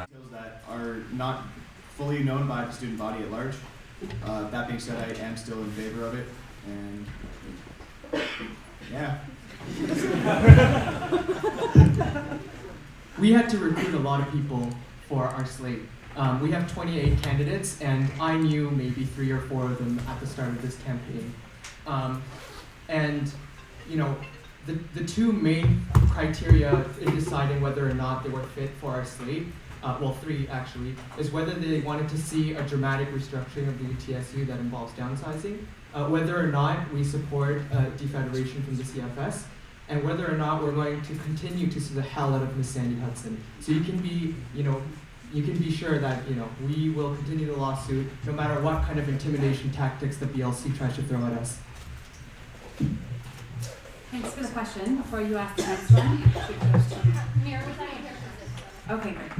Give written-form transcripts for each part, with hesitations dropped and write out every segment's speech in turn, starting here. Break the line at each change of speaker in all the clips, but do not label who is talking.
Details that are not fully known by the student body at large. That being said, I am still in favor of it, and yeah.
We had to recruit a lot of people for our slate. We have 28 candidates, and I knew maybe 3 or 4 of them at the start of this campaign. And you know, the 2 main criteria in deciding whether or not they were fit for our slate, well, 3 actually, is whether they wanted to see a dramatic restructuring of the UTSU that involves downsizing, whether or not we support defederation from the CFS, and whether or not we're going to continue to sue the hell out of Miss Sandy Hudson. So you can be, you can be sure that we will continue the lawsuit no matter what kind of intimidation tactics the BLC tries to throw at us.
Thanks for the question. Before you ask the next one, okay, great.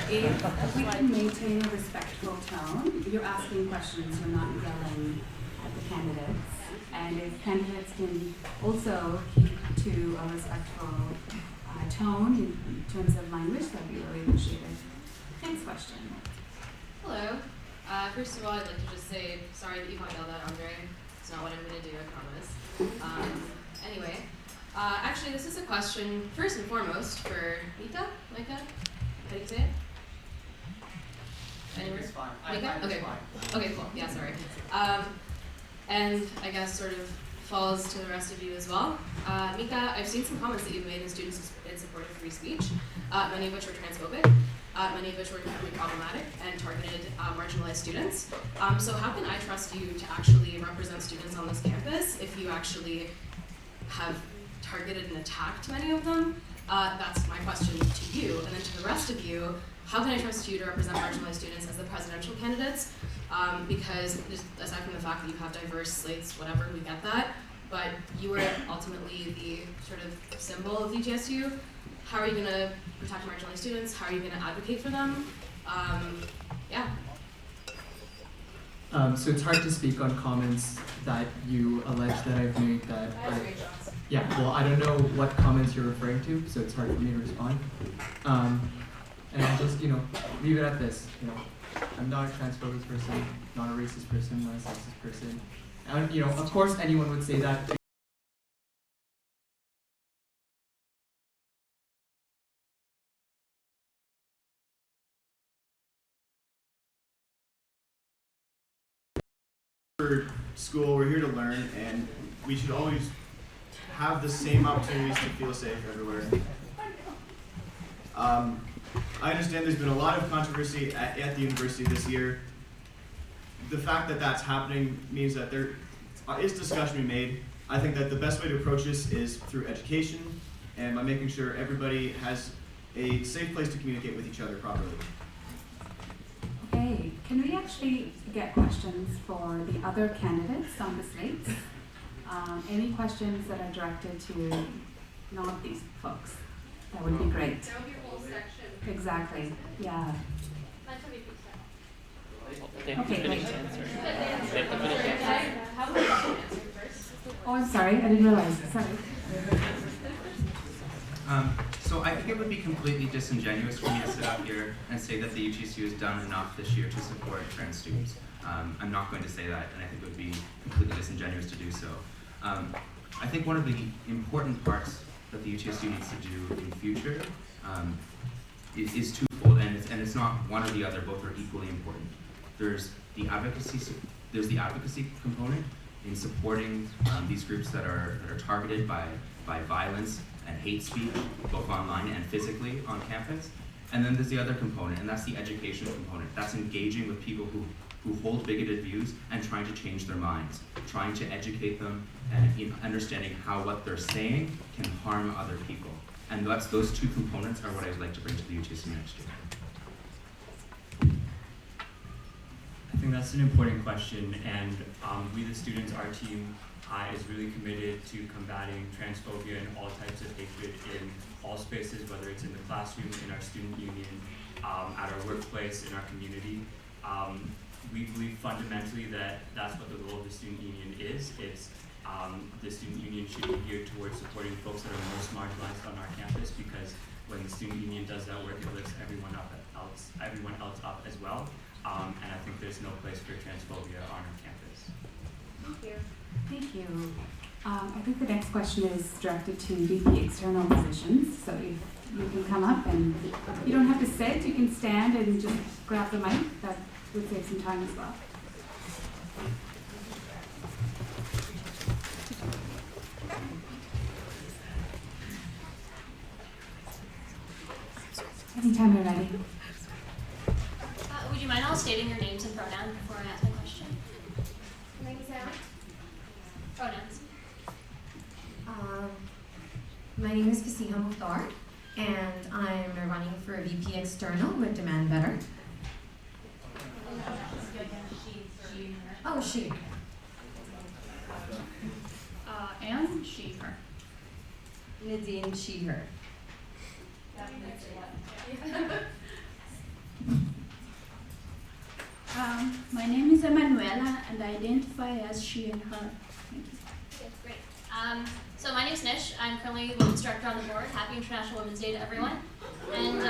If we can maintain a respectful tone, you're asking questions, you're not yelling at the candidates. And if candidates can also keep to a respectful tone in terms of language, that'd be really appreciated. Next question.
Hello. First of all, I'd like to just say sorry that you got yelled at, Andre. It's not what I'm going to do, I promise. Anyway, actually, this is a question, first and foremost, for Mika? How do you say it? Anywhere?
It's fine.
Mika? Okay.
Fine.
Okay, cool. Yeah, sorry. And I guess sort of falls to the rest of you as well. Mika, I've seen some comments that you've made in students in support of free speech, many of which were transphobic, many of which were incredibly problematic and targeted marginalized students. So how can I trust you to actually represent students on this campus if you actually have targeted and attacked many of them? That's my question to you. And then to the rest of you, how can I trust you to represent marginalized students as the presidential candidates? Because just aside from the fact that you have diverse slates, whatever, we get that, but you are ultimately the sort of symbol of UTSU. How are you going to protect marginalized students? How are you going to advocate for them? Yeah.
So it's hard to speak on comments that you allege that I've made that yeah, well, I don't know what comments you're referring to, so it's hard for me to respond. And I'll just, leave it at this. I'm not a transphobic person, not a racist person, not a sexist person. And, of course anyone would say that.
For school, we're here to learn, and we should always have the same opportunities to feel safe everywhere. I understand there's been a lot of controversy at the university this year. The fact that that's happening means that there is discussion to be made. I think that the best way to approach this is through education and by making sure everybody has a safe place to communicate with each other properly.
Okay, can we actually get questions for the other candidates on the slates? Any questions that are directed to not these folks? That would be great.
That would be a whole section.
Exactly, yeah.
They have to
Okay,
finish
great.
answering. They have to finish answering.
How about you answer first?
Oh, I'm sorry, I didn't realize, sorry.
So I think it would be completely disingenuous for me to sit up here and say that the UTSU has done enough this year to support trans students. I'm not going to say that, and I think it would be completely disingenuous to do so. I think one of the important parts that the UTSU needs to do in future is twofold, and it's not one or the other. Both are equally important. There's the advocacy component in supporting these groups that are targeted by violence and hate speech, both online and physically on campus. And then there's the other component, and that's the education component. That's engaging with people who hold bigoted views and trying to change their minds, trying to educate them and understanding how what they're saying can harm other people. And those two components are what I would like to bring to the UTSU next year.
I think that's an important question, and we the students, our team, is really committed to combating transphobia and all types of hatred in all spaces, whether it's in the classroom, in our student union, at our workplace, in our community. We believe fundamentally that that's what the role of the student union is. It's the student union should be geared towards supporting folks that are most marginalized on our campus, because when the student union does that work, it lifts everyone else up as well. And I think there's no place for transphobia on our campus.
Thank you.
Thank you. I think the next question is directed to VP External Positions. So if you can come up, and you don't have to sit, you can stand and just grab the mic. That would save some time as well. Anytime you're ready.
Would you mind all stating your names and pronouns before I ask my question?
My name is Sarah.
Pronouns.
My name is Fasiha Mukhtar, and I'm running for VP External with Demand Better. Oh, she.
And she, her.
Nadine, she, her.
My name is Emanuela, and I identify as she and her. Thank you.
Okay, great. So my name's Nish. I'm currently the Women's Director on the board. Happy International Women's Day to everyone. And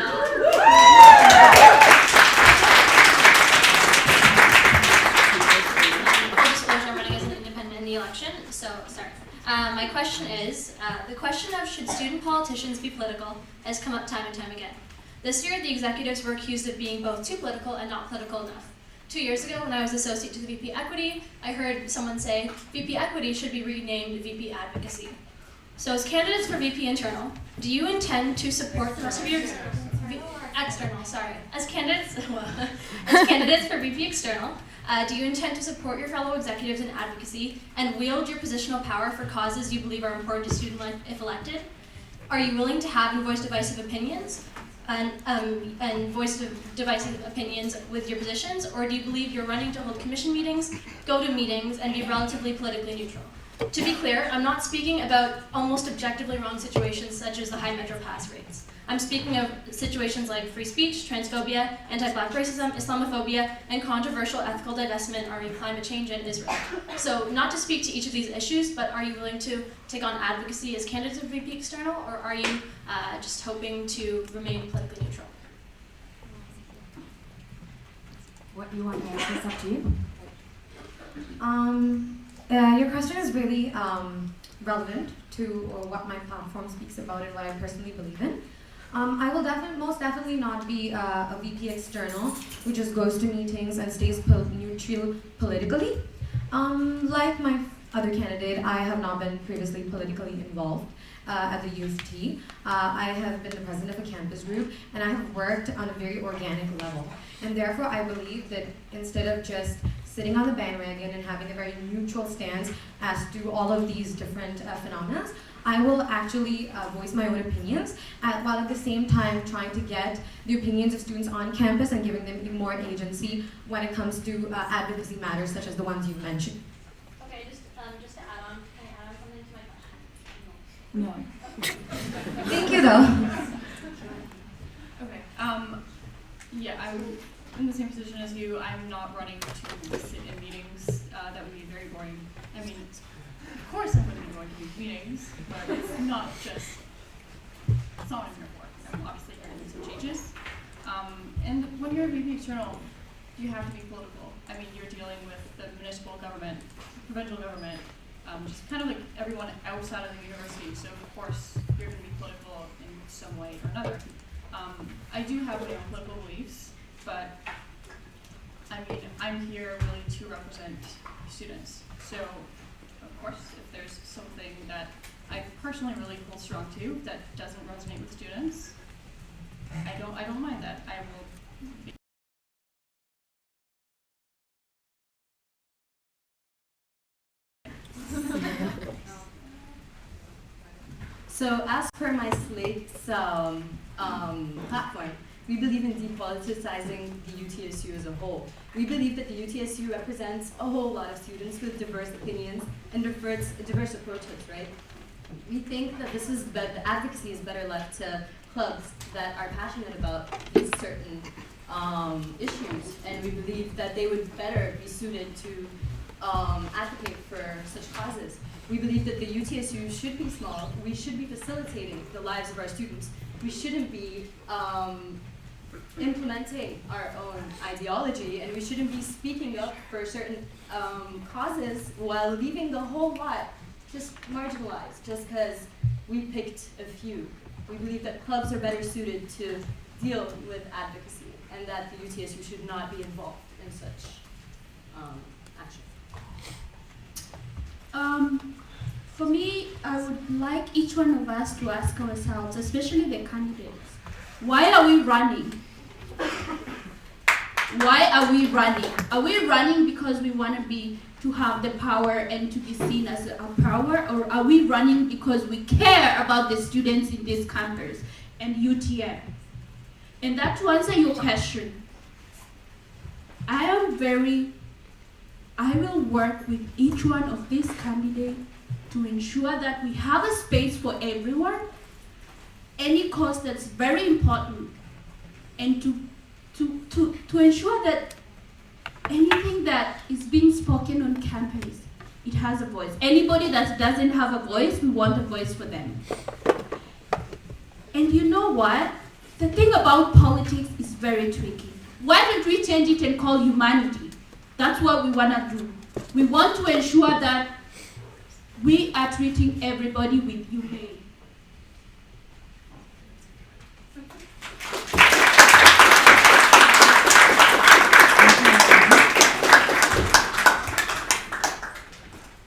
full disclosure, I'm running as an independent in the election, so sorry. My question is, the question of should student politicians be political has come up time and time again. This year, the executives were accused of being both too political and not political enough. 2 years ago, when I was associate to the VP Equity, I heard someone say VP Equity should be renamed VP Advocacy. So as candidates for VP Internal, do you intend to support the rest of your external, sorry. As candidates for VP External, do you intend to support your fellow executives in advocacy and wield your positional power for causes you believe are important to student life if elected? Are you willing to have and voice divisive opinions? And voice divisive opinions with your positions, or do you believe you're running to hold commission meetings, go to meetings, and be relatively politically neutral? To be clear, I'm not speaking about almost objectively wrong situations such as the high Metro Pass rates. I'm speaking of situations like free speech, transphobia, anti-black racism, Islamophobia, and controversial ethical divestment or climate change in Israel. So not to speak to each of these issues, but are you willing to take on advocacy as candidates of VP External, or are you just hoping to remain politically neutral?
What you want to answer is up to you.
Your question is really relevant to what my platform speaks about and what I personally believe in. I will most definitely not be a VP External who just goes to meetings and stays neutral politically. Like my other candidate, I have not been previously politically involved at the U of T. I have been the president of a campus group, and I have worked on a very organic level. And therefore, I believe that instead of just sitting on the bandwagon and having a very neutral stance as to all of these different phenomena, I will actually voice my own opinions, while at the same time trying to get the opinions of students on campus and giving them even more agency when it comes to advocacy matters such as the ones you've mentioned.
Okay, just to add on, can I add on something to my question?
No.
Thank you, though.
Okay. Yeah, I'm in the same position as you. I'm not running to sit in meetings. That would be very boring. I mean, of course I'm going to be going to these meetings, but it's not what I'm here for. I'm obviously here to make some changes. And when you're a VP External, you have to be political. I mean, you're dealing with the municipal government, provincial government, just kind of like everyone outside of the university. So of course, you're going to be political in some way or another. I do have my own political beliefs, but I mean, I'm here really to represent students. So, of course, if there's something that I personally really hold strong to that doesn't resonate with students, I don't mind that. I will be.
So as per my slate's platform, we believe in depoliticizing the UTSU as a whole. We believe that the UTSU represents a whole lot of students with diverse opinions and diverse approaches, right? We think that the advocacy is better left to clubs that are passionate about these certain issues, and we believe that they would better be suited to advocate for such causes. We believe that the UTSU should be small. We should be facilitating the lives of our students we shouldn't be implementing our own ideology, and we shouldn't be speaking up for certain causes while leaving the whole lot just marginalized just because we picked a few. We believe that clubs are better suited to deal with advocacy, and that the UTSU should not be involved in such action.
For me, I would like each one of us to ask ourselves, especially the candidates, why are we running? Why are we running? Are we running because we want to have the power and to be seen as a power, or are we running because we care about the students in this campus and UTM? And that to answer your question, I will work with each one of these candidates to ensure that we have a space for everyone, any cause that's very important, and to ensure that anything that is being spoken on campus, it has a voice. Anybody that doesn't have a voice, we want a voice for them. And you know what? The thing about politics is very tricky. Why don't we change it and call humanity? That's what we want to do. We want to ensure that we are treating everybody with humility.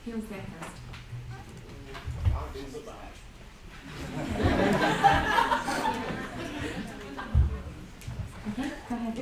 He was there first. Okay, go ahead.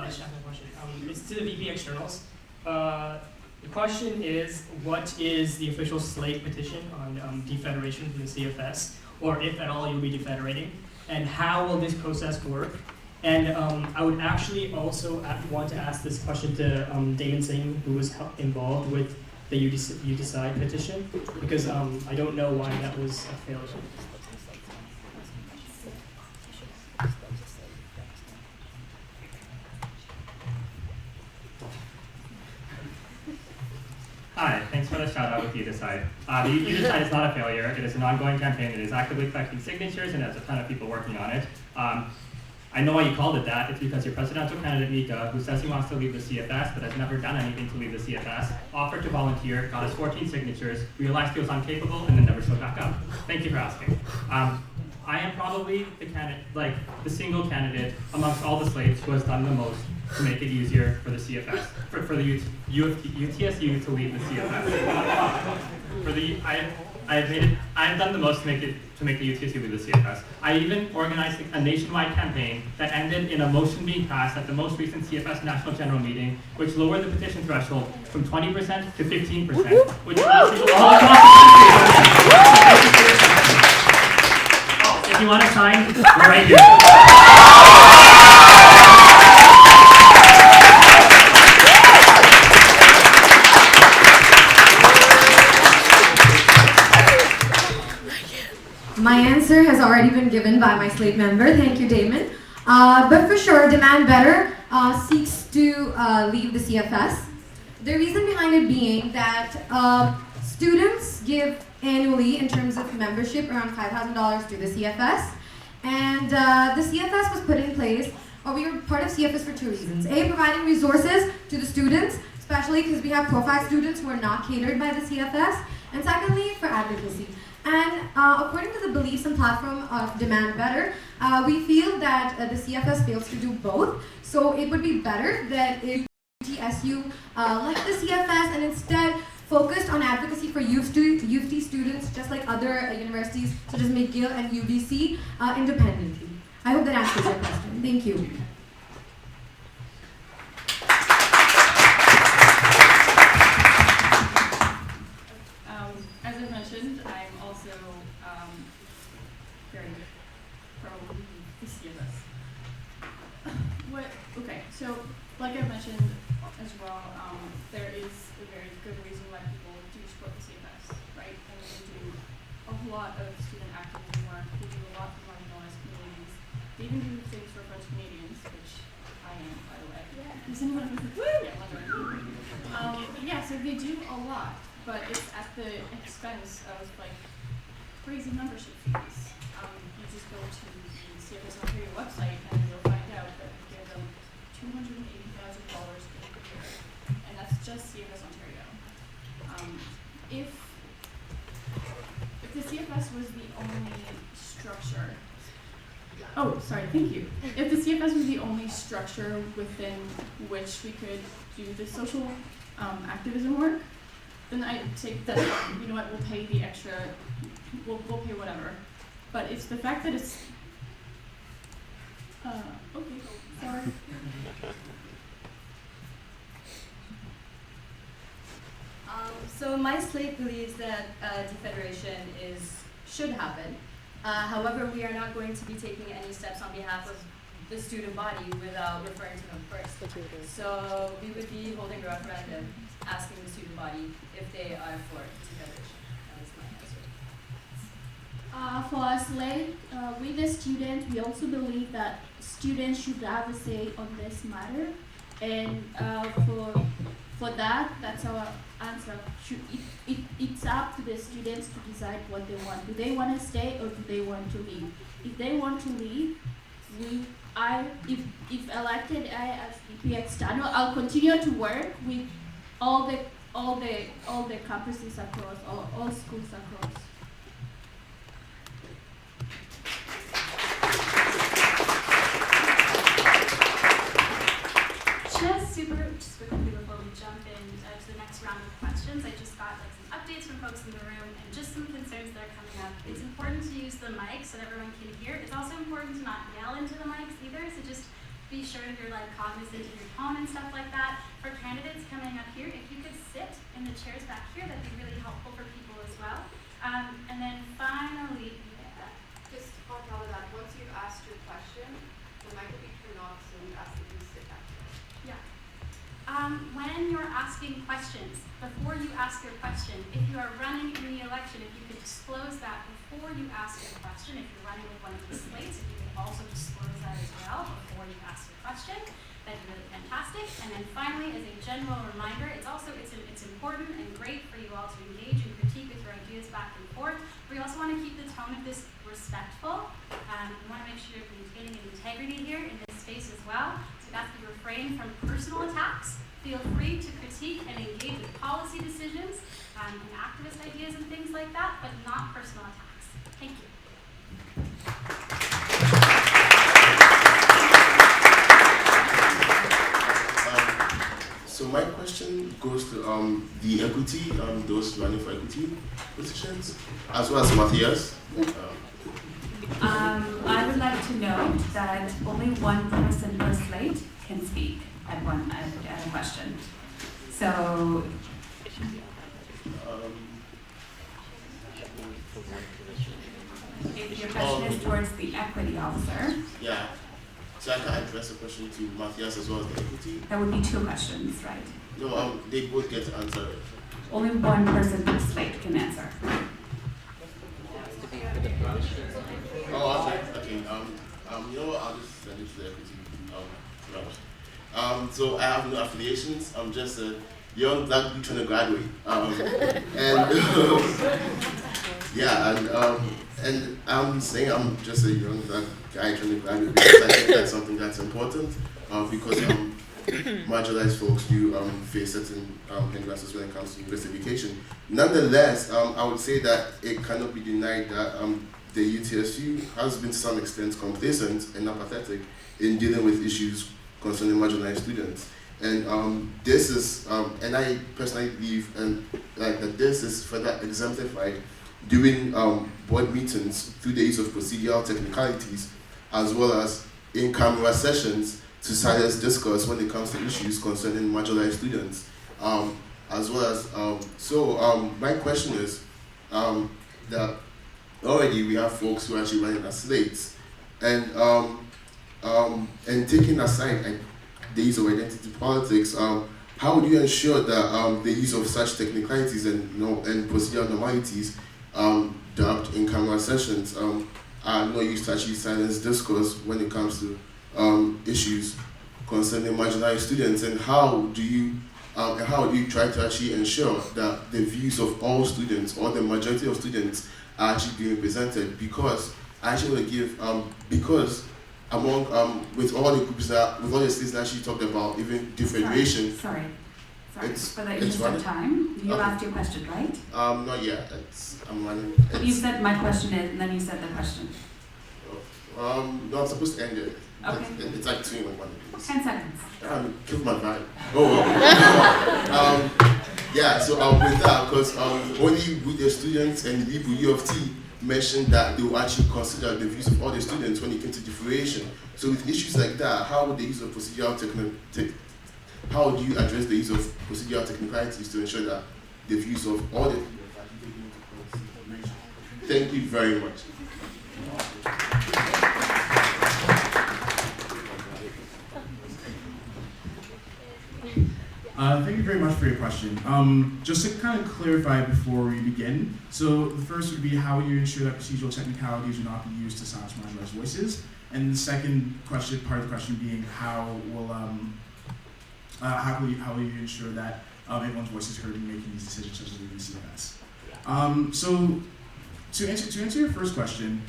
Just ask my question. It's to the VP externals. The question is, what is the official slate petition on defederation from the CFS, or if at all you'll be defederating, and how will this process work? And I would actually also want to ask this question to Damon Singh, who was involved with the You Decide petition, because I don't know why that was a failure.
Hi, thanks for the shout out with You Decide. The You Decide is not a failure. It is an ongoing campaign. It is actively collecting signatures and has a ton of people working on it. I know why you called it that. It's because your presidential candidate, Mika, who says he wants to leave the CFS but has never done anything to leave the CFS, offered to volunteer, got us 14 signatures, realized he was incapable, and then never showed back up. Thank you for asking. I am probably the single candidate amongst all the slates who has done the most to make it easier for the CFS, for the UTSU to leave the CFS. I've done the most to make the UTSU leave the CFS. I even organized a nationwide campaign that ended in a motion being passed at the most recent CFS National General Meeting, which lowered the petition threshold from 20% to 15%, which allows people all across the country. If you want to sign, we're right here.
My answer has already been given by my slate member. Thank you, Damon. But for sure, Demand Better seeks to leave the CFS. The reason behind it being that students give annually, in terms of membership, around $5,000 to the CFS. And the CFS was put in place, or we were part of CFS for two reasons. A, providing resources to the students, especially because we have profile students who are not catered by the CFS. And secondly, for advocacy. And according to the beliefs and platform of Demand Better, we feel that the CFS fails to do both. So it would be better that if UTSU left the CFS and instead focused on advocacy for UT students, just like other universities such as McGill and UBC, independently. I hope that answers your question. Thank you.
As I mentioned, I'm also very pro the CFS. Okay, so like I mentioned as well, there is a very good reason why people do support the CFS, right? And they do a lot of student activism work. They do a lot for marginalized communities. They even do things for French Canadians, which I am, by the way. Yeah. Is anyone who yeah, so they do a lot, but it's at the expense of like crazy membership fees. You just go to the CFS Ontario website and you'll find out that we give them $280,000 per year, and that's just CFS Ontario. If the CFS was the only structure, oh, sorry, thank you. If the CFS was the only structure within which we could do the social activism work, then I'd say that, you know what, we'll pay the extra, we'll pay whatever. But it's the fact that it's, okay, sorry.
So my slate believes that defederation should happen. However, we are not going to be taking any steps on behalf of the student body without referring to them first. So we would be holding a referendum asking the student body if they are for defederation. That is my answer.
For us, slate, we the students, we also believe that students should have a say on this matter, and for that, that's our answer. It's up to the students to decide what they want. Do they want to stay or do they want to leave? If they want to leave, if elected, I as VP external, I'll continue to work with all the campuses across, all schools across.
Just quickly before we jump in to the next round of questions, I just got some updates from folks in the room and just some concerns that are coming up. It's important to use the mic so that everyone can hear. It's also important to not yell into the mics either, so just be sure you're cognizant of your tone and stuff like that. For candidates coming up here, if you could sit in the chairs back here, that'd be really helpful for people as well. And then finally,
just on top of that, once you've asked your question, the mic will be turned off, so we ask that you sit back there.
yeah. When you're asking questions, before you ask your question, if you are running in the election, if you could disclose that before you ask your question, if you're running with one of these slates, if you could also disclose that as well before you ask your question, that'd be really fantastic. And then finally, as a general reminder, it's important and great for you all to engage and critique with your ideas back and forth. We also want to keep the tone of this respectful. We want to make sure you're maintaining an integrity here in this space as well. So that's to refrain from personal attacks. Feel free to critique and engage with policy decisions and activist ideas and things like that, but not personal attacks. Thank you.
So my question goes to the equity, those running for equity positions, as well as Matthias.
I would like to note that only one person per slate can speak at a question. So if your question is towards the equity officer,
yeah. So I can address the question to Matthias as well as the equity.
that would be two questions, right?
No, they both get to answer it.
Only one person per slate can answer.
Oh, okay. You know what? I'll just send it to the equity round. So I have no affiliations. I'm just a young black dude trying to graduate. And I'm saying I'm just a young black guy trying to graduate because I think that's something that's important. Because marginalized folks do face certain hindrances when it comes to university education. Nonetheless, I would say that it cannot be denied that the UTSU has been to some extent complacent and apathetic in dealing with issues concerning marginalized students. And this is, and I personally believe that this is further exemplified during board meetings through the use of procedural technicalities, as well as in-camera sessions to silence discourse when it comes to issues concerning marginalized students, as well as, my question is that already we have folks who are actually running as slates, and taking aside the use of identity politics, how do you ensure that the use of such technicalities and procedural normalities dubbed in camera sessions are not used to actually silence discourse when it comes to issues concerning marginalized students, and how do you try to actually ensure that the views of all students or the majority of students are actually being presented, because I actually want to give because among with all the groups that with all the states that she talked about, even differentiation.
Sorry.
It's,
For the interest of time, you asked your question, right?
Not yet. I'm running.
You said my question is, and then you said the question.
No, I'm supposed to end it.
Okay.
It's like 2 in 1.
10 seconds.
Killed my vibe. Oh. Yeah. So with that, because only with the students and the people U of T mentioned that they will actually consider the views of all the students when it came to differentiation. So with issues like that, how would the use of how do you address the use of procedural technicalities to ensure that the views of all the people are taken into consideration? Thank you very much.
Thank you very much for your question. Just to kind of clarify before we begin, so the first would be how you ensure that procedural technicalities will not be used to silence marginalized voices, and the second question, part of the question being how will you ensure that everyone's voice is heard in making these decisions, such as the CFS. So to answer your first question,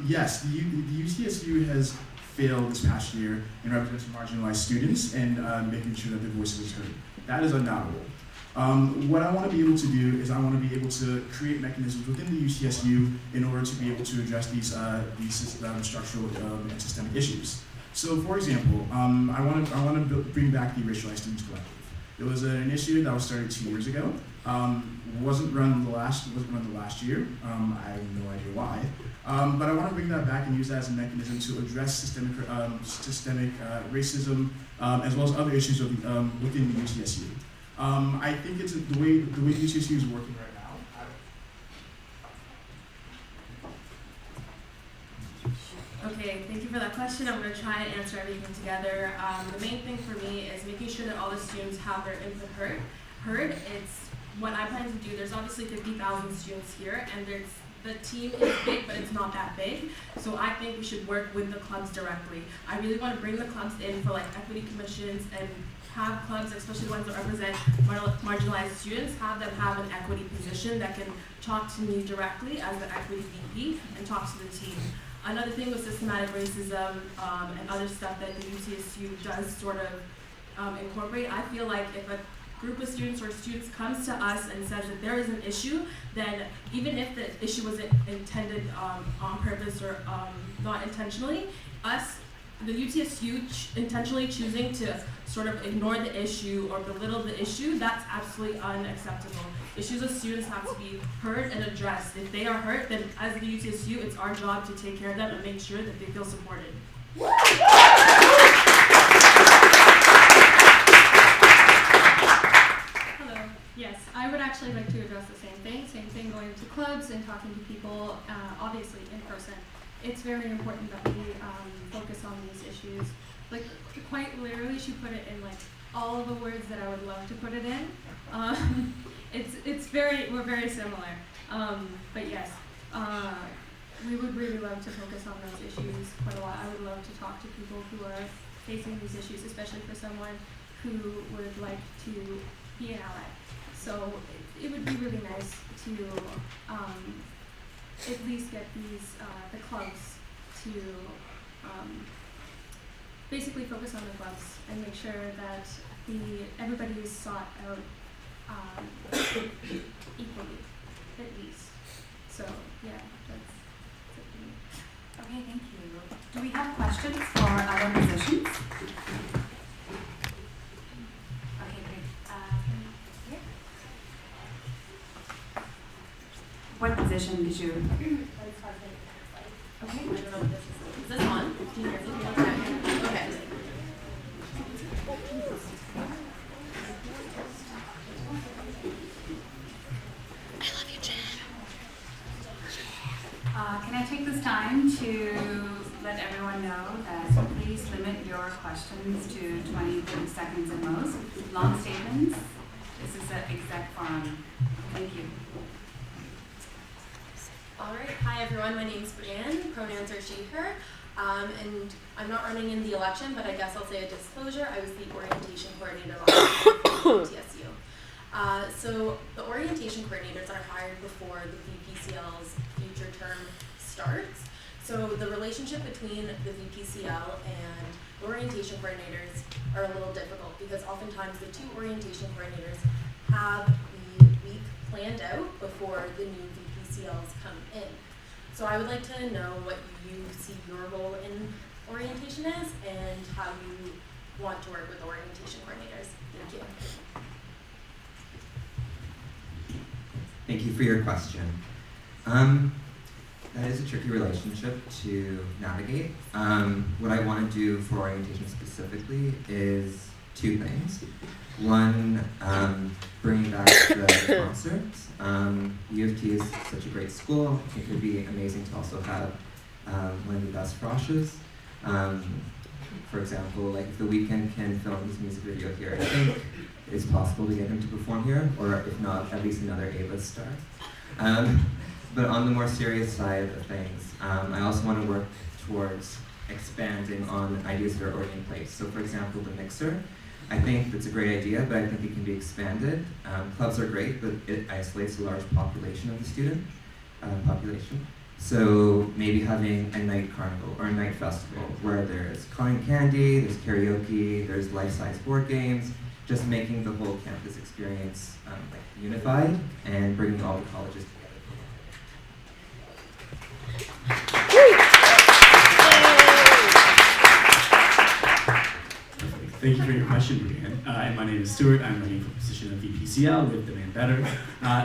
yes, the UTSU has failed this past year in representing marginalized students and making sure that their voices are heard. That is undoubtable. What I want to be able to do is I want to be able to create mechanisms within the UTSU in order to be able to address these structural and systemic issues. So, for example, I want to bring back the Racialized Students Collective. It was an initiative that was started 2 years ago. Wasn't run the last year. I have no idea why. But I want to bring that back and use that as a mechanism to address systemic racism as well as other issues within the UTSU. I think it's the way the UTSU is working right now.
Okay, thank you for that question. I'm going to try and answer everything together. The main thing for me is making sure that all the students have their input heard. It's what I plan to do. There's obviously 50,000 students here, and the team is big, but it's not that big. So I think we should work with the clubs directly. I really want to bring the clubs in for like equity commissions and have clubs, especially ones that represent marginalized students, have them have an equity position that can talk to me directly as the equity VP and talk to the team. Another thing with systematic racism and other stuff that the UTSU does sort of incorporate, I feel like if a group of students or students comes to us and says that there is an issue, then even if the issue wasn't intended on purpose or not intentionally, the UTSU intentionally choosing to sort of ignore the issue or belittle the issue, that's absolutely unacceptable. Issues of students have to be heard and addressed. If they are hurt, then as the UTSU, it's our job to take care of them and make sure that they feel supported.
Hello. Yes, I would actually like to address the same thing. Same thing going to clubs and talking to people, obviously in person. It's very important that we focus on these issues. Like, quite literally, she put it in like all of the words that I would love to put it in. We're very similar. But yes, we would really love to focus on those issues quite a lot. I would love to talk to people who are facing these issues, especially for someone who would like to be an ally. So it would be really nice to at least get the clubs to basically focus on the clubs and make sure that everybody is sought out equally, at least. So yeah, that's it for me.
Okay, thank you. Do we have questions for other positions? Okay, great. Here. What position did you? Okay.
I don't know what this is. Is this on? Can you hear me? Okay.
Can I take this time to let everyone know that please limit your questions to 20, 30 seconds at most. Long statements. This is an exec forum. Thank you.
Alright, hi everyone, my name's Brianne, pronouns are she, her, and I'm not running in the election, but I guess I'll say a disclosure, I was the orientation coordinator last year for UTSU.
So the orientation coordinators are hired before the VPCL's future term starts. So the relationship between the VPCL and the orientation coordinators are a little difficult because oftentimes the two orientation coordinators have the week planned out before the new VPCLs come in. So I would like to know what you see your role in orientation is and how you want to work with orientation coordinators. Thank you.
Thank you for your question. That is a tricky relationship to navigate. What I want to do for orientation specifically is two things. One, bringing back the concerts. U of T is such a great school. It could be amazing to also have one of the best froshes. For example, like if The Weeknd can film his music video here, I think it's possible to get him to perform here, or if not, at least another A-list star. But on the more serious side of things, I also want to work towards expanding on ideas that are already in place. So for example, the mixer, I think that's a great idea, but I think it can be expanded. Clubs are great, but it isolates a large population of the student population. So maybe having a night carnival or a night festival where there's cotton candy, there's karaoke, there's life-size board games, just making the whole campus experience like unified and bringing all the colleges together.
Thank you for your question, Brianne. And my name is Stuart. I'm running for the position of VPCL with Demand Better.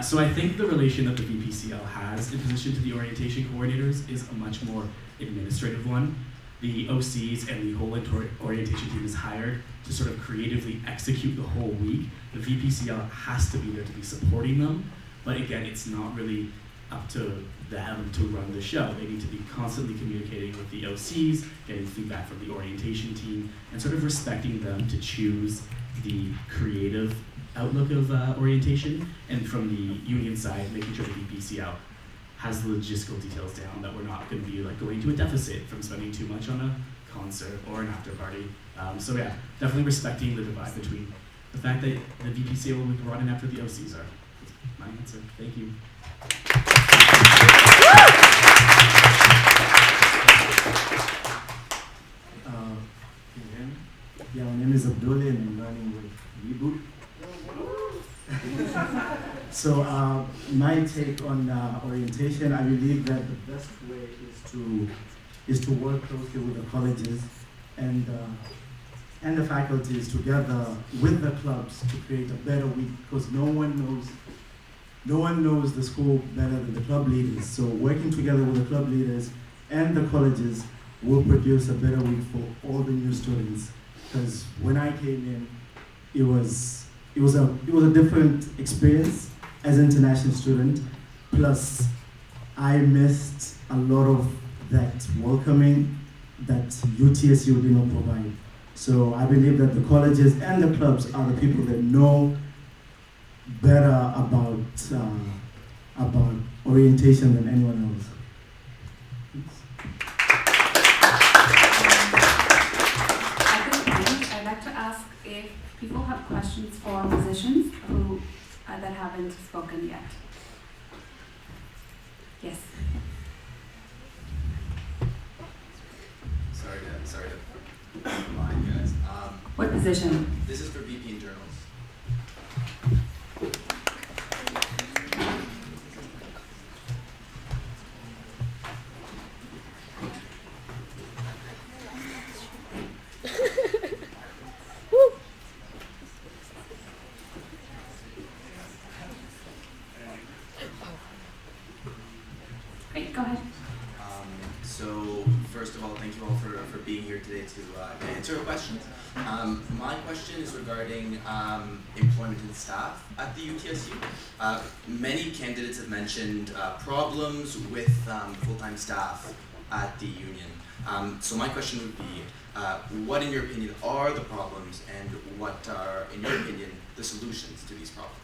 So I think the relation that the VPCL has in position to the orientation coordinators is a much more administrative one. The OCs and the whole orientation team is hired to sort of creatively execute the whole week. The VPCL has to be there to be supporting them, but again, it's not really up to them to run the show. They need to be constantly communicating with the OCs, getting feedback from the orientation team, and sort of respecting them to choose the creative outlook of orientation, and from the union side, making sure the VPCL has the logistical details down, that we're not going to be like going to a deficit from spending too much on a concert or an after party. So yeah, definitely respecting the divide between the fact that the VPCL will be brought in after the OCs are. That's my answer. Thank you.
Yeah, my name is Abdul and I'm running with Reboot. So my take on orientation, I believe that the best way is to work closely with the colleges and the faculties together with the clubs to create a better week, because no one knows the school better than the club leaders. So working together with the club leaders and the colleges will produce a better week for all the new students. Because when I came in, it was a different experience as an international student. Plus, I missed a lot of that welcoming that UTSU did not provide. So I believe that the colleges and the clubs are the people that know better about orientation than anyone else.
I'd like to ask if people have questions for musicians who that haven't spoken yet. Yes.
Sorry to remind you guys.
What position?
This is for VP and journals.
Great, go ahead.
So first of all, thank you all for being here today to answer questions. My question is regarding employment and staff at the UTSU. Many candidates have mentioned problems with full-time staff at the union. So my question would be, what in your opinion are the problems, and what are, in your opinion, the solutions to these problems?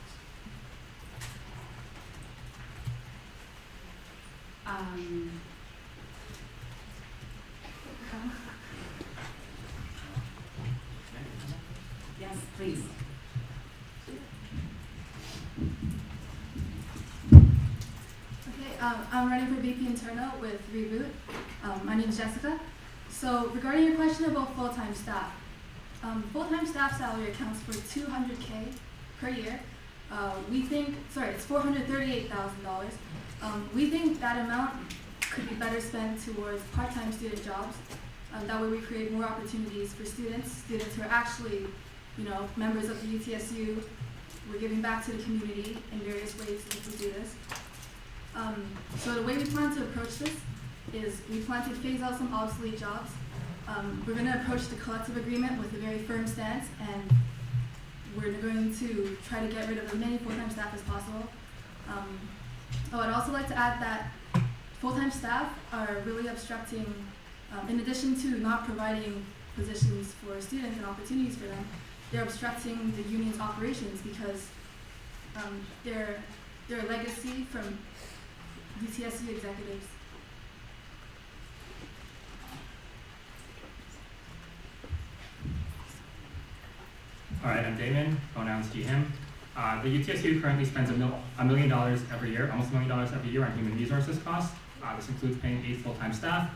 Yes, please.
I'm running for VP Internal with Reboot. My name is Jessica. So regarding your question about full-time staff, full-time staff salary accounts for $200K per year. It's $438,000. We think that amount could be better spent towards part-time student jobs. That way we create more opportunities for students who are actually, members of the UTSU. We're giving back to the community in various ways if we do this. So the way we plan to approach this is we plan to phase out some obsolete jobs. We're going to approach the collective agreement with a very firm stance, and we're going to try to get rid of as many full-time staff as possible. I'd also like to add that full-time staff are really obstructing, in addition to not providing positions for students and opportunities for them, they're obstructing the union's operations because they're a legacy from UTSU executives.
All right, I'm Damon, pronouns he, him. The UTSU currently spends $1 million every year, almost $1 million every year on human resources costs. This includes paying 8 full-time staff.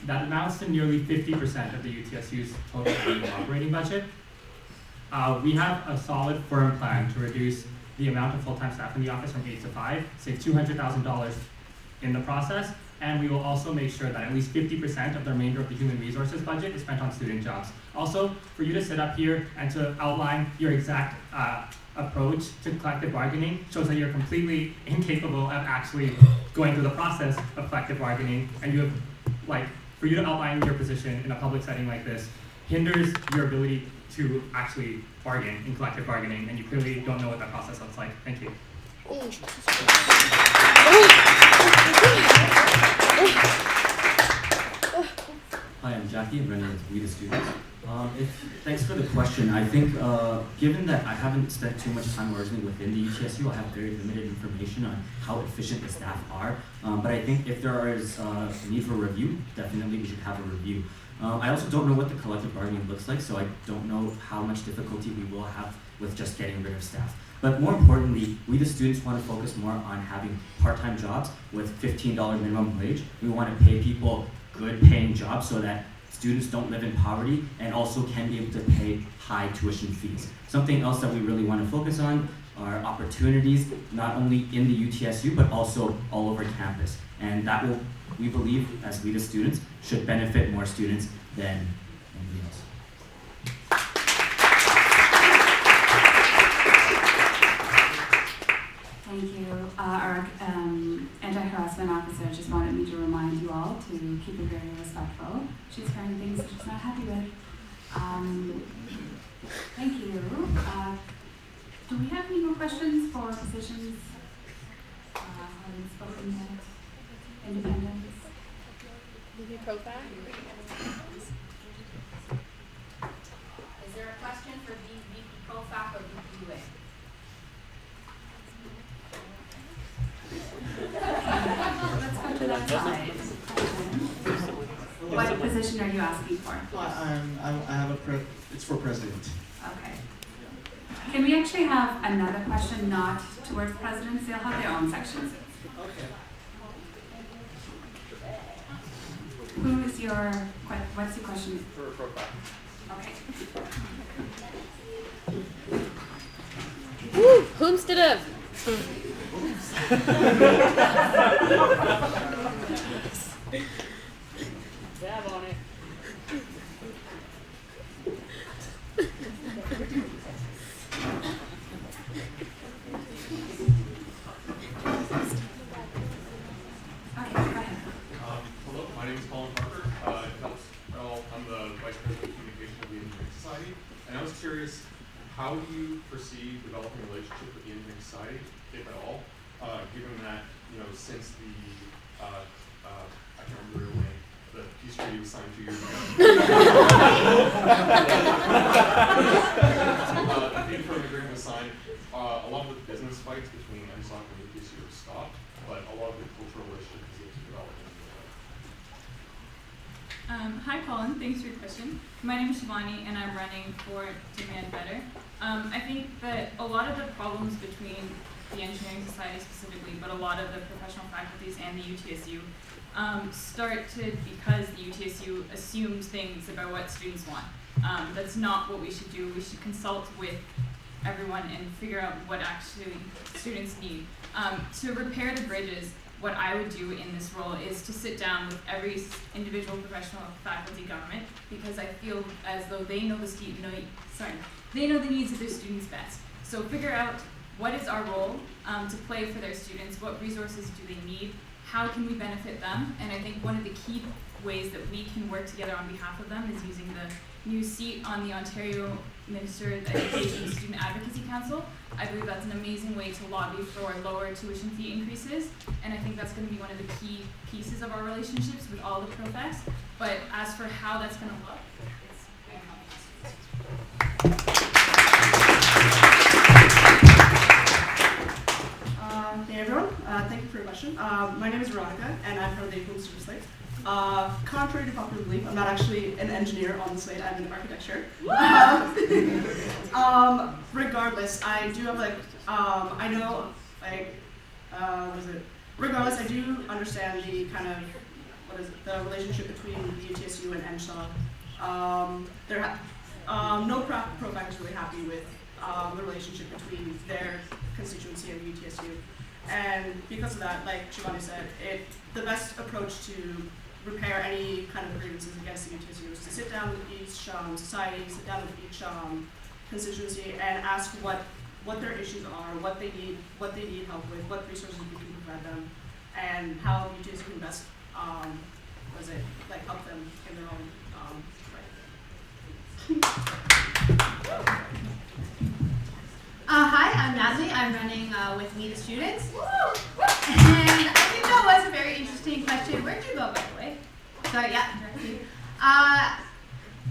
That amounts to nearly 50% of the UTSU's total annual operating budget. We have a solid, firm plan to reduce the amount of full-time staff in the office from 8 to 5, save $200,000 in the process, and we will also make sure that at least 50% of the remainder of the human resources budget is spent on student jobs. Also, for you to sit up here and to outline your exact approach to collective bargaining shows that you're completely incapable of actually going through the process of collective bargaining, and you have, for you to outline your position in a public setting like this hinders your ability to actually bargain in collective bargaining, and you clearly don't know what that process looks like. Thank you.
Hi, I'm Jackie. I'm running with We the Students. Thanks for the question. I think, given that I haven't spent too much time working within the UTSU, I have very limited information on how efficient the staff are. But I think if there is a need for review, definitely we should have a review. I also don't know what the collective bargaining looks like, so I don't know how much difficulty we will have with just getting rid of staff. But more importantly, we the students want to focus more on having part-time jobs with $15 minimum wage. We want to pay people good paying jobs so that students don't live in poverty and also can be able to pay high tuition fees. Something else that we really want to focus on are opportunities, not only in the UTSU, but also all over campus. And that will, we believe, as we the students, should benefit more students than anybody else.
Thank you. Our anti-harassment officer just wanted me to remind you all to keep it very respectful. She's hearing things that she's not happy with. Thank you. Do we have any more questions for positions on spoken yet? Independence?
VP Profac?
Is there a question for VP Profac or VP UA?
Let's go to that side. What position are you asking for?
I have it's for president.
Okay. Can we actually have another question not towards presidents? They'll have their own sections.
Okay.
What's your question?
For Profac.
Okay.
Woo! Whomstead of?
Dab on it.
Hello, my name is Colin Parker. I'm the Vice President of Communication of the Engineering Society, and I was curious, how do you foresee developing a relationship with the Engineering Society, if at all, given that, since the, I can't remember the real name, the peace treaty was signed 2 years ago. The Affirmative Agreement was signed. A lot of the business fights between MSOC and UTSU have stopped, but a lot of the cultural relationship is developing.
Hi Colin, thanks for your question. My name is Shivani and I'm running for Demand Better. I think that a lot of the problems between
the Engineering Society specifically, but a lot of the professional faculties and the UTSU start to, because the UTSU assumes things about what students want. That's not what we should do. We should consult with everyone and figure out what actually students need. To repair the bridges, what I would do in this role is to sit down with every individual professional faculty government, because I feel as though they know they know the needs of their students best. So figure out what is our role to play for their students, what resources do they need, how can we benefit them, and I think one of the key ways that we can work together on behalf of them is using the new seat on the Ontario Minister of Education Student Advocacy Council. I believe that's an amazing way to lobby for lower tuition fee increases, and I think that's going to be one of the key pieces of our relationships with all the profecs. But as for how that's going to look, it's going to help us.
Hey everyone, thank you for your question. My name is Veronica, and I'm from the UTSU Slate. Contrary to popular belief, I'm not actually an engineer on the Slate, I'm in architecture. Regardless, I do have regardless, I do understand the kind of, the relationship between the UTSU and NSHA. No pro-fac is really happy with the relationship between their constituency and the UTSU. And because of that, like Shivani said, the best approach to repair any kind of grievances against the UTSU is to sit down with each society, sit down with each constituency, and ask what their issues are, what they need help with, what resources we can provide them, and how the UTSU can best help them in their own right.
Hi, I'm Natalie. I'm running with Me the Students. And I think that was a very interesting question. Where'd you go, by the way? Sorry, yeah, directly.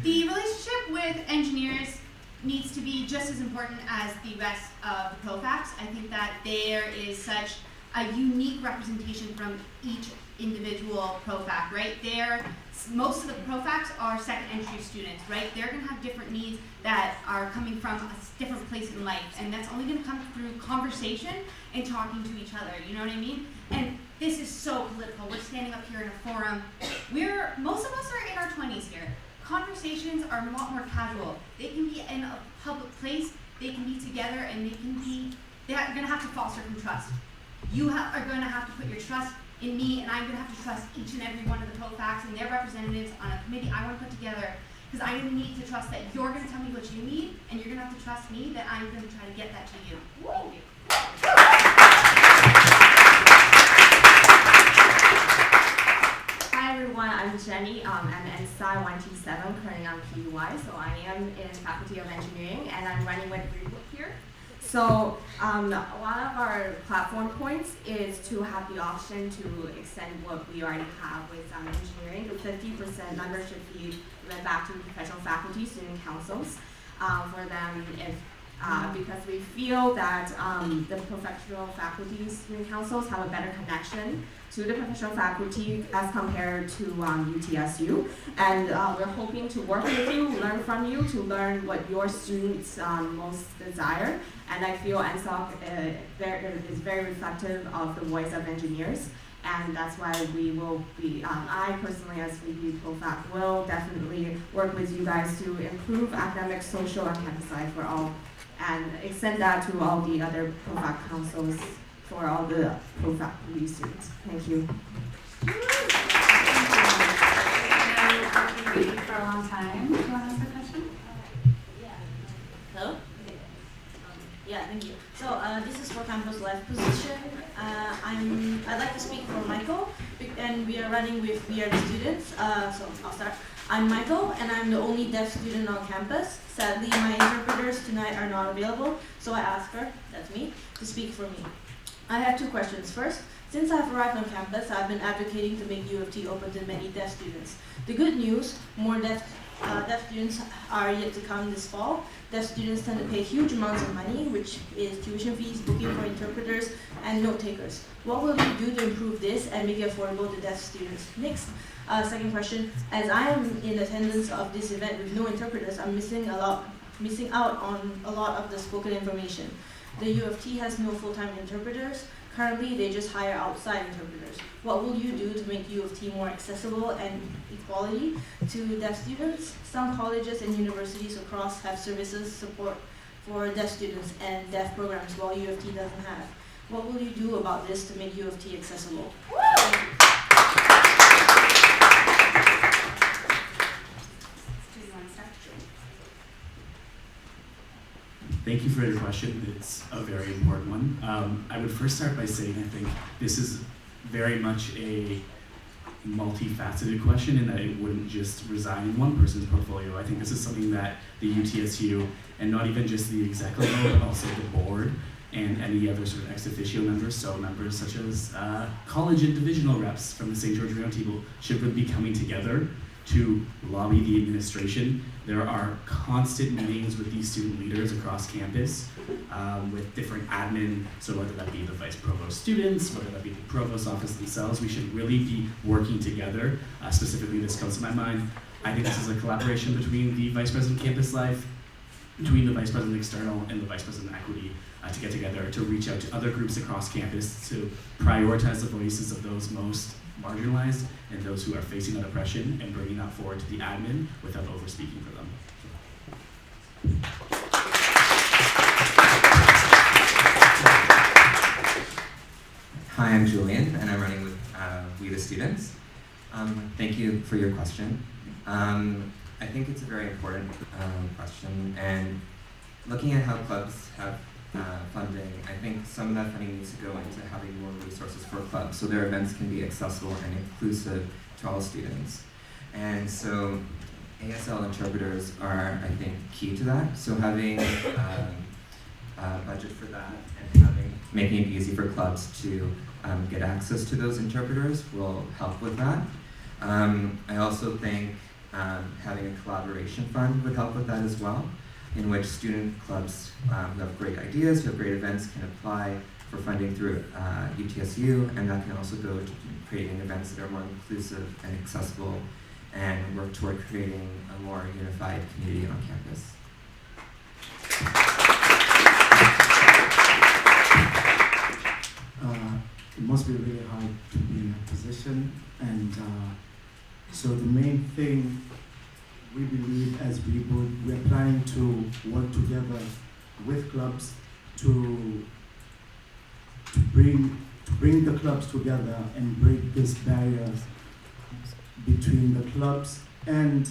The relationship with engineers needs to be just as important as the rest of the ProFacs. I think that there is such a unique representation from each individual ProFac, right? Most of the ProFacs are second entry students, right? They're going to have different needs that are coming from a different place in life, and that's only going to come through conversation and talking to each other, you know what I mean? And this is so political. We're standing up here in a forum. Most of us are in our 20s here. Conversations are a lot more casual. They can be in a public place, they can be together, and they're going to have to foster some trust. You are going to have to put your trust in me, and I'm going to have to trust each and every one of the ProFacs and their representatives on a committee I want to put together, because I need to trust that you're going to tell me what you need, and you're going to have to trust me that I'm going to try to get that to you. Thank you.
Hi everyone, I'm Jenny. I'm NSI 127, currently on PUI, so I am in Faculty of Engineering, and I'm running with Greenbook here. So one of our platform points is to have the option to extend what we already have with engineering, the 50% membership fee went back to professional faculty, student councils, for them because we feel that the professional faculty student councils have a better connection to the professional faculty as compared to UTSU. And we're hoping to work with you, learn from you, to learn what your students most desire. And I feel NSOC is very reflective of the voice of engineers. And that's why we will be, I personally as VP ProFac will definitely work with you guys to improve academic, social, and campus life for all, and extend that to all the other ProFac councils for all the ProFac students. Thank you.
I've been waiting for a long time. Do you want to ask a question?
Hello? Yeah, thank you. So this is for campus life position. I'd like to speak for Michael, and we are running with We Are the Students. So I'll start. I'm Michael, and I'm the only deaf student on campus. Sadly, my interpreters tonight are not available, so I asked her, that's me, to speak for me. I have two questions. First, since I've arrived on campus, I've been advocating to make U of T open to many deaf students. The good news, more deaf students are yet to come this fall. Deaf students tend to pay huge amounts of money, which is tuition fees, booking for interpreters, and note takers. What will you do to improve this and make it affordable to deaf students? Next, second question, as I am in attendance of this event with no interpreters, I'm missing out on a lot of the spoken information. the U of T has no full-time interpreters. Currently, they just hire outside interpreters. What will you do to make U of T more accessible and equality to deaf students? Some colleges and universities across have services support for deaf students and deaf programs, while U of T doesn't have. What will you do about this to make U of T accessible?
Thank you for your question. It's a very important one. I would first start by saying I think this is very much a multifaceted question in that it wouldn't just reside in one person's portfolio. I think this is something that the UTSU, and not even just the exec level, but also the board and any other sort of ex officio members, so members such as college and divisional reps from the St. George Roundtable should really be coming together to lobby the administration. There are constant meetings with these student leaders across campus with different admin, so whether that be the vice provost students, whether that be the provost office themselves, we should really be working together. Specifically, this comes to my mind. I think this is a collaboration between the vice president campus life, between the vice president external and the vice president equity to get together to reach out to other groups across campus to prioritize the voices of those most marginalized and those who are facing that oppression and bringing that forward to the admin without over-speaking for them.
Hi, I'm Julian, and I'm running with We the Students. Thank you for your question. I think it's a very important question, and looking at how clubs have funding, I think some of that funding needs to go into having more resources for clubs so their events can be accessible and inclusive to all students. And so ASL interpreters are, I think, key to that. So having a budget for that and making it easy for clubs to get access to those interpreters will help with that. I also think having a collaboration fund would help with that as well, in which student clubs who have great ideas, who have great events, can apply for funding through UTSU, and that can also go to creating events that are more inclusive and accessible and work toward creating a more unified community on campus.
It must be really hard to be in that position, and so the main thing we believe as people, we're planning to work together with clubs to bring the clubs together and break this barrier between the clubs and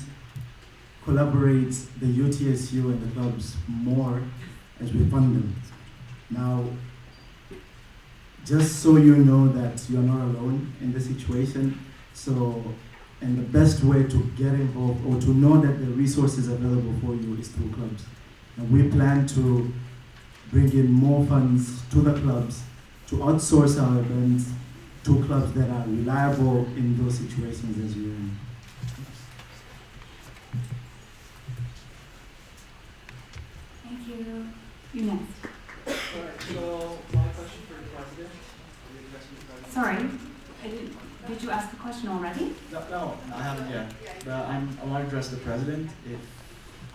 collaborate the UTSU and the clubs more as we fund them. Now, just so you know that you're not alone in this situation, and the best way to get involved or to know that the resources available for you is through clubs. And we plan to bring in more funds to the clubs to outsource our events to clubs that are reliable in those situations as you're in.
Thank you. You next.
So my question for the president.
Sorry, did you ask a question already?
No, I haven't yet. But I want to address the president. If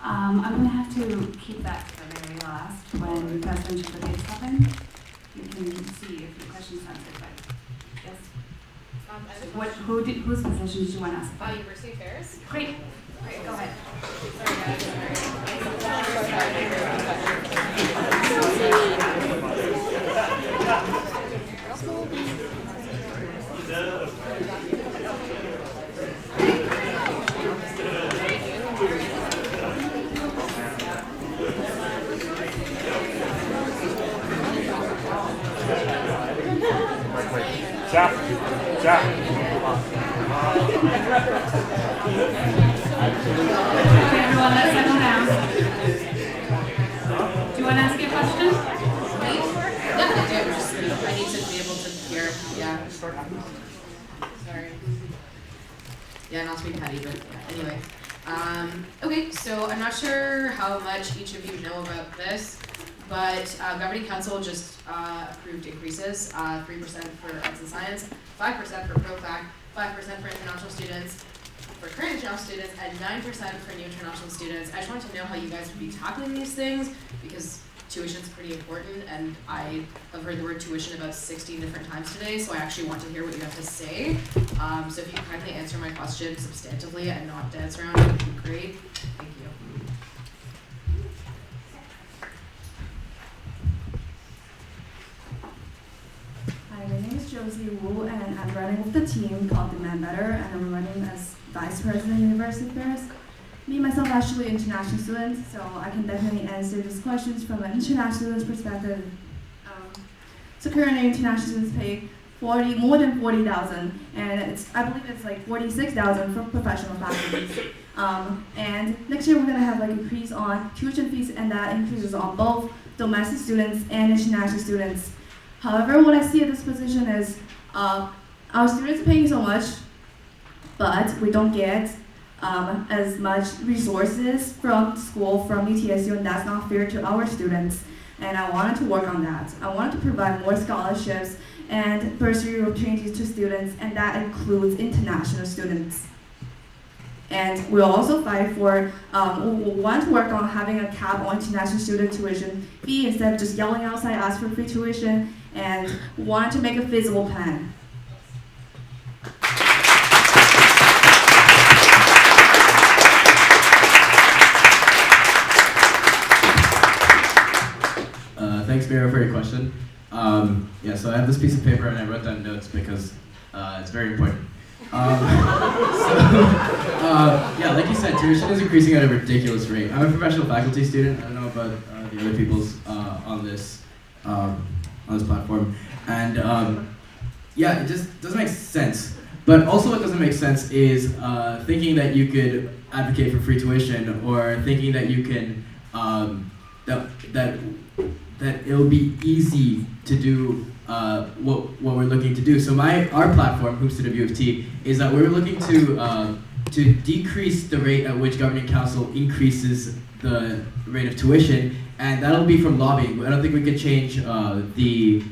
I'm going to have to keep that to the very last when presidential debates happen. You can see if your question's answered, but yes. Whose position did you want to ask?
University Affairs.
Great. Great, go ahead. Okay, everyone, let's settle down. Do you want to ask a question?
Yeah, I do. I need to be able to hear. Yeah. Sorry. Yeah, not to be petty, but yeah, anyway. Okay, so I'm not sure how much each of you know about this, but Governing Council just approved increases, 3% for arts and science, 5% for pro-fac, 5% for international students, for current international students, and 9% for new international students. I just want to know how you guys would be tackling these things, because tuition's pretty important, and I have heard the word tuition about 16 different times today, so I actually want to hear what you have to say. So if you could kindly answer my question substantively and not dance around it, would be great. Thank you.
Hi, my name is Josie Wu, and I'm running with the team called Demand Better, and I'm running as Vice President University Affairs. Me, myself, actually international students, so I can definitely answer these questions from an international student's perspective. So currently, international students pay more than 40,000, and I believe it's like 46,000 for professional faculties. And next year we're gonna have like an increase on tuition fees, and that increases on both domestic students and international students. However, what I see at this position is our students are paying so much, but we don't get as much resources from school, from UTSU, and that's not fair to our students. And I wanted to work on that. I wanted to provide more scholarships and bursary opportunities to students, and that includes international students. And we'll also fight for, we want to work on having a cap on international student tuition fee instead of just yelling outside, ask for free tuition, and want to make a feasible plan.
Thanks, Mira, for your question. Yeah, so I have this piece of paper and I wrote down notes because it's very important. Yeah, like you said, tuition is increasing at a ridiculous rate. I'm a professional faculty student. I don't know about the other people's on this platform, and yeah, it just doesn't make sense. But also, what doesn't make sense is thinking that you could advocate for free tuition, or thinking that you can that it'll be easy to do what we're looking to do. So our platform, Hoops to the U of T, is that we're looking to decrease the rate at which governing council increases the rate of tuition, and that'll be from lobbying. I don't think we could change the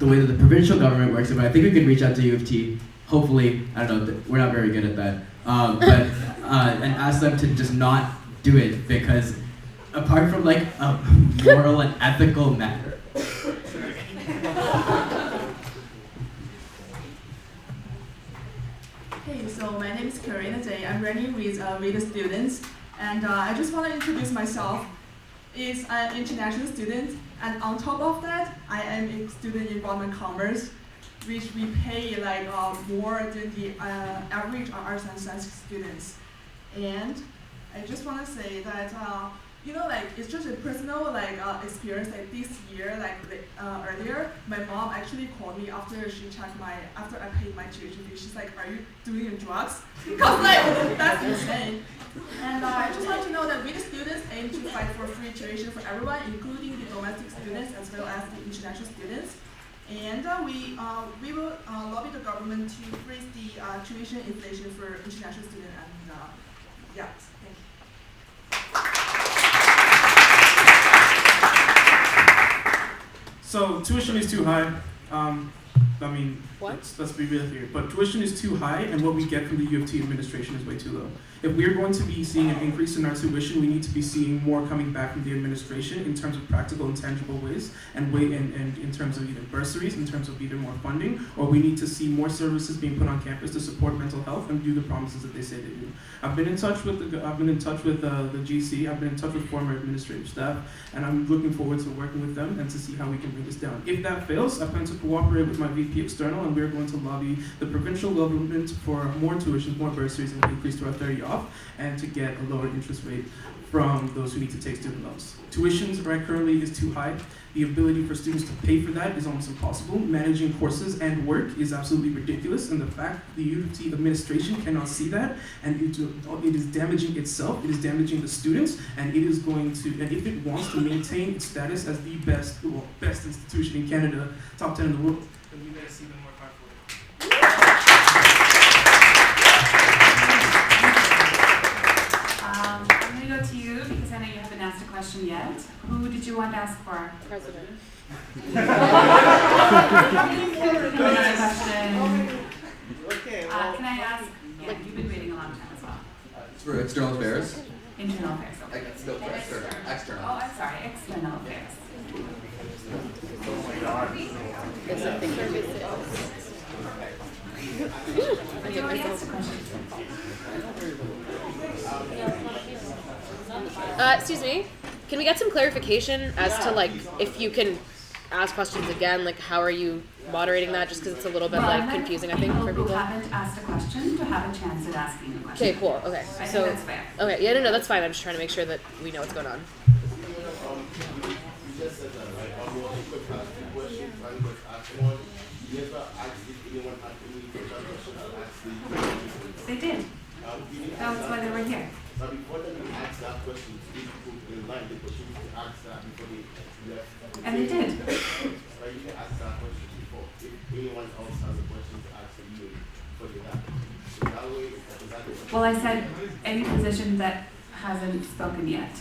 way that the provincial government works, but I think we could reach out to U of T. Hopefully, I don't know, we're not very good at that, and ask them to just not do it, because apart from like a moral and ethical matter.
Hey, so my name is Karina J. I'm running with the students, and I just want to introduce myself. Is an international student, and on top of that, I am a student in environment commerce, which we pay like more than the average arts and science students. And I just want to say that like it's just a personal experience. Like this year, earlier, my mom actually called me after I paid my tuition fee. She's like, "Are you doing drugs?" Because that's insane. And I just want to know that we the students aim to fight for free tuition for everyone, including the domestic students as well as the international students. And we will lobby the government to freeze the tuition inflation for international students. And yeah, thank you.
So tuition is too high. Let's be real here. But tuition is too high, and what we get from the U of T administration is way too low. If we're going to be seeing an increase in our tuition, we need to be seeing more coming back from the administration in terms of practical and tangible ways, and in terms of either bursaries, in terms of either more funding, or we need to see more services being put on campus to support mental health and do the promises that they say they do. I've been in touch with the GC. I've been in touch with former administrative staff, and I'm looking forward to working with them and to see how we can bring this down. If that fails, I plan to cooperate with my VP External, and we're going to lobby the provincial government for more tuition, more bursaries, and an increase to our 30 off, and to get a lower interest rate from those who need to take student loans. Tuitions right currently is too high. The ability for students to pay for that is almost impossible. Managing courses and work is absolutely ridiculous, and the fact the U of T administration cannot see that, and it is damaging itself, it is damaging the students, and it is going to, and if it wants to maintain its status as the best institution in Canada, top 10 in the world, then we better see them work hard for it.
I'm going to go to you because I know you haven't asked a question yet. Who did you want to ask for? President. Another question.
Okay.
Can I ask? Yeah, you've been waiting a long time as well.
It's for external affairs.
Internal affairs.
No, external.
Oh, I'm sorry, external affairs. You already asked a question.
Excuse me. Can we get some clarification as to like if you can ask questions again? Like how are you moderating that? Just because it's a little bit like confusing, I think, for people.
Who haven't asked a question to have a chance at asking a question.
Okay, cool. Okay,
I think
so
that's fair.
okay, yeah, no, that's fine. I'm just trying to make sure that we know what's going on.
You just said that, right? You could ask two questions, and you could ask one. You never asked if anyone had any further questions to ask the
They did. That was why they were here.
So before they ask that question, three people in line, the opportunity to ask that before they left.
And they did.
So you can ask that question before. If anyone else has a question to ask you before they left. So that way, is that the
Well, I said any position that hasn't spoken yet.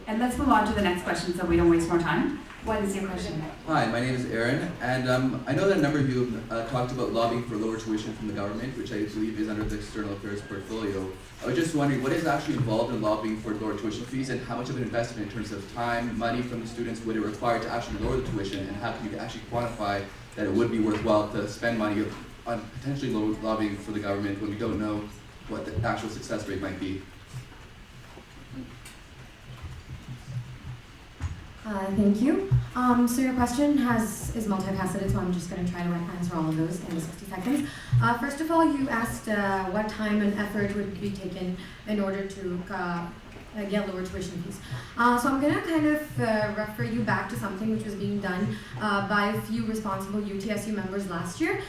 And let's move on to the next question so we don't waste more time. What is your question?
Hi, my name is Aaron, and I know that a number of you have talked about lobbying for lower tuition from the government, which I believe is under the external affairs portfolio. I was just wondering, what is actually involved in lobbying for lower tuition fees, and how much of an investment in terms of time, money from the students would it require to actually lower the tuition, and how can you actually quantify that it would be worthwhile to spend money on potentially lobbying for the government when we don't know what the actual success rate might be?
Thank you. So your question is multifaceted, so I'm just going to try to answer all of those in 60 seconds. First of all, you asked what time and effort would be taken in order to get lower tuition fees. So I'm going to kind of refer you back to something which was being done by a few responsible UTSU members last year,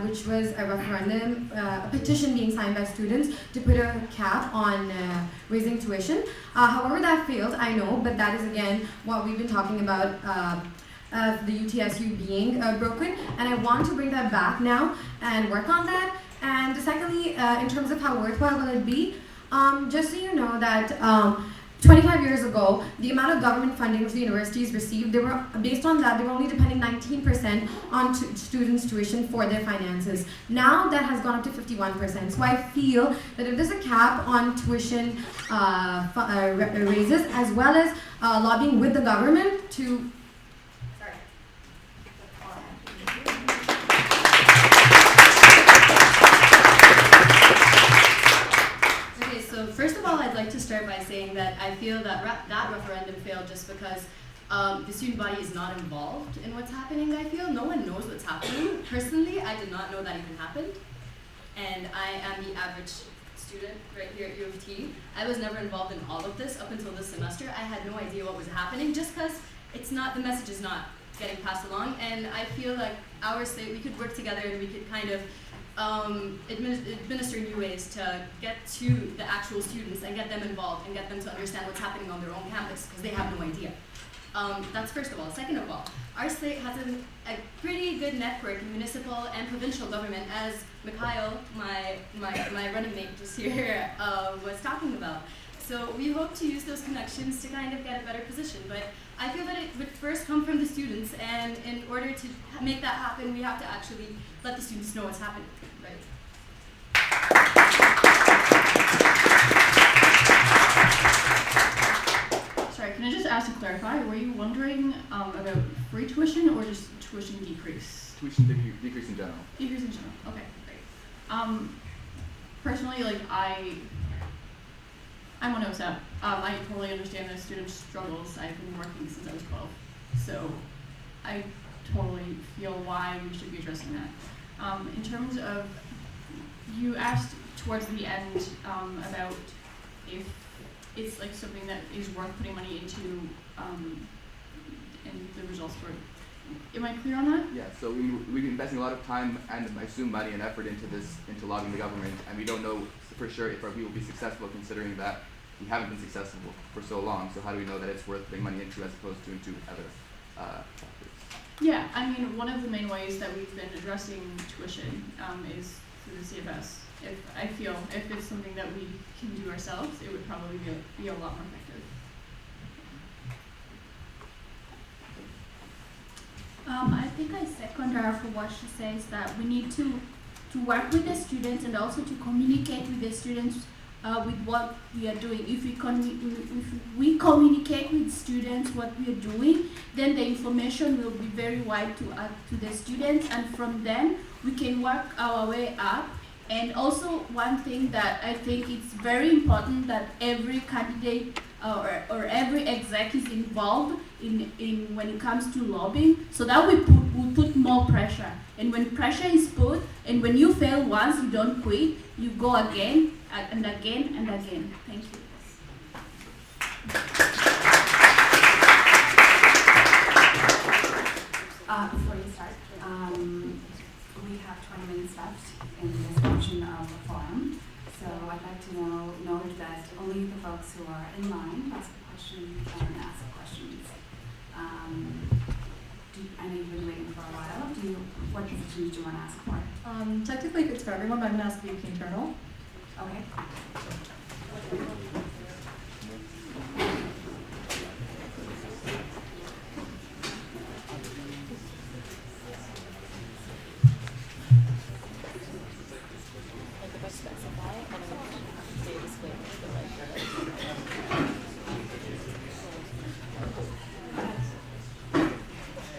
which was a referendum, a petition being signed by students to put a cap on raising tuition. However, that failed, I know, but that is again what we've been talking about the UTSU being broken, and I want to bring that back now and work on that. And secondly, in terms of how worthwhile will it be, just so you know that 25 years ago, the amount of government funding which the universities received, they were based on that, they were only depending 19% on students' tuition for their finances. Now that has gone up to 51%. So I feel that if there's a cap on tuition raises, as well as lobbying with the government to
First of all, I'd like to start by saying that I feel that that referendum failed just because the student body is not involved in what's happening, I feel. No one knows what's happening. Personally, I did not know that even happened. And I am the average student right here at U of T. I was never involved in all of this up until this semester. I had no idea what was happening just because the message is not getting passed along. And I feel like our slate, we could work together and we could kind of administer new ways to get to the actual students and get them involved and get them to understand what's happening on their own campus because they have no idea. That's first of all. Second of all, our slate has a pretty good network in municipal and provincial government, as Mikhail, my running mate just here, was talking about. So we hope to use those connections to kind of get a better position. But I feel that it would first come from the students, and in order to make that happen, we have to actually let the students know what's happening.
Sorry, can I just ask to clarify? Were you wondering about free tuition or just tuition decrease?
Tuition decrease in general.
Decrease in general. Okay, great. Personally, like I'm on OSAP. I totally understand the students' struggles. I've been working since I was 12, so I totally feel why we should be addressing that. In terms of, you asked towards the end about if it's like something that is worth putting money into, and the results for it. Am I clear on that?
Yeah, so we've been investing a lot of time and I assume money and effort into lobbying the government, and we don't know for sure if we will be successful, considering that we haven't been successful for so long. So how do we know that it's worth putting money into as opposed to into other factors?
Yeah, I mean, one of the main ways that we've been addressing tuition is through the CFS. If it's something that we can do ourselves, it would probably be a lot more effective.
I think I second her for what she says, that we need to work with the students and also to communicate with the students with what we are doing. If we communicate with students what we are doing, then the information will be very wide to the students, and from then we can work our way up. And also one thing that I think it's very important that every candidate or every exec is involved in when it comes to lobbying, so that we put more pressure. And when pressure is put, and when you fail once, you don't quit, you go again and again and again. Thank you.
Before you start, we have 20 minutes left in this portion of the forum. So I'd like to note that only the folks who are in line to ask a question can ask questions. I know you've been waiting for a while. What positions do you want to ask for?
Technically it's for everyone, but I'm going to ask VP Internal.
Okay.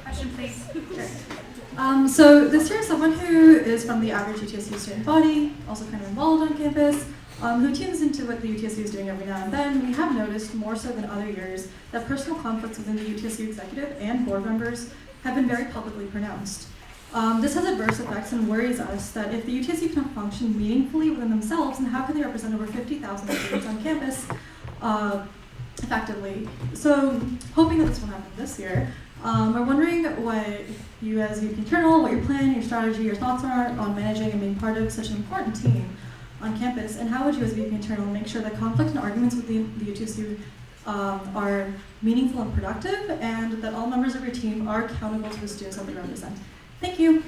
Question, please.
So this year, someone who is from the average UTSU student body, also kind of involved on campus, who tunes into what the UTSU is doing every now and then, we have noticed more so than other years that personal conflicts within the UTSU executive and board members have been very publicly pronounced. This has adverse effects and worries us that if the UTSU cannot function meaningfully within themselves, then how can they represent over 50,000 students on campus effectively? So hoping that this will happen this year, we're wondering what you as VP Internal, what your plan, your strategy, your thoughts are on managing and being part of such an important team on campus, and how would you as VP Internal make sure that conflict and arguments within the UTSU are meaningful and productive, and that all members of your team are accountable to the students that they represent? Thank you.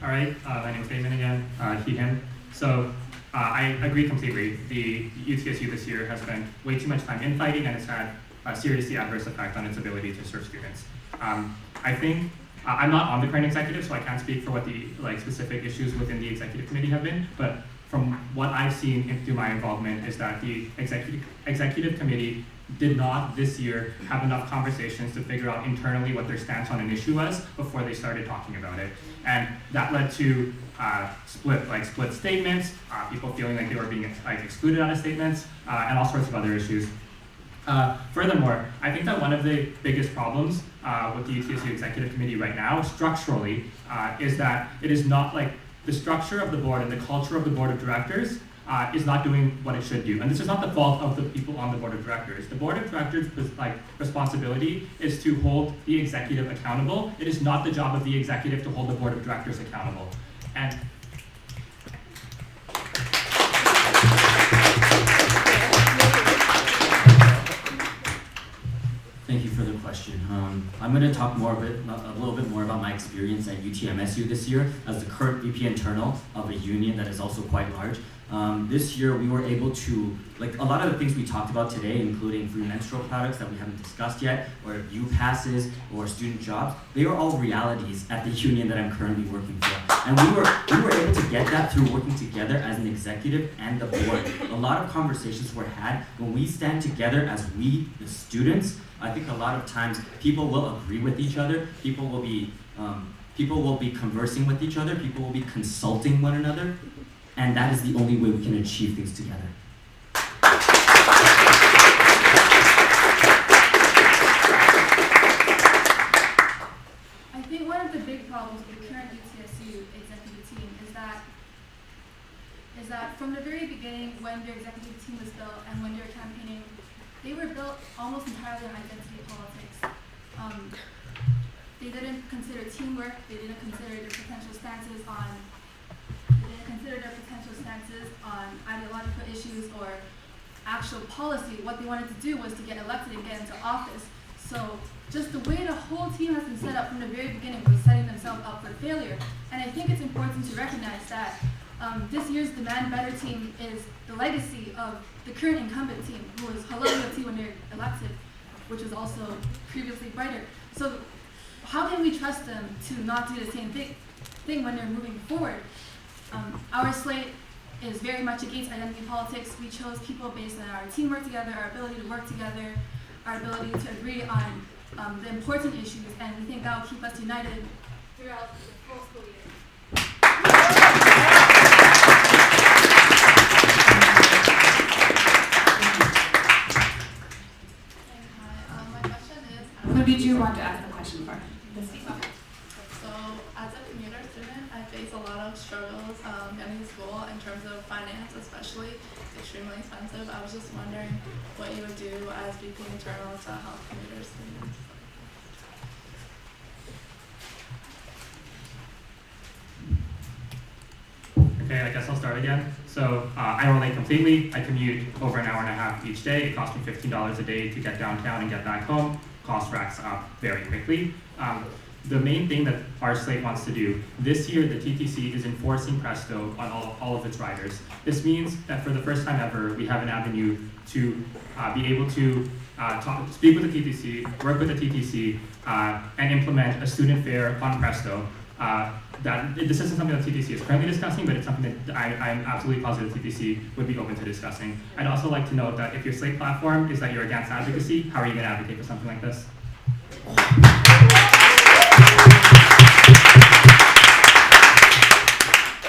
All right, my name is Damon again, he, him. So I agree completely. The UTSU this year has spent way too much time infighting, and it's had a seriously adverse effect on its ability to serve students. I think, I'm not on the current executive, so I can't speak for what the specific issues within the executive committee have been, but from what I've seen through my involvement is that the executive committee did not this year have enough conversations to figure out internally what their stance on an issue was before they started talking about it. And that led to split statements, people feeling like they were being excluded out of statements, and all sorts of other issues. Furthermore, I think that one of the biggest problems with the UTSU Executive Committee right now, structurally, is that it is not the structure of the board and the culture of the board of directors is not doing what it should do. And this is not the fault of the people on the board of directors. The board of directors' responsibility is to hold the executive accountable. It is not the job of the executive to hold the board of directors accountable. And
Thank you for the question. I'm going to talk a little bit more about my experience at UTMSU this year as the current VP Internal of a union that is also quite large. This year we were able to, a lot of the things we talked about today, including free menstrual products that we haven't discussed yet, or U passes, or student jobs, they are all realities at the union that I'm currently working for. And we were able to get that through working together as an executive and the board. A lot of conversations were had when we stand together as we, the students. I think a lot of times people will agree with each other, people will be conversing with each other, people will be consulting one another, and that is the only way we can achieve things together.
I think one of the big problems with the current UTSU executive team is that from the very beginning, when their executive team was built and when they were campaigning, they were built almost entirely on identity politics. They didn't consider teamwork. They didn't consider their potential stances on ideological issues or actual policy. What they wanted to do was to get elected and get into office. So just the way the whole team has been set up from the very beginning was setting themselves up for failure. And I think it's important to recognize that this year's Demand Better team is the legacy of the current incumbent team, who was Hello UT when they were elected, which was also previously Brighter. So how can we trust them to not do the same thing? thing when they're moving forward. Our slate is very much against identity politics. We chose people based on our teamwork together, our ability to work together, our ability to agree on the important issues, and we think that will keep us united throughout the whole school year.
My question is,
Who did you want to ask the question for?
so as a commuter student, I face a lot of struggles getting to school in terms of finance, especially. It's extremely expensive. I was just wondering what you would do as VP internal to help commuter students.
Okay, I guess I'll start again. So I relate completely. I commute over an hour and a half each day. It costs me $15 a day to get downtown and get back home. Cost racks up very quickly. The main thing that our slate wants to do, this year the TTC is enforcing Presto on all of its riders. This means that for the first time ever, we have an avenue to be able to speak with the TTC, work with the TTC, and implement a student fare on Presto. This isn't something that TTC is currently discussing, but it's something that I'm absolutely positive TTC would be open to discussing. I'd also like to note that if your slate platform is that you're against advocacy, how are you going to advocate for something like this?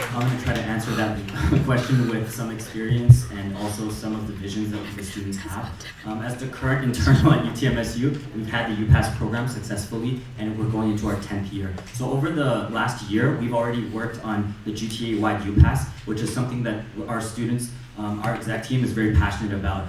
I'm going to try to answer that question with some experience and also some of the visions that the students have. As the current internal at UTMSU, we've had the UPass program successfully, and we're going into our 10th year. So over the last year, we've already worked on the GTA-wide UPass, which is something that our students, our exec team is very passionate about.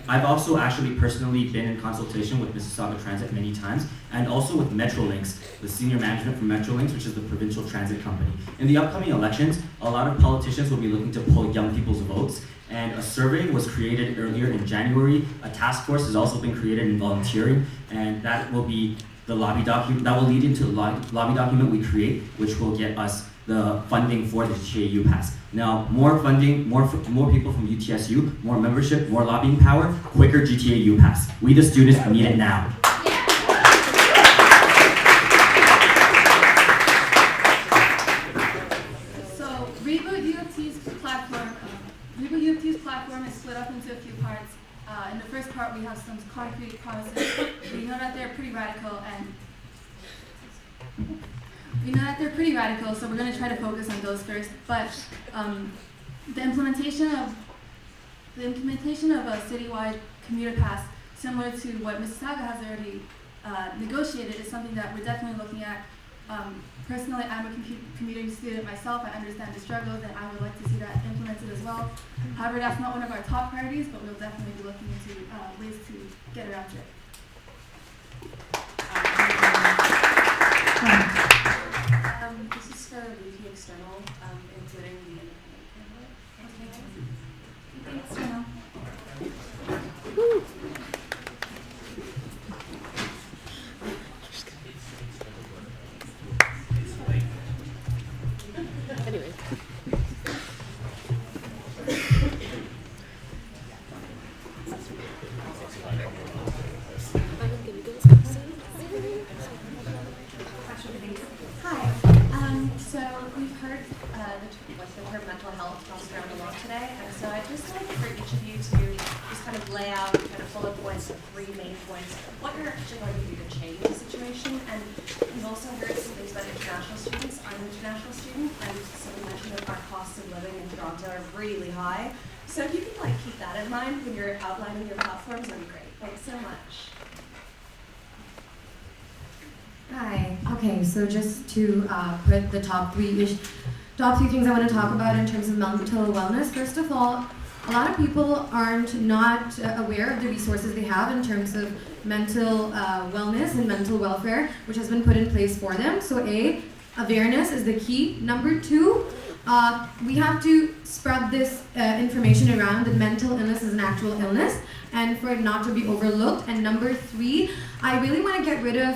I've also actually personally been in consultation with Mississauga Transit many times, and also with Metrolinx, the senior management from Metrolinx, which is the provincial transit company. In the upcoming elections, a lot of politicians will be looking to pull young people's votes, and a survey was created earlier in January. A task force has also been created in volunteering, and that will be the lobby document. That will lead into the lobby document we create, which will get us the funding for the GTA UPass. Now, more funding, more people from UTSU, more membership, more lobbying power, quicker GTA UPass. We the students need it now.
So Reboot UFT's platform is split up into a few parts. In the first part, we have some concrete promises. We know that they're pretty radical, so we're going to try to focus on those first. But the implementation of a citywide commuter pass, similar to what Mississauga has already negotiated, is something that we're definitely looking at. Personally, I'm a commuting student myself. I understand the struggles, and I would like to see that implemented as well. However, that's not one of our top priorities, but we'll definitely be looking into ways to get around it.
This is for VP External, including the independent candidate.
VP External.
Anyway.
Hi. So we've heard the term mental health tossed around a lot today, and so I'd just like for each of you to just kind of lay out kind of bullet points of 3 main points, what you're actually going to do to change the situation. And we've also heard some things about international students. I'm an international student, and someone mentioned that our costs of living in Toronto are really high. So if you could keep that in mind when you're outlining your platforms, that'd be great. Thanks so much.
Hi. Okay, so just to put the top three things I want to talk about in terms of mental wellness. First of all, a lot of people aren't not aware of the resources they have in terms of mental wellness and mental welfare, which has been put in place for them. So awareness is the key. Number 2, we have to spread this information around that mental illness is an actual illness and for it not to be overlooked. And number 3, I really want to get rid of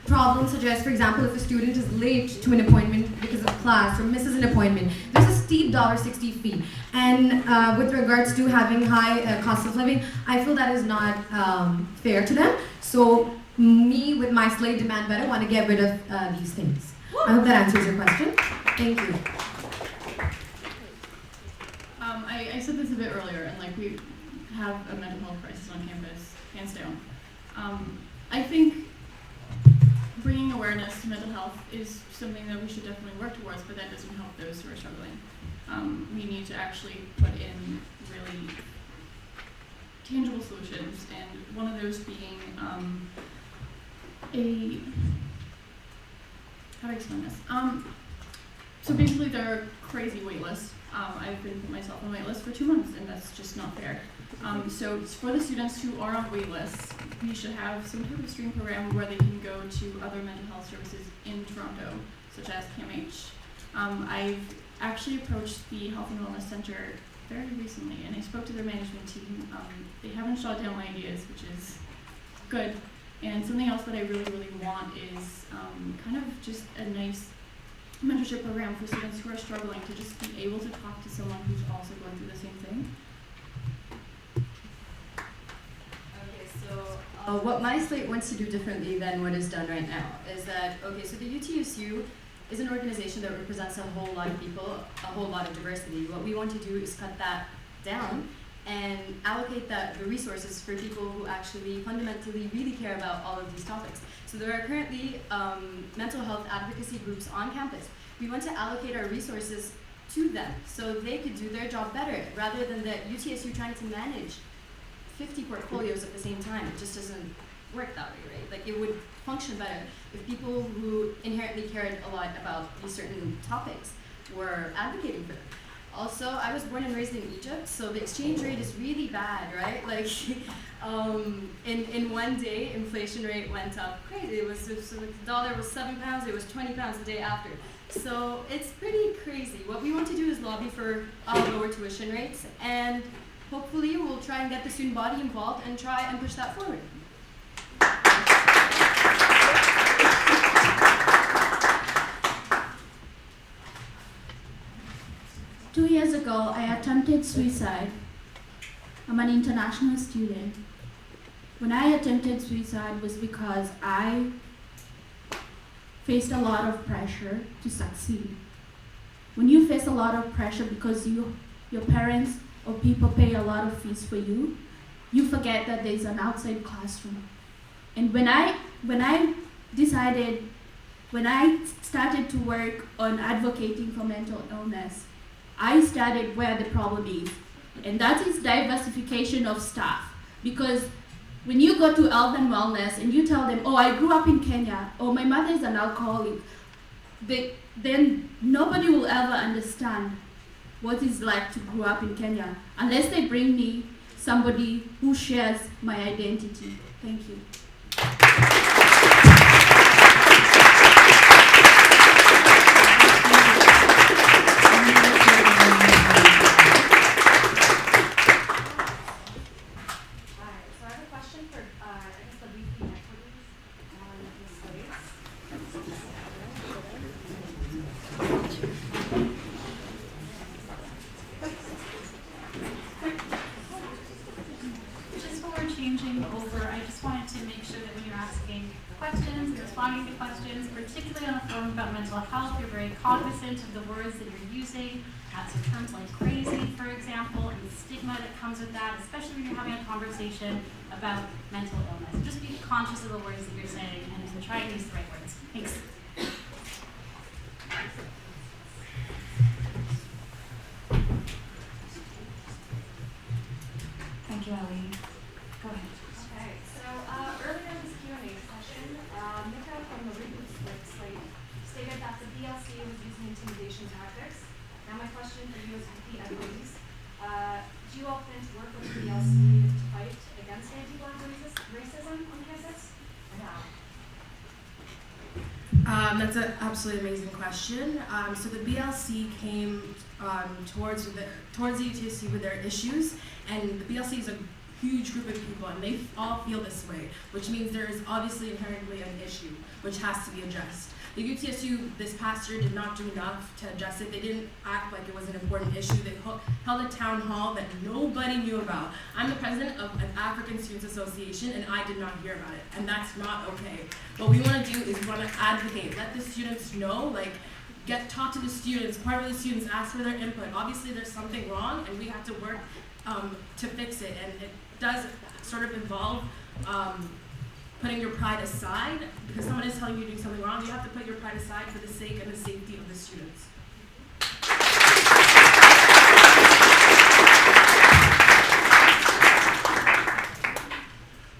problems such as, for example, if a student is late to an appointment because of class or misses an appointment, there's a steep $1.60 fee. And with regards to having high cost of living, I feel that is not fair to them. So me with my slate demand better want to get rid of these things. I hope that answers your question. Thank you.
I said this a bit earlier, and like we have a mental health crisis on campus, hands down. I think bringing awareness to mental health is something that we should definitely work towards, but that doesn't help those who are struggling. We need to actually put in really tangible solutions, and one of those being how do I explain this? So basically there are crazy wait lists. I've been put myself on wait list for 2 months, and that's just not fair. So for the students who are on wait lists, we should have some type of stream program where they can go to other mental health services in Toronto, such as CAMH. I've actually approached the Health and Wellness Center very recently, and I spoke to their management team. They haven't shot down my ideas, which is good. And something else that I really, really want is kind of just a nice mentorship program for students who are struggling to just be able to talk to someone who's also going through the same thing.
Okay, so what my slate wants to do differently than what is done right now is that, okay, so the UTSU is an organization that represents a whole lot of people, a whole lot of diversity. What we want to do is cut that down and allocate the resources for people who actually fundamentally really care about all of these topics. So there are currently mental health advocacy groups on campus. We want to allocate our resources to them so they could do their job better, rather than the UTSU trying to manage 50 portfolios at the same time. It just doesn't work that way, right? Like, it would function better if people who inherently cared a lot about these certain topics were advocating for them. Also, I was born and raised in Egypt, so the exchange rate is really bad, right? Like, in one day, inflation rate went up crazy. It was, so the dollar was £7, it was £20 the day after. So it's pretty crazy. What we want to do is lobby for lower tuition rates, and hopefully we'll try and get the student body involved and try and push that forward.
2 years ago, I attempted suicide. I'm an international student. When I attempted suicide was because I faced a lot of pressure to succeed. When you face a lot of pressure because your parents or people pay a lot of fees for you, you forget that there's an outside classroom. And when I started to work on advocating for mental illness, I started where the problem is, and that is diversification of staff. Because when you go to health and wellness and you tell them, oh, I grew up in Kenya, or my mother is an alcoholic, then nobody will ever understand what it's like to grow up in Kenya, unless they bring me somebody who shares my identity. Thank you.
Cognizant of the words that you're using, so terms like crazy, for example, and the stigma that comes with that, especially when you're having a conversation about mental illness. Just be conscious of the words that you're saying and try and use the right words. Thanks.
Thank you, Ellie. Go ahead.
Okay, so earlier in this Q&A session, Nika from the Reboot Slate stated that the BLC was using intimidation tactics. Now my question for you as VP Equities, do you all plan to work with the BLC to fight against anti-Black racism on campus, and how?
That's an absolutely amazing question. So the BLC came towards the UTSU with their issues, and the BLC is a huge group of people, and they all feel this way, which means there is obviously inherently an issue which has to be addressed. The UTSU this past year did not do enough to address it. They didn't act like it was an important issue. They held a town hall that nobody knew about. I'm the president of an African Students Association, and I did not hear about it, and that's not okay. What we want to do is we want to advocate, let the students know, like, talk to the students, part of the students, ask for their input. Obviously there's something wrong and we have to work to fix it, and it does sort of involve putting your pride aside. Because someone is telling you to do something wrong, you have to put your pride aside for the sake and the safety of the students.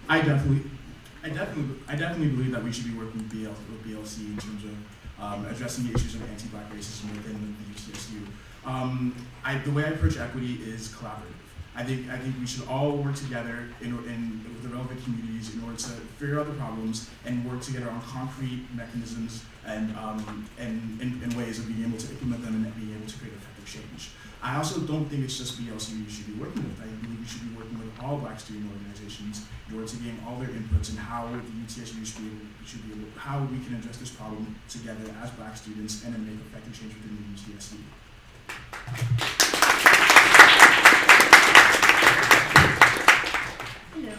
I definitely believe that we should be working with BLC in terms of addressing the issues of anti-Black racism within the UTSU. The way I approach equity is collaborative. I think we should all work together with the relevant communities in order to figure out the problems and work together on concrete mechanisms and ways of being able to implement them and being able to create effective change. I also don't think it's just BLC we should be working with. I believe we should be working with all Black student organizations in order to gain all their inputs and how the UTSU should be able, how we can address this problem together as Black students and then make effective change within the UTSU.
Hello.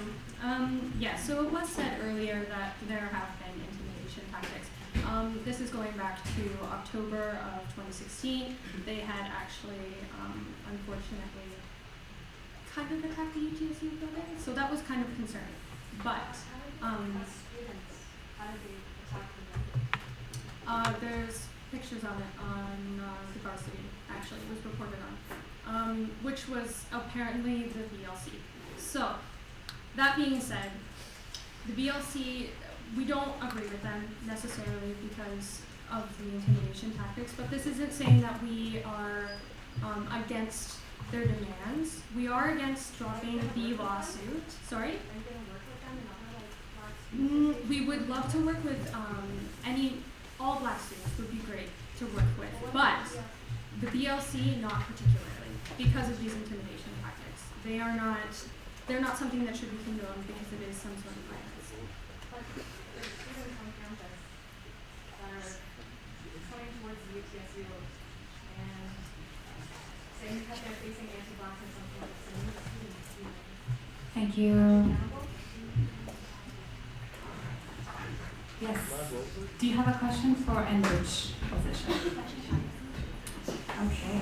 Yeah, so it was said earlier that there have been intimidation tactics. This is going back to October of 2016. They had actually, unfortunately, kind of attacked the UTSU building, so that was kind of concerning. But there's pictures of it on the varsity. Actually, it was reported on, which was apparently the BLC. So, that being said, the BLC, we don't agree with them necessarily because of the intimidation tactics, but this isn't saying that we are against their demands. We are against dropping the lawsuit. Sorry? We would love to work with all Black students would be great to work with, but the BLC not particularly because of these intimidation tactics. They're not something that should be condoned because it is some sort of violence.
But there's students on campus that are coming towards the UTSU and saying that they're facing anti-Blackness on campus and new students.
Thank you. Yes. Do you have a question for Enbridge position? Okay.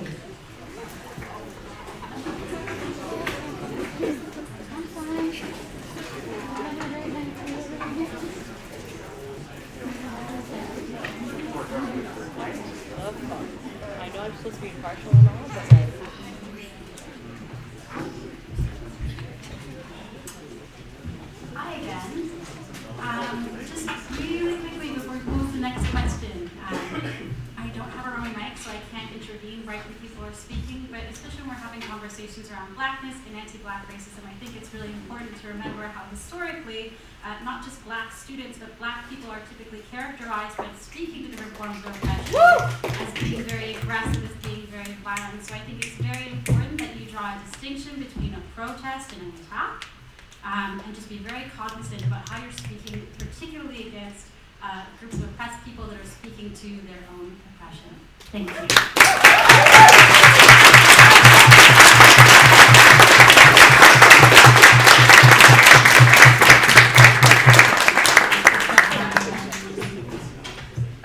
I know I'm supposed to be impartial and all, but like.
Hi again. Just really quickly before we move to the next question. I don't have a roaming mic, so I can't intervene right when people are speaking, but especially when we're having conversations around Blackness and anti-Black racism, I think it's really important to remember how historically, not just Black students, but Black people are typically characterized when speaking to different forms of oppression as being very aggressive, as being very violent. So I think it's very important that you draw a distinction between a protest and an attack. And just be very cognizant about how you're speaking, particularly against groups of oppressed people that are speaking to their own oppression. Thank you.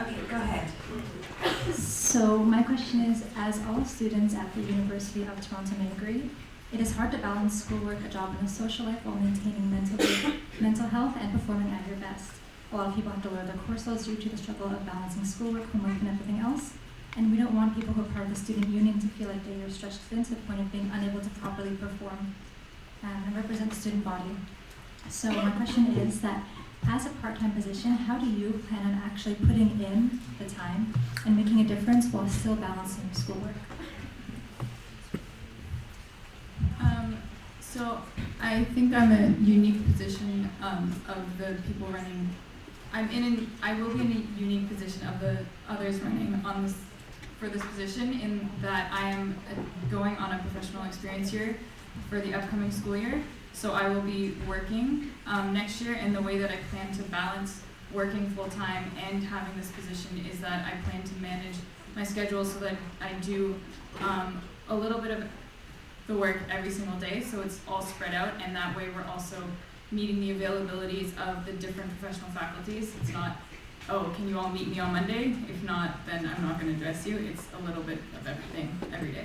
Okay, go ahead.
So my question is, as all students at the University of Toronto may agree, it is hard to balance schoolwork, a job, and a social life while maintaining mental health and performing at your best. A lot of people have to lower their course loads due to the struggle of balancing schoolwork, homework, and everything else. And we don't want people who are part of the student union to feel like they are stretched thin to the point of being unable to properly perform and represent the student body. So my question is that, as a part-time position, how do you plan on actually putting in the time and making a difference while still balancing schoolwork?
So I think I'm a unique position of the people running. I will be in a unique position of the others running on this for this position in that I am going on a professional experience year for the upcoming school year. So I will be working next year, and the way that I plan to balance working full-time and having this position is that I plan to manage my schedule so that I do a little bit of the work every single day, so it's all spread out, and that way we're also meeting the availabilities of the different professional faculties. It's not, oh, can you all meet me on Monday? If not, then I'm not going to address you. It's a little bit of everything every day.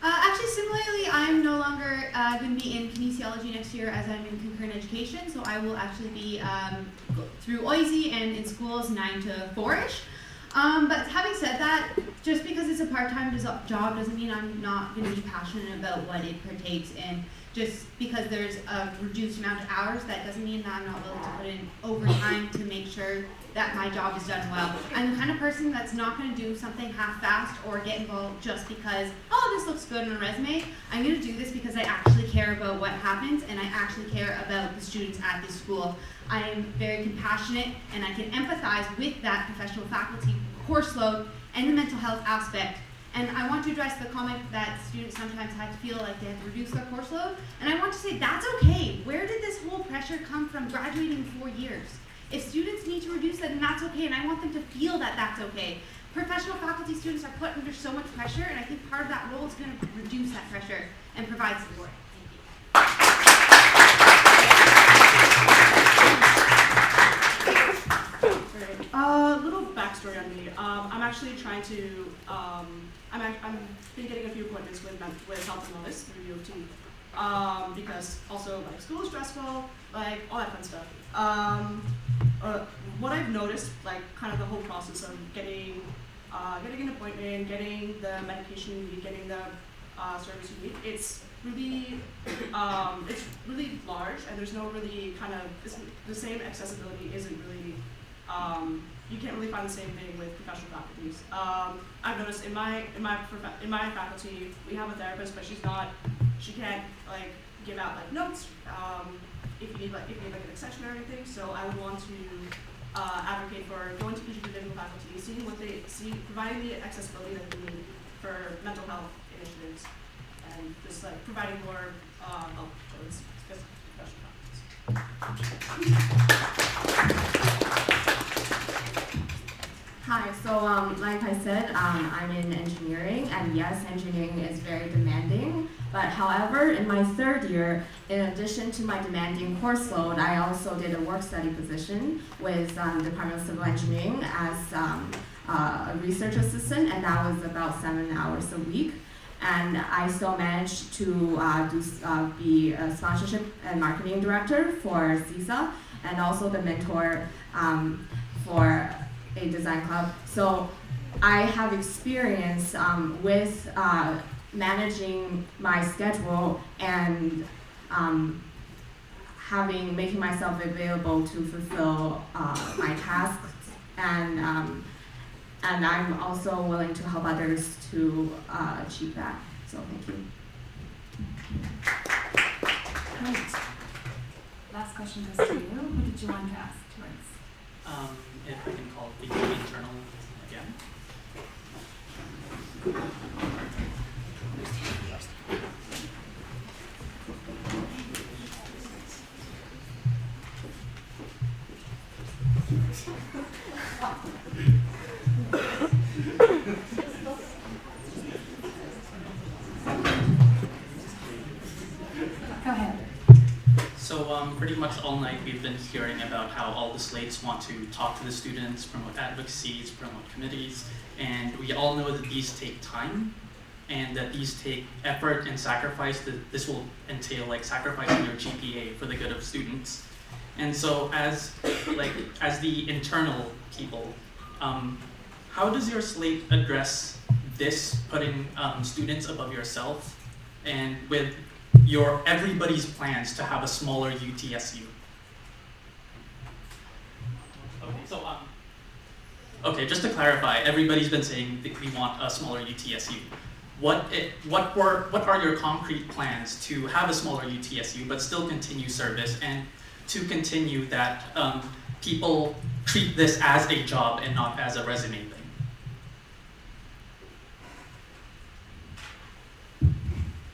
Actually, similarly, I'm no longer going to be in kinesiology next year as I'm in concurrent education, so I will actually be through OISE and in schools 9 to 4-ish. But having said that, just because it's a part-time job doesn't mean I'm not going to be passionate about what it partakes in. Just because there's a reduced amount of hours, that doesn't mean that I'm not willing to put in overtime to make sure that my job is done well. I'm the kind of person that's not going to do something half-assed or get involved just because, oh, this looks good on a resume. I'm going to do this because I actually care about what happens and I actually care about the students at this school. I am very compassionate and I can empathize with that professional faculty course load and the mental health aspect. And I want to address the comment that students sometimes had to feel like they had to reduce their course load. And I want to say that's okay. Where did this whole pressure come from graduating in 4 years? If students need to reduce that, then that's okay, and I want them to feel that that's okay. Professional faculty students are put under so much pressure, and I think part of that role is going to reduce that pressure and provide support.
A little backstory on me. I'm actually trying to, I'm been getting a few appointments with health and wellness through U of T. Because also like school is stressful, like all that fun stuff. What I've noticed, like kind of the whole process of getting an appointment, getting the medication you need, getting the service you need, it's really large, and there's no really kind of the same accessibility isn't really. You can't really find the same thing with professional faculties. I've noticed in my faculty we have a therapist, but she can't like give out like notes if you need like an exception or anything. So I would want to advocate for going to each individual faculty, providing the accessibility that we need for mental health initiatives, and just like providing more help towards professional faculties.
Hi, so like I said, I'm in engineering, and yes, engineering is very demanding, but however, in my third year, in addition to my demanding course load, I also did a work study position with Department of Civil Engineering as a research assistant, and that was about 7 hours a week. And I still managed to be a sponsorship and marketing director for CISA, and also the mentor for a design club. So I have experience with managing my schedule and making myself available to fulfill my tasks, and I'm also willing to help others to achieve that. So thank you.
Great. Last question goes to you. Who did you want to ask towards?
If I can call the internal again.
Go ahead.
So pretty much all night we've been hearing about how all the slates want to talk to the students, promote advocacies, promote committees, and we all know that these take time and that these take effort and sacrifice, that this will entail like sacrificing your GPA for the good of students. And so as the internal people, how does your slate address this, putting students above yourself, and with everybody's plans to have a smaller UTSU? Okay, just to clarify, everybody's been saying that we want a smaller UTSU. What are your concrete plans to have a smaller UTSU but still continue service, and to continue that people treat this as a job and not as a resume thing?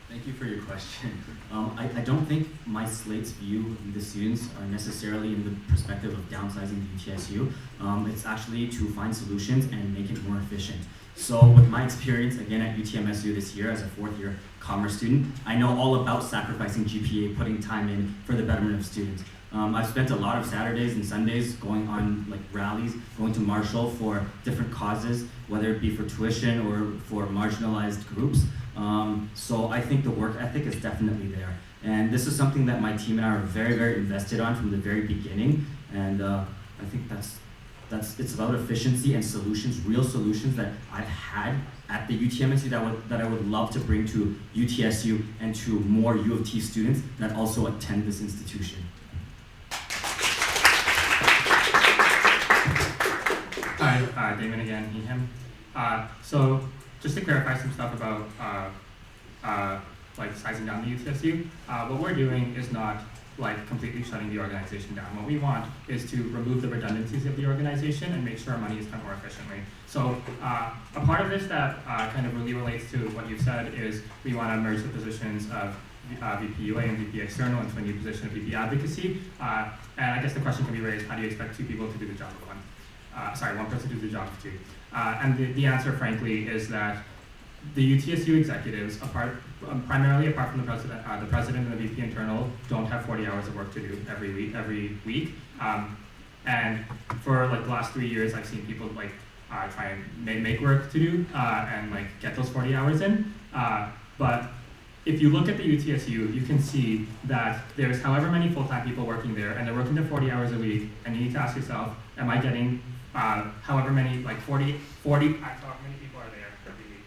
Thank you for
for your question. I don't think my slate's view of the students are necessarily in the perspective of downsizing the UTSU. It's actually to find solutions and make it more efficient. So with my experience, again, at UTMSU this year as a fourth year commerce student, I know all about sacrificing GPA, putting time in for the betterment of students. I've spent a lot of Saturdays and Sundays going on like rallies, going to Marshall for different causes, whether it be for tuition or for marginalized groups. So I think the work ethic is definitely there. And this is something that my team and I are very, very invested on from the very beginning. And I think it's about efficiency and solutions, real solutions that I've had at the UTMSU that I would love to bring to UTSU and to more U of T students that also attend this institution.
Hi, Damon again, he, him. So just to clarify some stuff about like sizing down the UTSU, what we're doing is not like completely shutting the organization down. What we want is to remove the redundancies of the organization and make sure our money is spent more efficiently. So a part of this that kind of really relates to what you've said is we want to merge the positions of VP UA and VP External into a new position of VP Advocacy. And I guess the question can be raised, how do you expect two people to do the job of one? One person to do the job of two. And the answer, frankly, is that the UTSU executives, primarily apart from the president and the VP internal, don't have 40 hours of work to do every week. And for like the last 3 years, I've seen people like try and make work to do and like get those 40 hours in. But if you look at the UTSU, you can see that there's however many full-time people working there, and they're working to 40 hours a week. And you need to ask yourself, am I getting however many, like 40 how many people are there every week?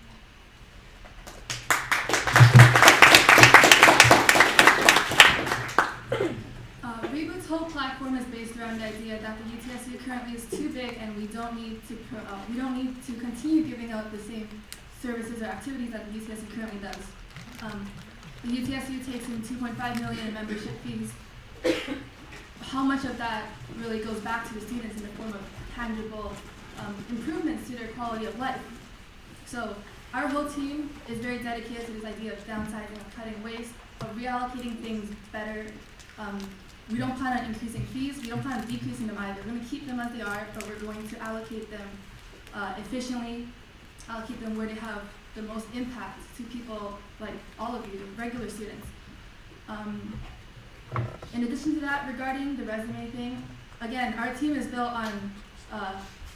Reboot's whole platform is based around the idea that the UTSU currently is too big, and we don't need to continue giving out the same services or activities that the UTSU currently does. The UTSU takes in $2.5 million in membership fees. How much of that really goes back to the students in the form of tangible improvements to their quality of life? So our whole team is very dedicated to this idea of downsizing, of cutting waste, of reallocating things better. We don't plan on increasing fees. We don't plan on decreasing them either. We're going to keep them as they are, but we're going to allocate them efficiently, allocate them where they have the most impact to people like all of you, the regular students. In addition to that, regarding the resume thing, again, our team is built on,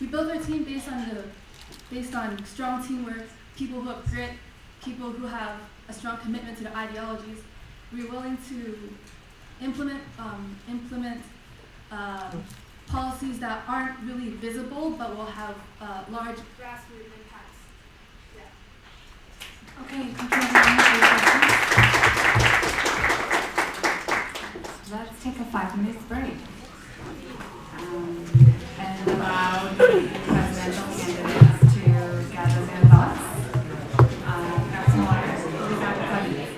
we built our team based on strong teamwork, people who have grit, people who have a strong commitment to the ideologies. We're willing to implement policies that aren't really visible, but will have large grassroots impacts. Yeah.
Okay, thank you everyone for your questions. Let's take a 5-minute break. And allow the presidential candidates to gather their thoughts. Grab some water. We'll be back in 5 minutes.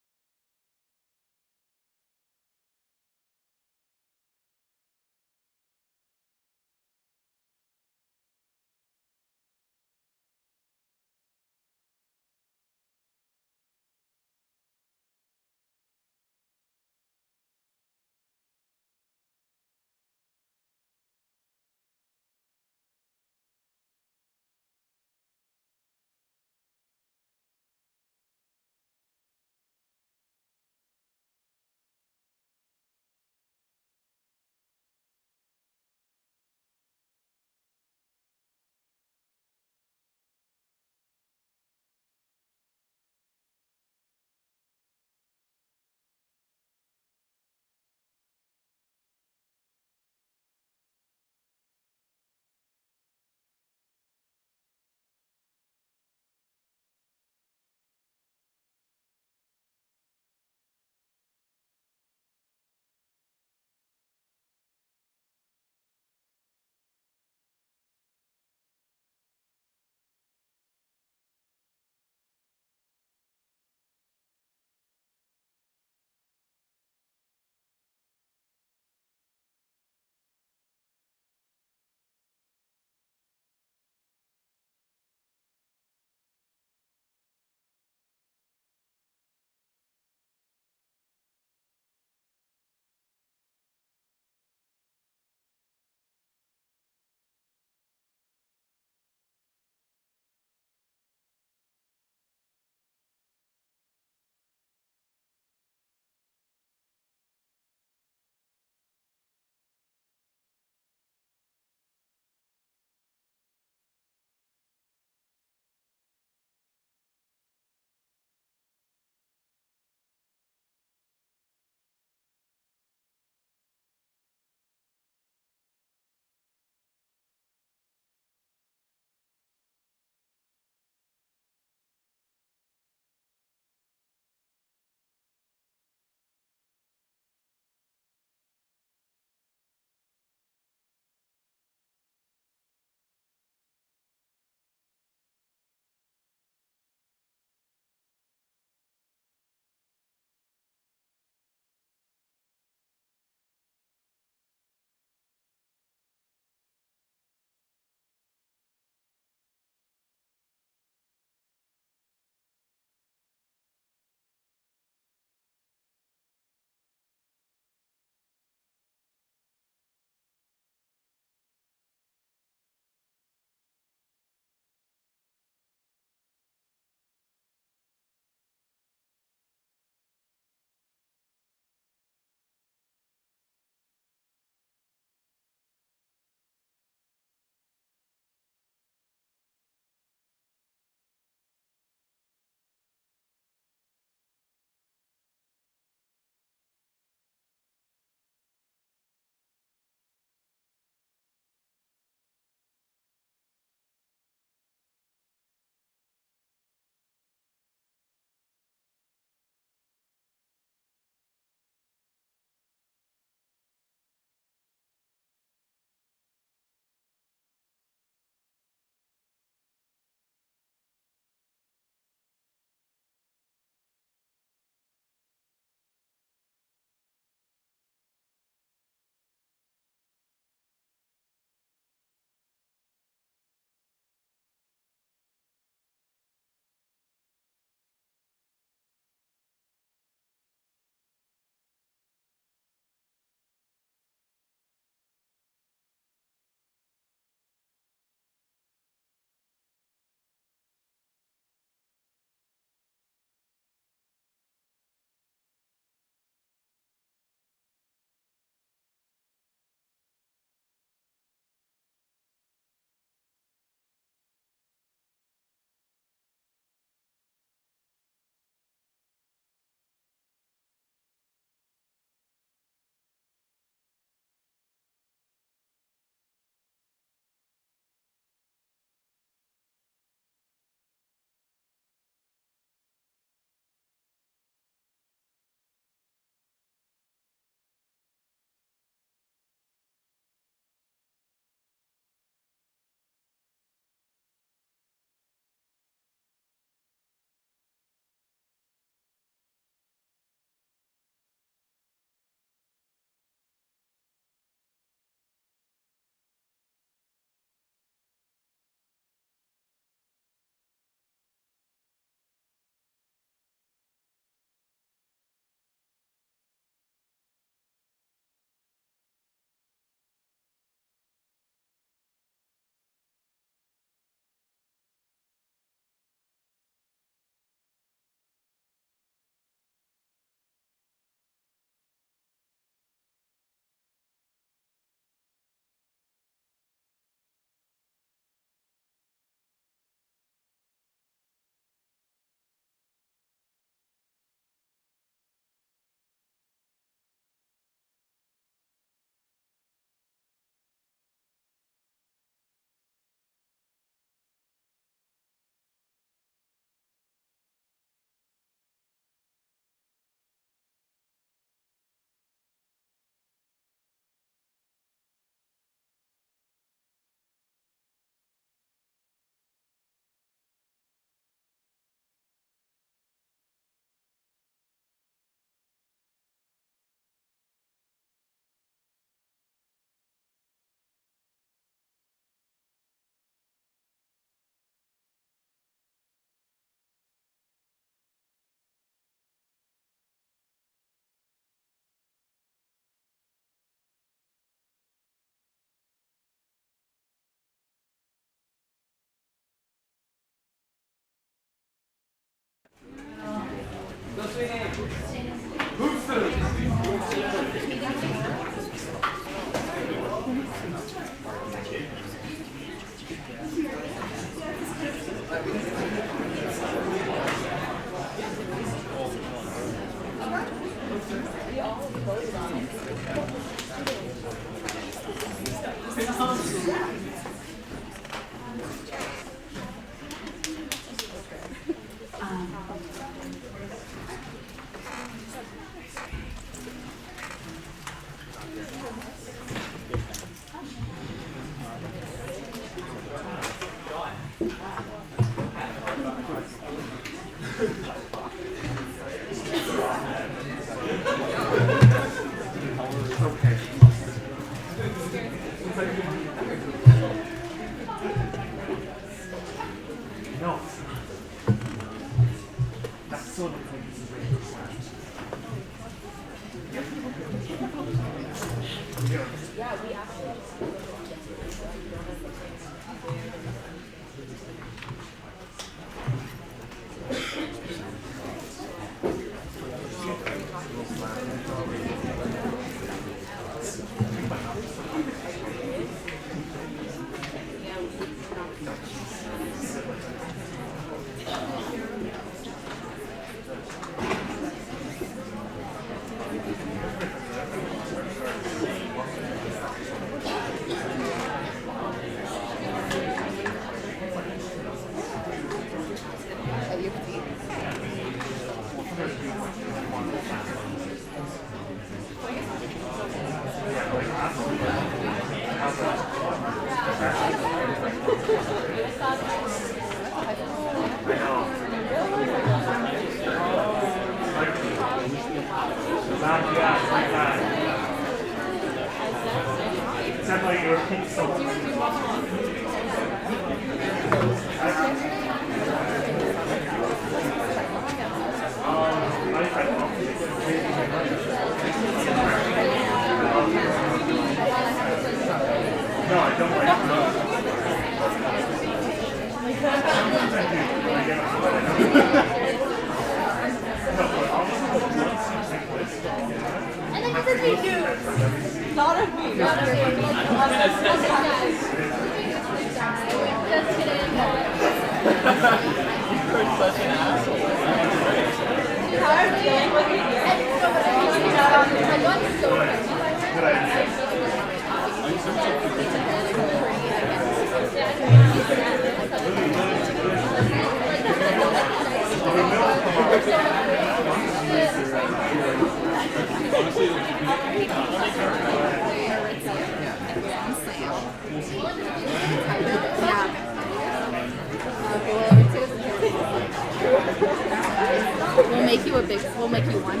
We'll make you one.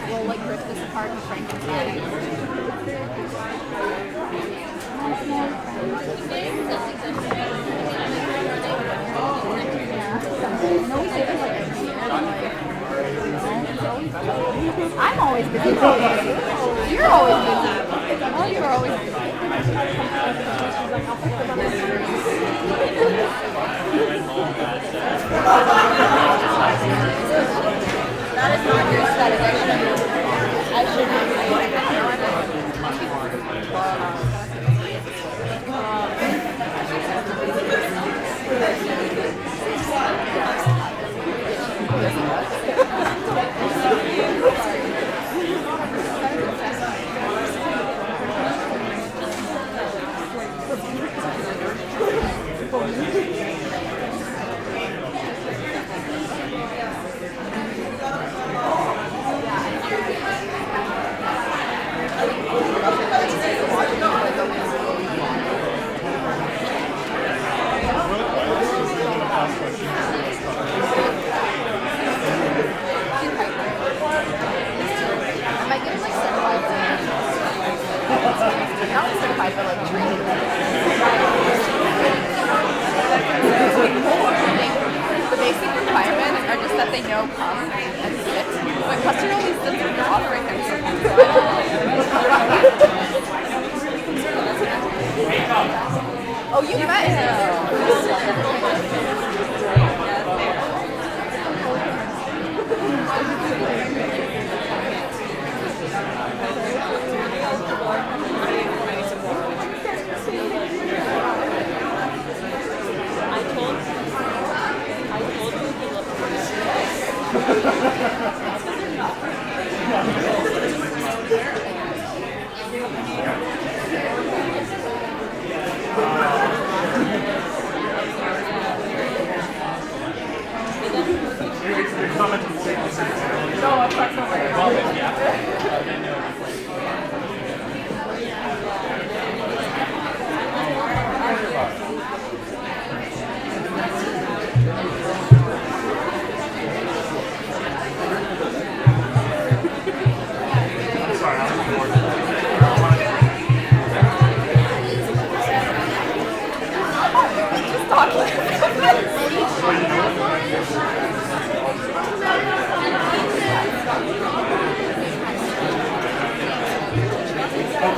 We'll like rip this apart and Frankenstein. I'm always busy. You're always busy. Oh, you're always That is not your aesthetic. Oh, you met I told you he looked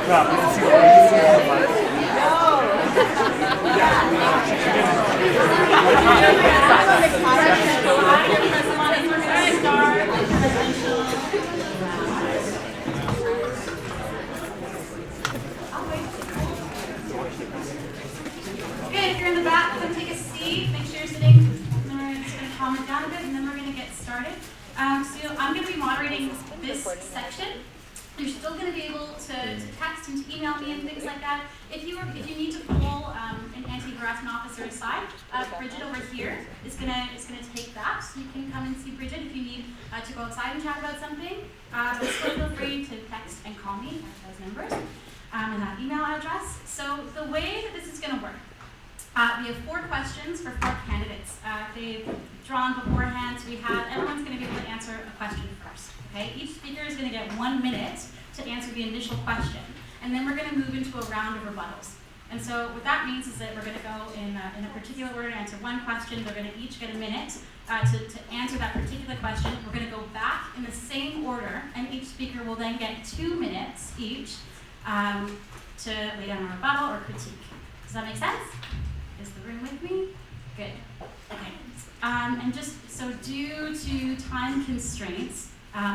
Good, if you're in the back, come take a seat, make sure you're sitting, and then we're just gonna calm it down a bit, and then we're gonna get started. So I'm gonna be moderating this section. You're still gonna be able to text and to email me and things like that. If you need to pull an anti-harassment officer aside, Bridget over here is gonna take that. So you can come and see Bridget if you need to go outside and chat about something. But still feel free to text and call me at those numbers and that email address. So the way that this is gonna work. We have 4 questions for 4 candidates. They've drawn beforehand, so everyone's going to be able to answer a question first. Okay? Each speaker is going to get 1 minute to answer the initial question, and then we're going to move into a round of rebuttals. And so what that means is that we're going to go in a particular order to answer one question. They're going to each get a minute to answer that particular question. We're going to go back in the same order, and each speaker will then get 2 minutes each to lay down a rebuttal or critique. Does that make sense? Is the room with me? Good. Okay. And just so due to time constraints,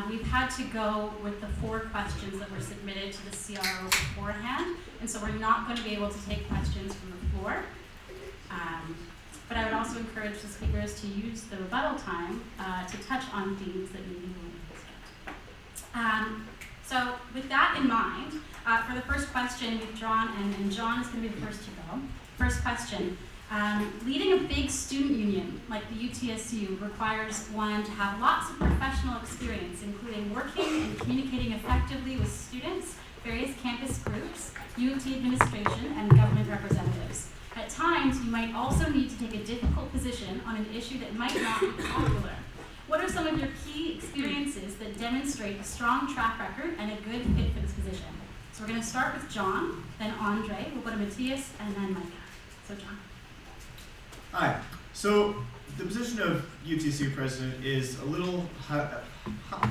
we've had to go with the 4 questions that were submitted to the CRO beforehand, and so we're not going to be able to take questions from the floor. But I would also encourage the speakers to use the rebuttal time to touch on themes that maybe we'll discuss. So with that in mind, for the first question we've drawn, and John is going to be the first to go. First question. Leading a big student union like the UTSU requires one to have lots of professional experience, including working and communicating effectively with students, various campus groups, U of T administration, and government representatives. At times, you might also need to take a difficult position on an issue that might not be popular. What are some of your key experiences that demonstrate a strong track record and a good fit for this position? So we're going to start with John, then Andre, we'll go to Matthias, and then Micah. So John.
Hi. So the position of UTSU president is a little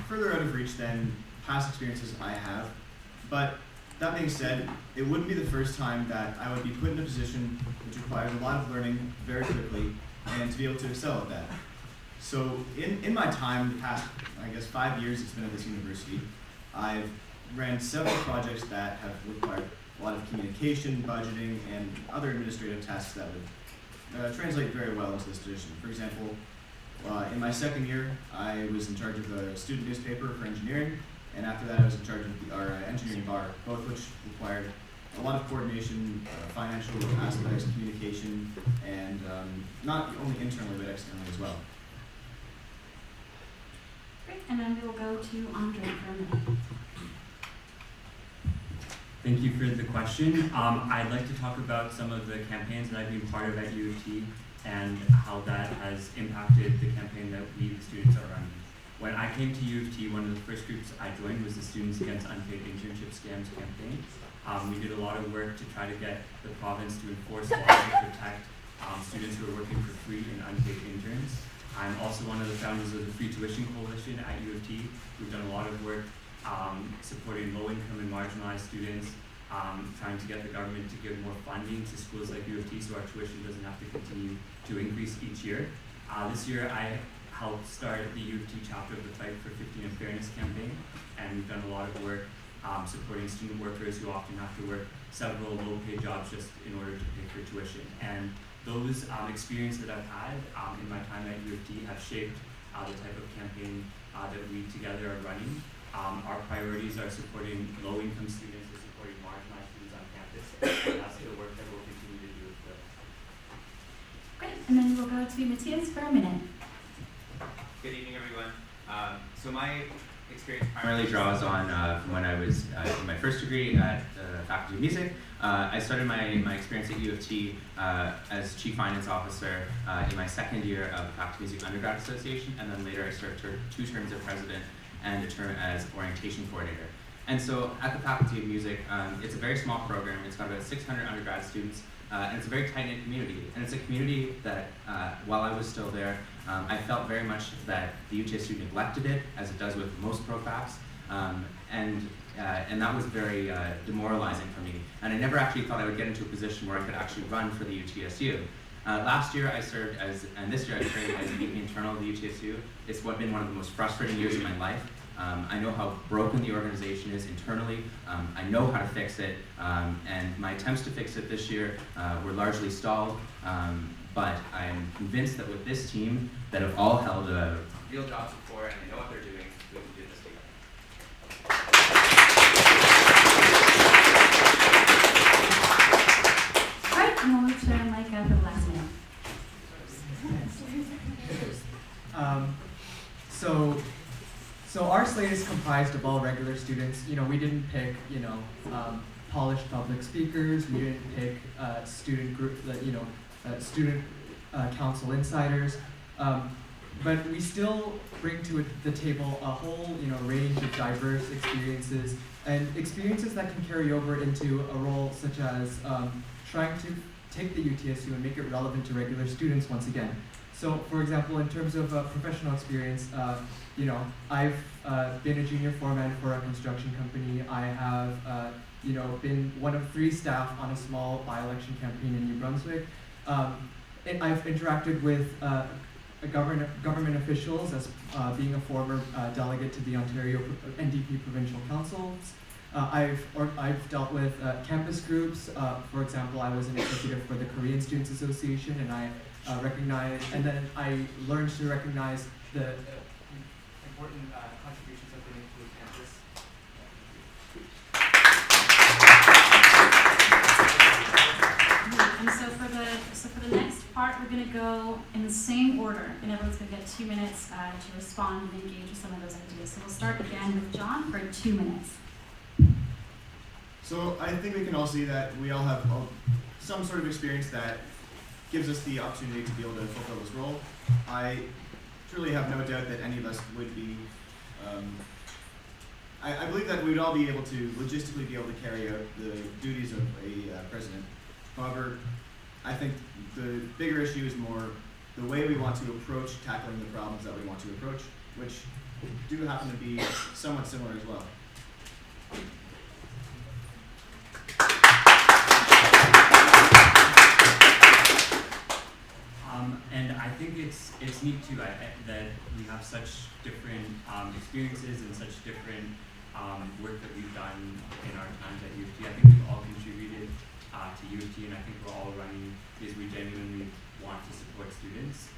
further out of reach than past experiences I have. But that being said, it wouldn't be the first time that I would be put in a position which requires a lot of learning very quickly and to be able to excel at that. So in my time, the past, I guess, 5 years it's been at this university, I've ran several projects that have required a lot of communication, budgeting, and other administrative tasks that would translate very well into this position. For example, in my second year, I was in charge of the student newspaper for engineering, and after that I was in charge of our engineering bar, both which required a lot of coordination, financial aspects, communication, and not only internally but externally as well.
Great, and then we'll go to Andre for a minute.
Thank you for the question. I'd like to talk about some of the campaigns that I've been part of at U of T and how that has impacted the campaign that we, the students, are running. When I came to U of T, one of the first groups I joined was the Students Against Unpaid Internship Scams campaign. We did a lot of work to try to get the province to enforce laws to protect students who are working for free and unpaid interns. I'm also one of the founders of the Free Tuition Coalition at U of T. We've done a lot of work supporting low-income and marginalized students, trying to get the government to give more funding to schools like U of T so our tuition doesn't have to continue to increase each year. This year I helped start the U of T chapter of the Fight for 15 and Fairness campaign, and we've done a lot of work supporting student workers who often have to work several low-paid jobs just in order to pay for tuition. And those experiences that I've had in my time at U of T have shaped the type of campaign that we together are running. Our priorities are supporting low-income students and supporting marginalized students on campus. And that's the work that we'll continue to do with the.
Great, and then we'll go to Matthias for a minute.
Good evening, everyone. So my experience primarily draws on from when I was in my first degree at the Faculty of Music. I started my experience at U of T as Chief Finance Officer in my second year of the Faculty of Music Undergrad Association, and then later I served 2 terms as president and a term as orientation coordinator. And so at the Faculty of Music, it's a very small program. It's got about 600 undergrad students, and it's a very tight-knit community. And it's a community that, while I was still there, I felt very much that the UTSU neglected it, as it does with most pro-facs. and that was very demoralizing for me. And I never actually thought I would get into a position where I could actually run for the UTSU. Last year I served as, and this year I served as VP internal of the UTSU. It's been one of the most frustrating years of my life. I know how broken the organization is internally. I know how to fix it, and my attempts to fix it this year were largely stalled. But I'm convinced that with this team that have all held real jobs before and they know what they're doing, we can do this together.
All right, and we'll move to Micah for the last minute.
So our slate is comprised of all regular students. You know, we didn't pick, polished public speakers. We didn't pick student group, student council insiders. But we still bring to the table a whole, range of diverse experiences and experiences that can carry over into a role such as trying to take the UTSU and make it relevant to regular students once again. So, for example, in terms of professional experience, I've been a junior foreman for a construction company. I have, been one of 3 staff on a small by-election campaign in New Brunswick. I've interacted with government officials as being a former delegate to the Ontario NDP provincial councils. I've dealt with campus groups. For example, I was an executive for the Korean Students Association, and I then I learned to recognize the important contributions that they make to the campus.
And so for the next part, we're going to go in the same order, and everyone's going to get 2 minutes to respond and engage with some of those ideas. So we'll start again with John for 2 minutes.
So I think we can all see that we all have some sort of experience that gives us the opportunity to be able to fulfill this role. I truly have no doubt that any of us would be, I believe that we would all be able to logistically be able to carry out the duties of a president. However, I think the bigger issue is more the way we want to approach tackling the problems that we want to approach, which do happen to be somewhat similar as well.
And I think it's neat too that we have such different experiences and such different work that we've done in our times at U of T. I think we've all contributed to U of T, and I think we're all running because we genuinely want to support students.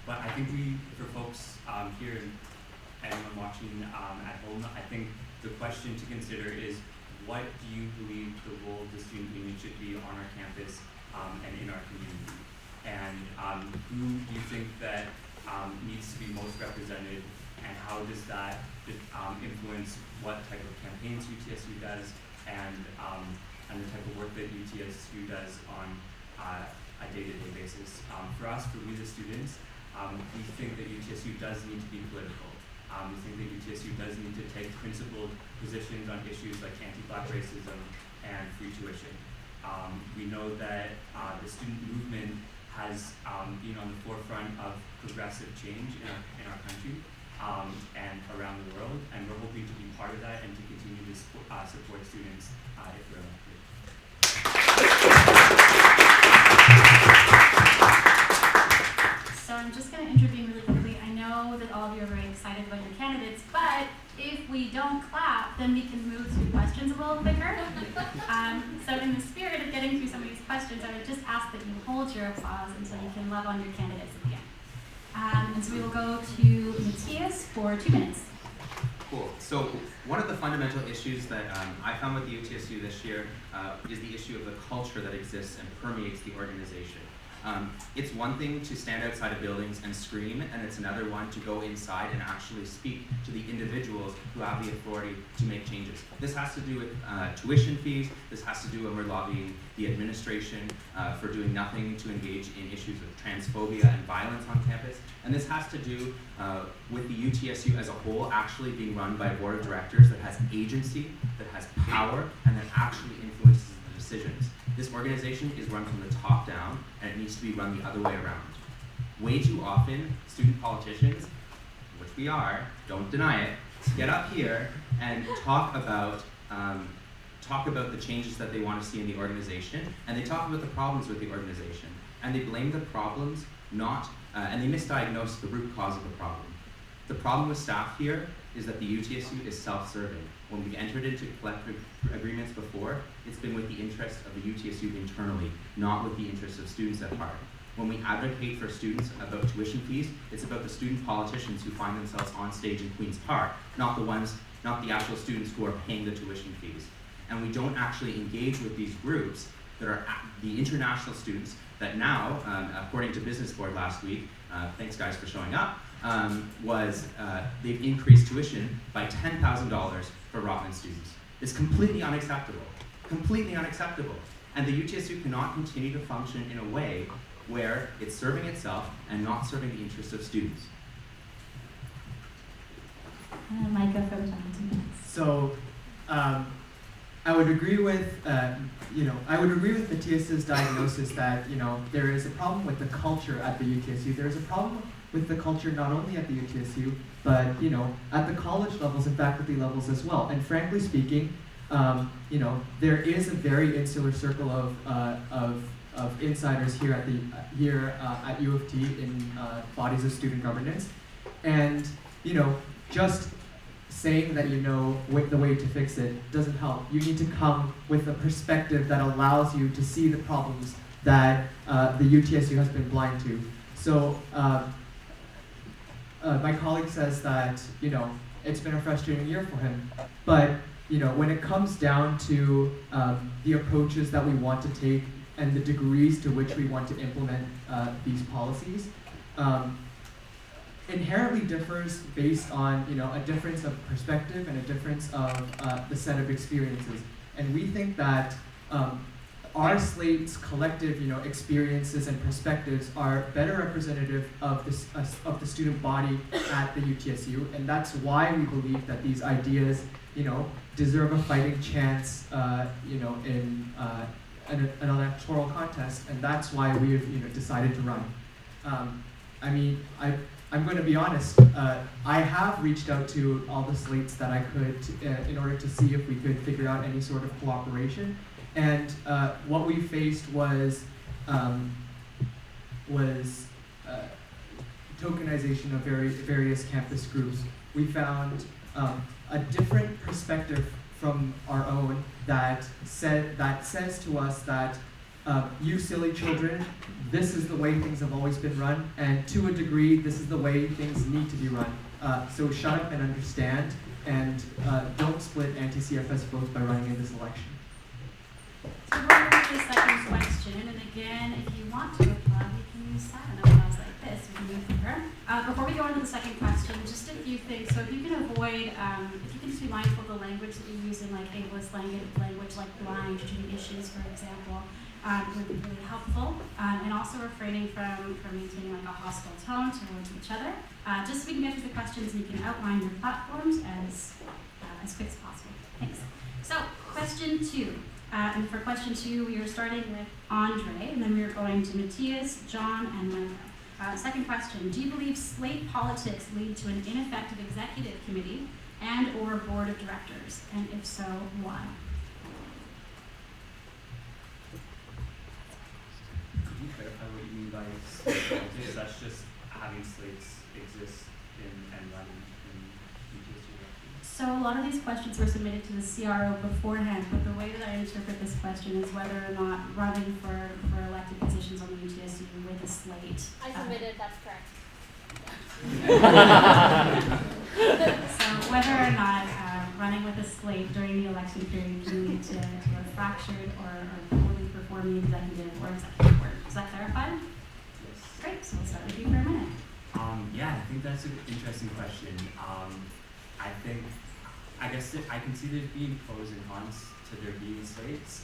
But I think for folks here and anyone watching at home, I think the question to consider is, what do you believe the role of the student union should be on our campus and in our community? And who do you think that needs to be most represented, and how does that influence what type of campaigns UTSU does and the type of work that UTSU does on a day-to-day basis? For us, for we the students, we think that UTSU does need to be political. We think that UTSU does need to take principled positions on issues like anti-Black racism and free tuition. We know that the student movement has been on the forefront of progressive change in our country and around the world, and we're hoping to be part of that and to continue to support students if we're elected.
So I'm just going to intervene really quickly. I know that all of you are very excited about your candidates, but if we don't clap, then we can move through questions a little quicker. So in the spirit of getting through some of these questions, I would just ask that you hold your applause until you can love on your candidates at the end. And so we will go to Matthias for 2 minutes.
Cool. So one of the fundamental issues that I found with the UTSU this year is the issue of the culture that exists and permeates the organization. It's one thing to stand outside of buildings and scream, and it's another one to go inside and actually speak to the individuals who have the authority to make changes. This has to do with tuition fees. This has to do when we're lobbying the administration for doing nothing to engage in issues of transphobia and violence on campus. And this has to do with the UTSU as a whole actually being run by a board of directors that has agency, that has power, and that actually influences the decisions. This organization is run from the top down, and it needs to be run the other way around. Way too often, student politicians, which we are, don't deny it, to get up here and talk about the changes that they want to see in the organization, and they talk about the problems with the organization, and they blame the problems and they misdiagnose the root cause of the problem. The problem with staff here is that the UTSU is self-serving. When we entered into collective agreements before, it's been with the interest of the UTSU internally, not with the interests of students at heart. When we advocate for students about tuition fees, it's about the student politicians who find themselves on stage in Queen's Park, not the actual students who are paying the tuition fees. And we don't actually engage with these groups that are the international students that now, according to Business Board last week, thanks guys for showing up, they've increased tuition by $10,000 for Rotman students. It's completely unacceptable, completely unacceptable. And the UTSU cannot continue to function in a way where it's serving itself and not serving the interests of students.
Micah for the Johnson.
So, I would agree with, Matthias's diagnosis that, there is a problem with the culture at the UTSU. There is a problem with the culture not only at the UTSU, but, at the college levels and faculty levels as well. And frankly speaking, there is a very insular circle of insiders here at U of T in bodies of student governance. And, just saying that the way to fix it doesn't help. You need to come with a perspective that allows you to see the problems that the UTSU has been blind to. So my colleague says that it's been a frustrating year for him, but when it comes down to the approaches that we want to take and the degrees to which we want to implement these policies, inherently differs based on a difference of perspective and a difference of the set of experiences. And we think that our slate's collective experiences and perspectives are better representative of the student body at the UTSU, and that's why we believe that these ideas deserve a fighting chance in an electoral contest, and that's why we have decided to run. I'm going to be honest, I have reached out to all the slates that I could in order to see if we could figure out any sort of cooperation. And what we faced was tokenization of various campus groups. We found a different perspective from our own that says to us that you silly children, this is the way things have always been run, and to a degree, this is the way things need to be run. So shut up and understand, and don't split anti-CFS votes by running in this election.
So we're going to the second question, and again, if you want to apply, you can use silent applause like this. We can move here. Before we go on to the second question, just a few things. So if you can avoid, if you can just be mindful of the language that you use in like English language like blind to the issues, for example, would be really helpful. And also refraining from maintaining like a hostile tone towards each other. Just so we can get to the questions and you can outline your platforms as quick as possible. Thanks. So question 2. And for question 2, we are starting with Andre, and then we are going to Matthias, John, and Micah. Second question, do you believe slate politics lead to an ineffective executive committee and or board of directors? And if so, why?
Could you clarify what you mean by slate politics? That's just having slates exist and run in UTSU.
So a lot of these questions were submitted to the CRO beforehand, but the way that I interpret this question is whether or not running for elected positions on the UTSU with a slate.
I submitted, that's correct.
So whether or not running with a slate during the election period can lead to a fractured or poorly performing executive or executive board. Is that clarified?
Yes.
Great, so we'll start with you for a minute.
Yeah, I think that's an interesting question. I guess I can see there being pros and cons to there being slates.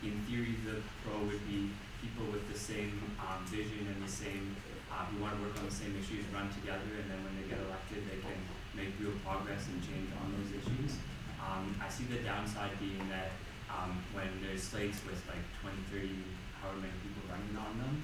In theory, the pro would be people with the same vision and the same, who want to work on the same issues, run together, and then when they get elected, they can make real progress and change on those issues. I see the downside being that when there's slates with like 20, 30, however many people running on them,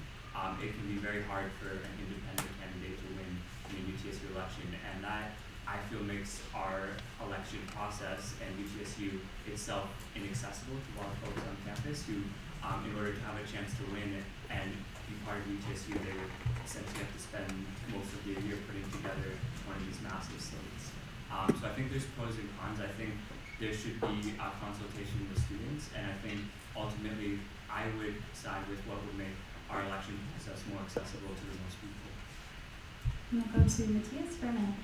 it can be very hard for an independent candidate to win in a UTSU election, and that I feel makes our election process and UTSU itself inaccessible to a lot of folks on campus who, in order to have a chance to win and be part of UTSU, they would essentially have to spend most of the year putting together one of these massive slates. So I think there's pros and cons. I think there should be a consultation with students, and I think ultimately I would side with what would make our election process more accessible to the most people.
I'm going to go to Matthias for a minute.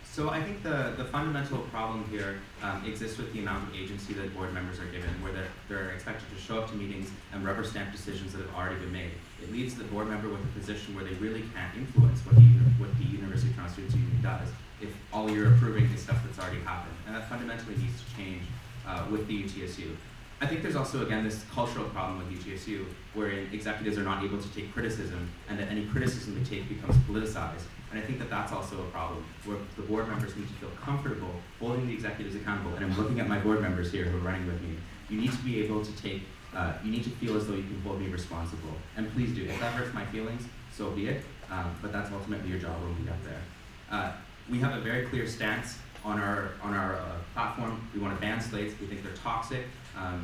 So I think the fundamental problem here exists with the amount of agency that board members are given, where they're expected to show up to meetings and rubber stamp decisions that have already been made. It leaves the board member with a position where they really can't influence what the University of Toronto Students' Union does if all you're approving is stuff that's already happened. And that fundamentally needs to change with the UTSU. I think there's also, again, this cultural problem with UTSU, wherein executives are not able to take criticism, and that any criticism they take becomes politicized. And I think that that's also a problem, where the board members need to feel comfortable holding the executives accountable. And I'm looking at my board members here who are running with me. You need to be able to take, you need to feel as though you can hold me responsible. And please do. If that hurts my feelings, so be it. But that's ultimately your job when we get there. We have a very clear stance on our platform. We want to ban slates. We think they're toxic.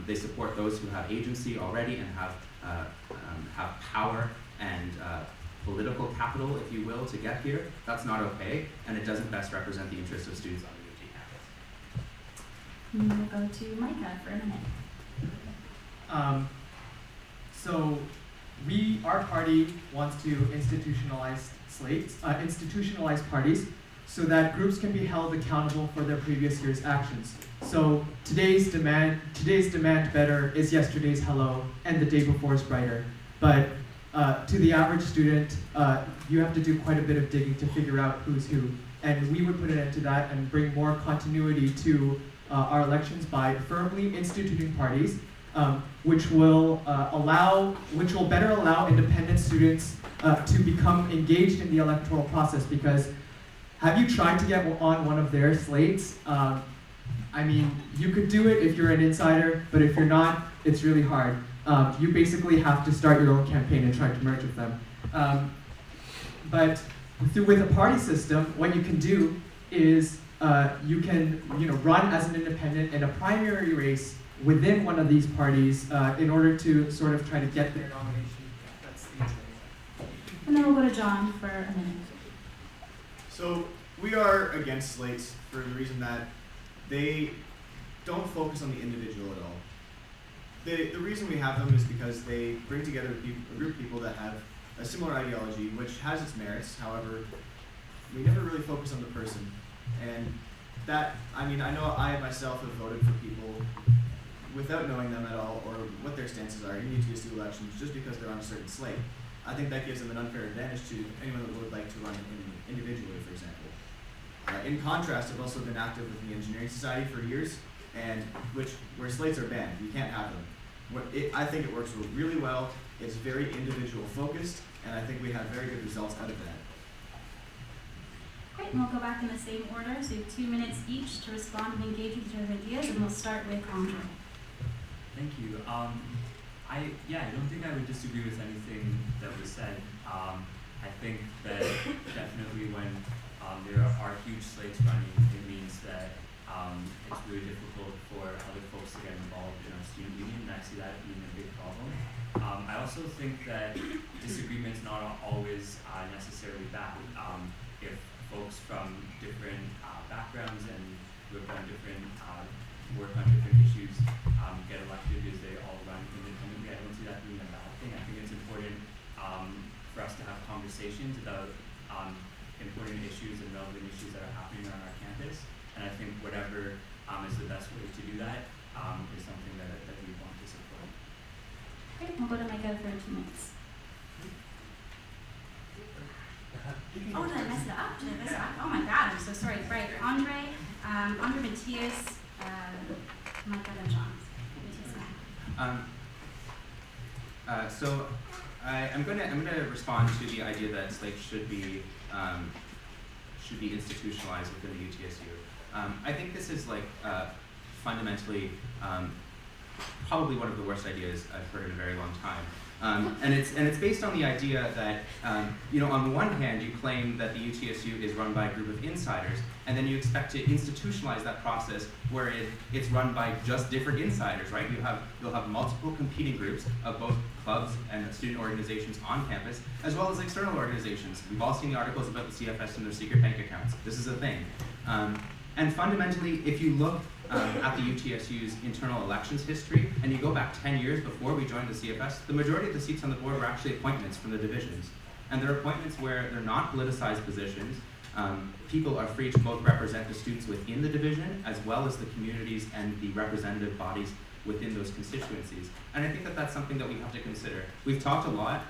They support those who have agency already and have power and political capital, if you will, to get here. That's not okay, and it doesn't best represent the interests of students on the UT campus.
We'll go to Micah for a minute.
So our party wants to institutionalize slates, institutionalize parties, so that groups can be held accountable for their previous year's actions. So today's demand better is yesterday's hello, and the day before's brighter. But to the average student, you have to do quite a bit of digging to figure out who's who. And we would put an end to that and bring more continuity to our elections by firmly instituting parties, which will better allow independent students to become engaged in the electoral process. Because have you tried to get on one of their slates? I mean, you could do it if you're an insider, but if you're not, it's really hard. You basically have to start your own campaign and try to merge with them. But with a party system, what you can do is you can run as an independent in a primary race within one of these parties in order to sort of try to get their nomination. That's the end of it.
And then we'll go to John for a minute.
So we are against slates for the reason that they don't focus on the individual at all. The reason we have them is because they bring together a group of people that have a similar ideology, which has its merits. However, we never really focus on the person. And that, I know I myself have voted for people without knowing them at all or what their stances are in UTSU elections just because they're on a certain slate. I think that gives them an unfair advantage to anyone that would like to run individually, for example. In contrast, I've also been active with the Engineering Society for years, and where slates are banned. You can't have them. I think it works really well. It's very individual focused, and I think we have very good results out of that.
Great, and we'll go back in the same order. So you have 2 minutes each to respond and engage with each other's ideas, and we'll start with Andre.
Thank you. I don't think I would disagree with anything that was said. I think that definitely when there are huge slates running, it means that it's really difficult for other folks to get involved in our student union, and I see that being a big problem. I also think that disagreement's not always necessarily bad. If folks from different backgrounds and who have done different work on different issues get elected because they all run independently, I don't see that being a bad thing. I think it's important for us to have conversations about important issues and relevant issues that are happening on our campus. And I think whatever is the best way to do that is something that we want to support.
Great, we'll go to Micah for 2 minutes. Oh, did I mess it up? Oh my God, I'm so sorry. Right, Andre Matthias, Micah, then John.
So I'm going to respond to the idea that slates should be institutionalized within the UTSU. I think this is fundamentally probably one of the worst ideas I've heard in a very long time. And it's based on the idea that, on the one hand, you claim that the UTSU is run by a group of insiders, and then you expect to institutionalize that process where it's run by just different insiders, right? You'll have multiple competing groups of both clubs and student organizations on campus, as well as external organizations. We've all seen the articles about the CFS and their secret bank accounts. This is a thing. And fundamentally, if you look at the UTSU's internal elections history, and you go back 10 years before we joined the CFS, the majority of the seats on the board were actually appointments from the divisions. And they're appointments where they're not politicized positions. People are free to both represent the students within the division, as well as the communities and the representative bodies within those constituencies. And I think that that's something that we have to consider. We've talked a lot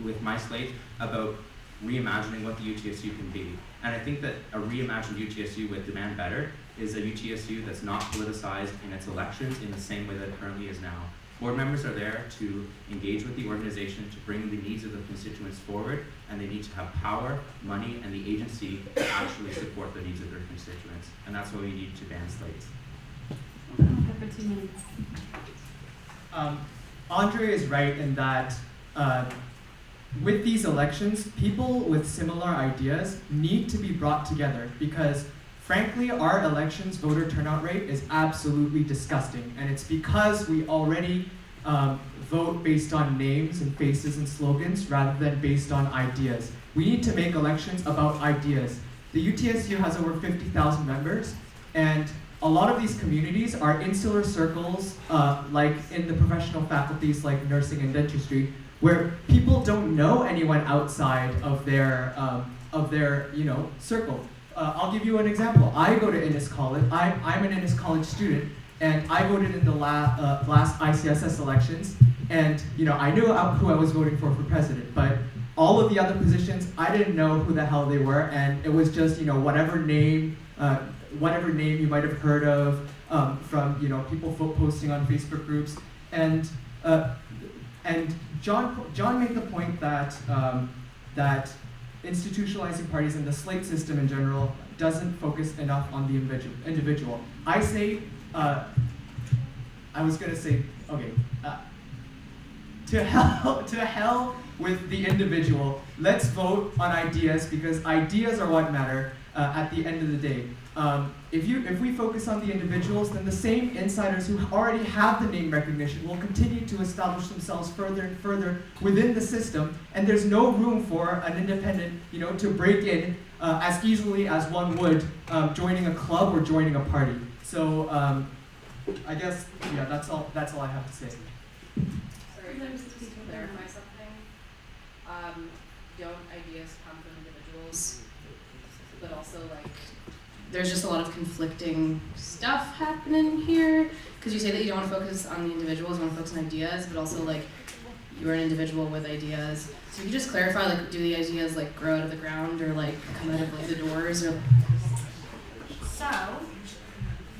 with my slate about reimagining what the UTSU can be. And I think that a reimagined UTSU with Demand Better is a UTSU that's not politicized in its elections in the same way that it currently is now. Board members are there to engage with the organization, to bring the needs of the constituents forward, and they need to have power, money, and the agency to actually support the needs of their constituents. And that's why we need to ban slates.
For 2 minutes.
Andre is right in that with these elections, people with similar ideas need to be brought together because, frankly, our elections voter turnout rate is absolutely disgusting. And it's because we already vote based on names and faces and slogans rather than based on ideas. We need to make elections about ideas. The UTSU has over 50,000 members, and a lot of these communities are insular circles, like in the professional faculties like nursing and dentistry, where people don't know anyone outside of their circle. I'll give you an example. I go to Innis College. I'm an Innis College student, and I voted in the last ICSS elections, and I knew who I was voting for president, but all of the other positions, I didn't know who the hell they were, and it was just whatever name you might have heard of from people posting on Facebook groups, and John made the point that that institutionalizing parties and the slate system in general doesn't focus enough on the individual. I say, I was gonna say, okay, to hell with the individual. Let's vote on ideas because ideas are what matter at the end of the day. If we focus on the individuals, then the same insiders who already have the name recognition will continue to establish themselves further and further within the system, and there's no room for an independent, to break in as easily as one would joining a club or joining a party. So I guess, yeah, that's all I have to say.
Sorry, just to clarify something. Don't ideas come from individuals, but also there's just a lot of conflicting stuff happening here, because you say that you don't want to focus on the individuals, you want to focus on ideas, but also you're an individual with ideas. So if you just clarify, do the ideas grow out of the ground or come out of the doors or?
So,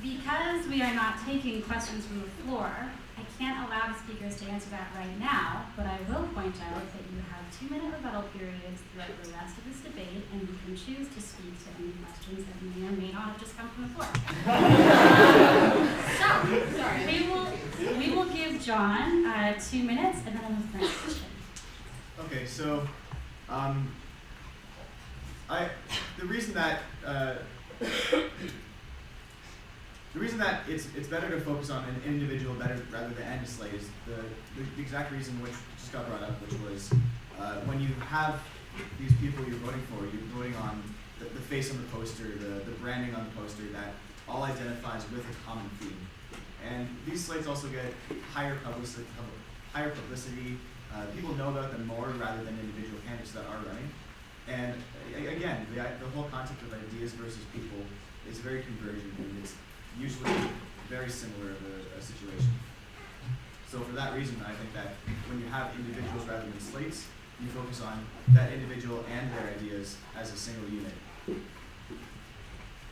because we are not taking questions from the floor, I can't allow the speakers to answer that right now, but I will point out that you have 2-minute rebuttal periods throughout the rest of this debate, and you can choose to speak to any questions that may or may not have just come from the floor. So, we will give John 2 minutes, and then I'll move to the next question.
Okay, so the reason that it's better to focus on an individual rather than a slate is the exact reason which just got brought up, which was when you have these people you're voting for, you're voting on the face on the poster, the branding on the poster that all identifies with a common theme. And these slates also get higher publicity. People know about them more rather than individual candidates that are running. And again, the whole concept of ideas versus people is very convergent, and it's usually very similar of a situation. So for that reason, I think that when you have individuals rather than slates, you focus on that individual and their ideas as a single unit.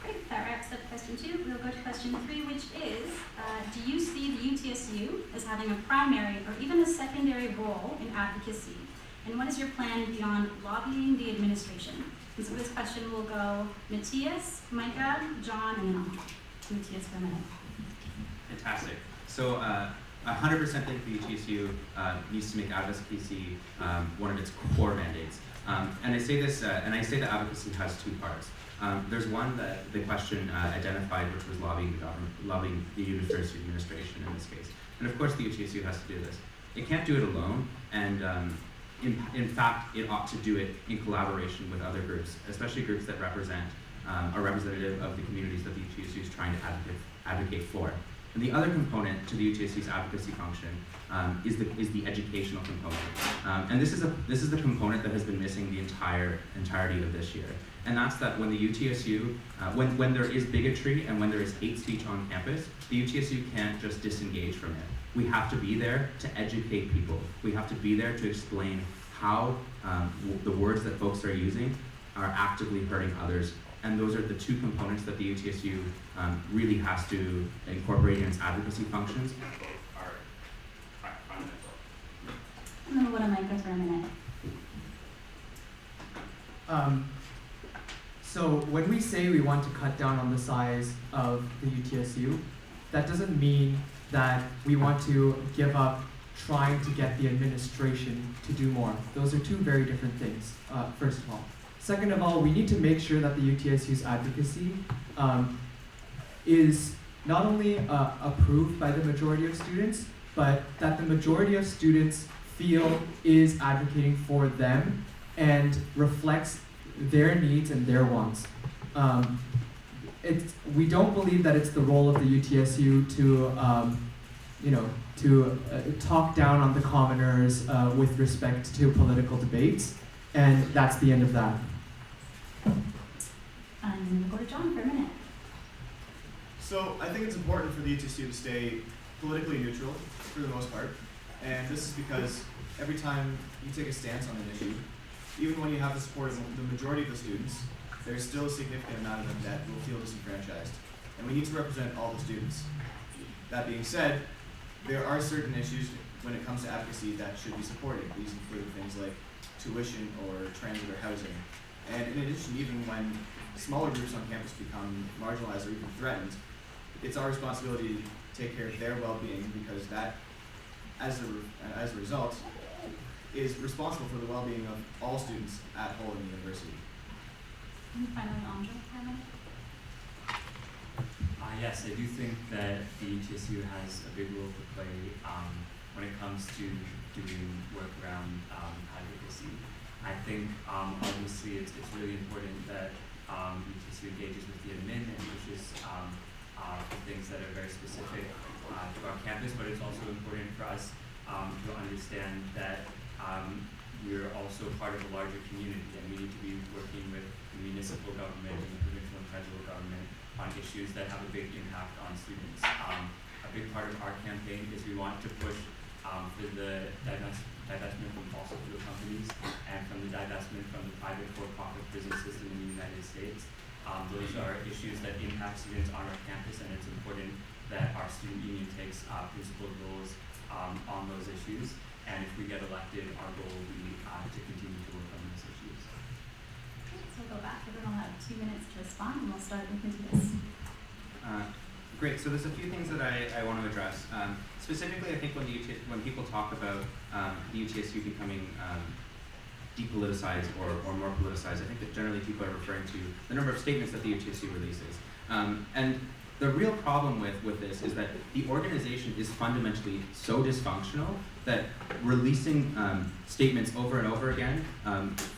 Great, that wraps up question 2. We'll go to question 3, which is, do you see the UTSU as having a primary or even a secondary role in advocacy? And what is your plan beyond lobbying the administration? And so this question will go Matthias, Micah, John, and then I'll Matthias for a minute.
Fantastic. So 100% think the UTSU needs to make advocacy one of its core mandates. And I say this, and I say that advocacy has two parts. There's one that the question identified, which was lobbying the government, lobbying the university administration in this case. And of course the UTSU has to do this. It can't do it alone, and in fact, it ought to do it in collaboration with other groups, especially groups that represent, are representative of the communities that the UTSU is trying to advocate for. And the other component to the UTSU's advocacy function is the educational component. And this is the component that has been missing the entirety of this year. And that's that when the UTSU, when there is bigotry and when there is hate speech on campus, the UTSU can't just disengage from it. We have to be there to educate people. We have to be there to explain how the words that folks are using are actively hurting others. And those are the two components that the UTSU really has to incorporate in its advocacy functions. Both are fundamental.
I'm gonna go to Micah for a minute.
So when we say we want to cut down on the size of the UTSU, that doesn't mean that we want to give up trying to get the administration to do more. Those are two very different things, first of all. Second of all, we need to make sure that the UTSU's advocacy is not only approved by the majority of students, but that the majority of students feel is advocating for them and reflects their needs and their wants. We don't believe that it's the role of the UTSU to talk down on the commoners with respect to political debates, and that's the end of that.
I'm gonna go to John for a minute.
So I think it's important for the UTSU to stay politically neutral for the most part, and this is because every time you take a stance on an issue, even when you have the support of the majority of the students, there's still a significant amount of them that will feel disenfranchised, and we need to represent all the students. That being said, there are certain issues when it comes to advocacy that should be supported. These include things like tuition or transit or housing. And in addition, even when smaller groups on campus become marginalized or even threatened, it's our responsibility to take care of their well-being, because that, as a result, is responsible for the well-being of all students at whole in the university.
And finally, Andre for a minute.
Yes, I do think that the UTSU has a big role to play when it comes to doing work around advocacy. I think obviously it's really important that UTSU engages with the admin and pushes for things that are very specific to our campus, but it's also important for us to understand that we're also part of a larger community, and we need to be working with the municipal government and the provincial and federal government on issues that have a big impact on students. A big part of our campaign is we want to push for the divestment from fossil fuel companies and from the divestment from the private for-profit prison system in the United States. Those are issues that impact students on our campus, and it's important that our student union takes principled roles on those issues. And if we get elected, our goal will be to continue to work on those issues.
So we'll go back. Everyone will have 2 minutes to respond, and we'll start with Matthias.
Great. So there's a few things that I want to address. Specifically, I think when people talk about the UTSU becoming depoliticized or more politicized, I think that generally people are referring to the number of statements that the UTSU releases. And the real problem with this is that the organization is fundamentally so dysfunctional that releasing statements over and over again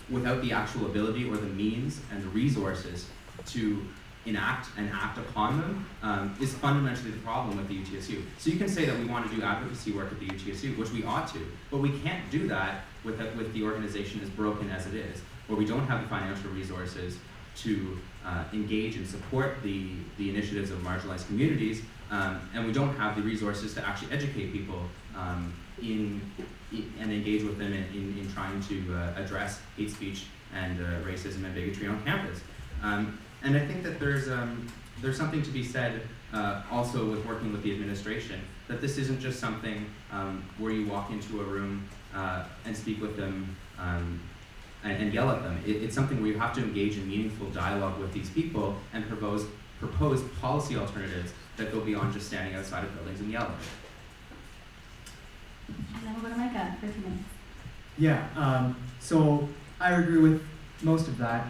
without the actual ability or the means and the resources to enact and act upon them is fundamentally the problem with the UTSU. So you can say that we want to do advocacy work at the UTSU, which we ought to, but we can't do that with the organization as broken as it is, where we don't have the financial resources to engage and support the initiatives of marginalized communities, and we don't have the resources to actually educate people and engage with them in trying to address hate speech and racism and bigotry on campus. And I think that there's something to be said also with working with the administration, that this isn't just something where you walk into a room and speak with them and yell at them. It's something where you have to engage in meaningful dialogue with these people and propose policy alternatives that go beyond just standing outside of buildings and yelling.
And then we'll go to Micah for 2 minutes.
Yeah, so I agree with most of that.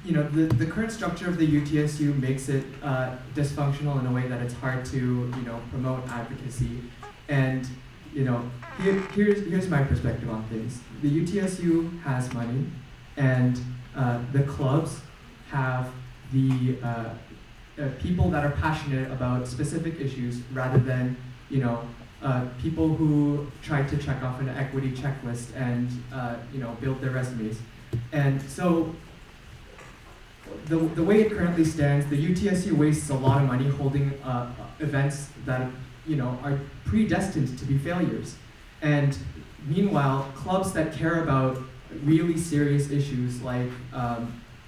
You know, the current structure of the UTSU makes it dysfunctional in a way that it's hard to, you know, promote advocacy. And, you know, here's my perspective on things. The UTSU has money, and the clubs have the people that are passionate about specific issues rather than, you know, people who try to check off an equity checklist and, you know, build their resumes. And so the way it currently stands, the UTSU wastes a lot of money holding events that, you know, are predestined to be failures. And meanwhile, clubs that care about really serious issues like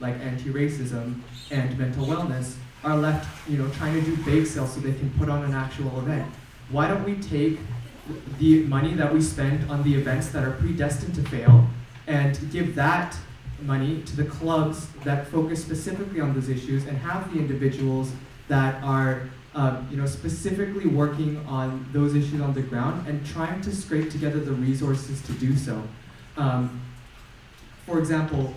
anti-racism and mental wellness are left, you know, trying to do bake sales so they can put on an actual event. Why don't we take the money that we spend on the events that are predestined to fail and give that money to the clubs that focus specifically on those issues and have the individuals that are you know, specifically working on those issues on the ground and trying to scrape together the resources to do so. For example,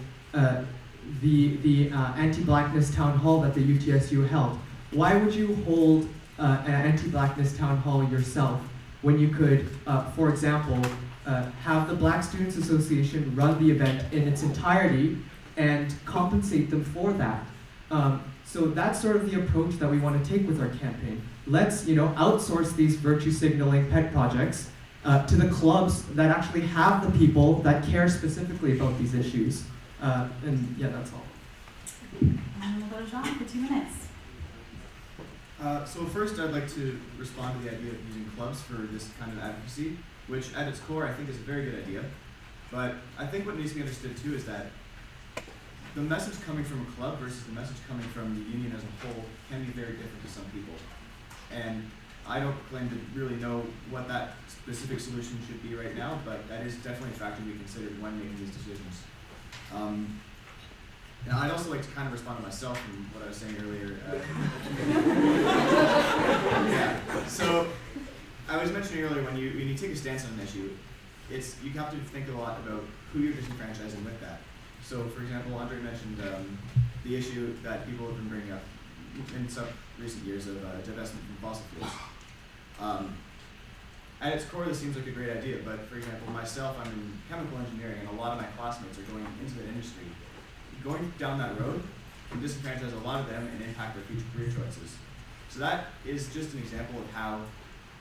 the anti-blackness town hall that the UTSU held. Why would you hold an anti-blackness town hall yourself when you could, for example, have the Black Students Association run the event in its entirety and compensate them for that? So that's sort of the approach that we want to take with our campaign. Let's, you know, outsource these virtue signaling pet projects to the clubs that actually have the people that care specifically about these issues. And yeah, that's all.
And we'll go to John for 2 minutes.
So first, I'd like to respond to the idea of using clubs for this kind of advocacy, which at its core I think is a very good idea. But I think what needs to be understood too is that the message coming from a club versus the message coming from the union as a whole can be very different to some people. And I don't claim to really know what that specific solution should be right now, but that is definitely a factor to be considered when making these decisions. And I'd also like to kind of respond to myself and what I was saying earlier. Yeah. So I was mentioning earlier when you take a stance on an issue, you have to think a lot about who you're disenfranchising with that. So, for example, Andre mentioned the issue that people have been bringing up in some recent years of divestment from fossil fuels. At its core, this seems like a great idea, but for example, myself, I'm in chemical engineering, and a lot of my classmates are going into the industry. Going down that road can disenfranchise a lot of them and impact their future career choices. So that is just an example of how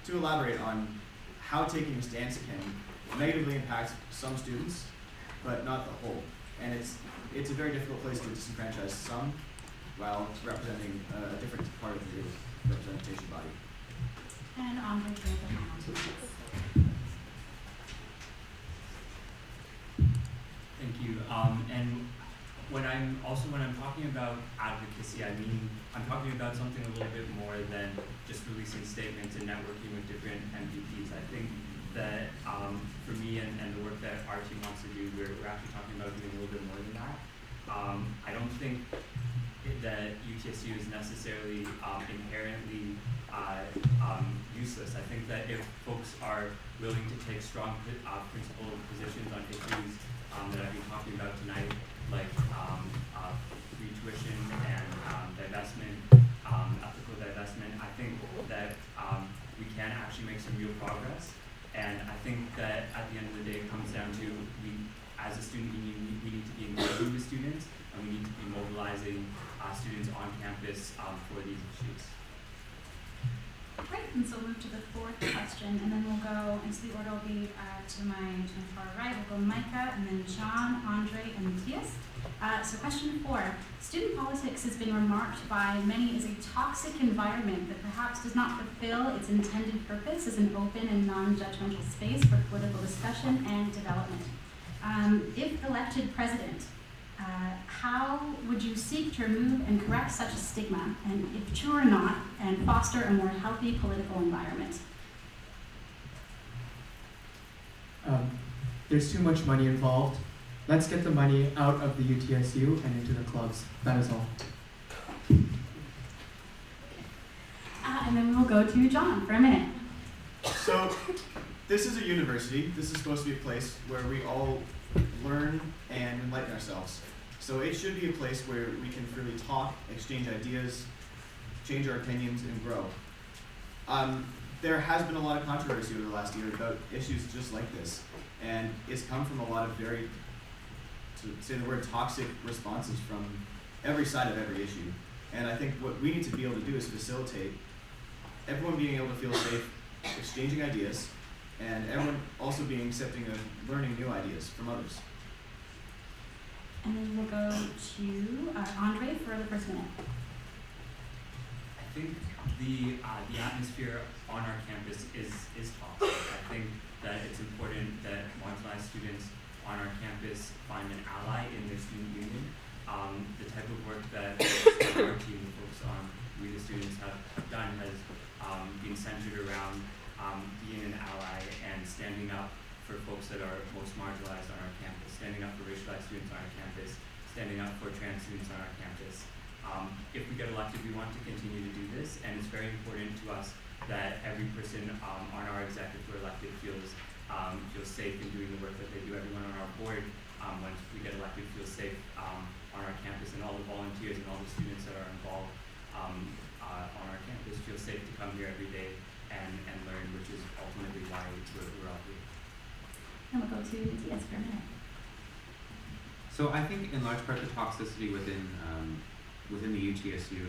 to elaborate on how taking a stance can negatively impact some students, but not the whole. And it's a very difficult place to disenfranchise some while representing a different part of the representation body.
And Andre for the final 2 minutes.
Thank you. And when I'm talking about advocacy, I'm talking about something a little bit more than just releasing statements and networking with different MPPs. I think that for me and the work that our team wants to do, we're actually talking about doing a little bit more than that. I don't think that UTSU is necessarily inherently useless. I think that if folks are willing to take strong principled positions on issues that I've been talking about tonight, like free tuition and divestment, ethical divestment, I think that we can actually make some real progress. And I think that at the end of the day, it comes down to as a student union, we need to be engaging with students, and we need to be mobilizing students on campus for these issues.
Great, and so we'll move to the 4th question, and then we'll go into the order will be to my far right. We'll go Micah, and then John, Andre, and Matthias. So question 4. Student politics has been remarked by many as a toxic environment that perhaps does not fulfill its intended purpose as an open and non-judgmental space for political discussion and development. If elected president, how would you seek to remove and correct such a stigma, and if true or not, and foster a more healthy political environment?
There's too much money involved. Let's get the money out of the UTSU and into the clubs. That is all.
go to John for a minute.
So, this is a university. This is supposed to be a place where we all learn and enlighten ourselves. So it should be a place where we can freely talk, exchange ideas, change our opinions, and grow. There has been a lot of controversy over the last year about issues just like this, and it's come from a lot of very, to say the word, toxic responses from every side of every issue. And I think what we need to be able to do is facilitate everyone being able to feel safe, exchanging ideas, and everyone also being accepting of learning new ideas from others.
And then we'll go to Andre for the first minute.
I think the atmosphere on our campus is toxic. I think that it's important that marginalized students on our campus find an ally in their student union. The type of work that our team focused on, we the students have done has been centered around being an ally and standing up for folks that are most marginalized on our campus, standing up for racialized students on our campus, standing up for trans students on our campus. If we get elected, we want to continue to do this, and it's very important to us that every person on our executive who are elected feels safe in doing the work that they do. Everyone on our board, once we get elected, feels safe on our campus, and all the volunteers and all the students that are involved on our campus feel safe to come here every day and learn, which is ultimately why we're all here.
And we'll go to Matthias for a minute.
So I think in large part the toxicity within the UTSU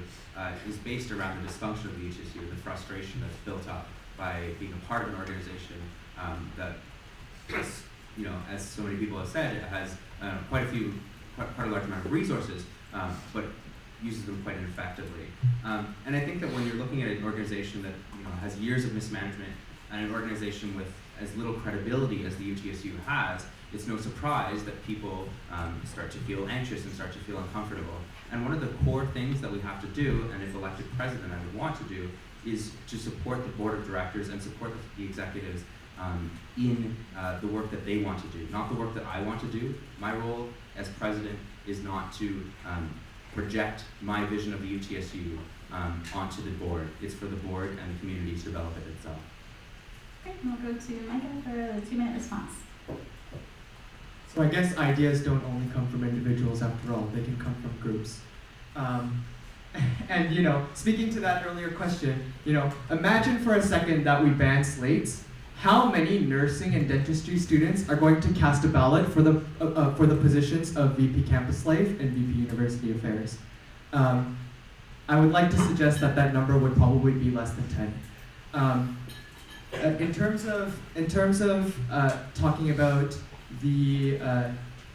is based around the dysfunction of the UTSU, the frustration that's built up by being a part of an organization that, as so many people have said, it has quite a large amount of resources, but uses them quite ineffectively. And I think that when you're looking at an organization that has years of mismanagement and an organization with as little credibility as the UTSU has, it's no surprise that people start to feel anxious and start to feel uncomfortable. And one of the core things that we have to do, and if elected president I would want to do, is to support the board of directors and support the executives in the work that they want to do, not the work that I want to do. My role as president is not to project my vision of the UTSU onto the board. It's for the board and the community to develop it itself.
Great, and we'll go to Micah for the 2-minute response.
So I guess ideas don't only come from individuals after all, they can come from groups. And speaking to that earlier question, imagine for a second that we ban slates. How many nursing and dentistry students are going to cast a ballot for the positions of VP Campus Life and VP University Affairs? I would like to suggest that number would probably be less than 10. In terms of talking about the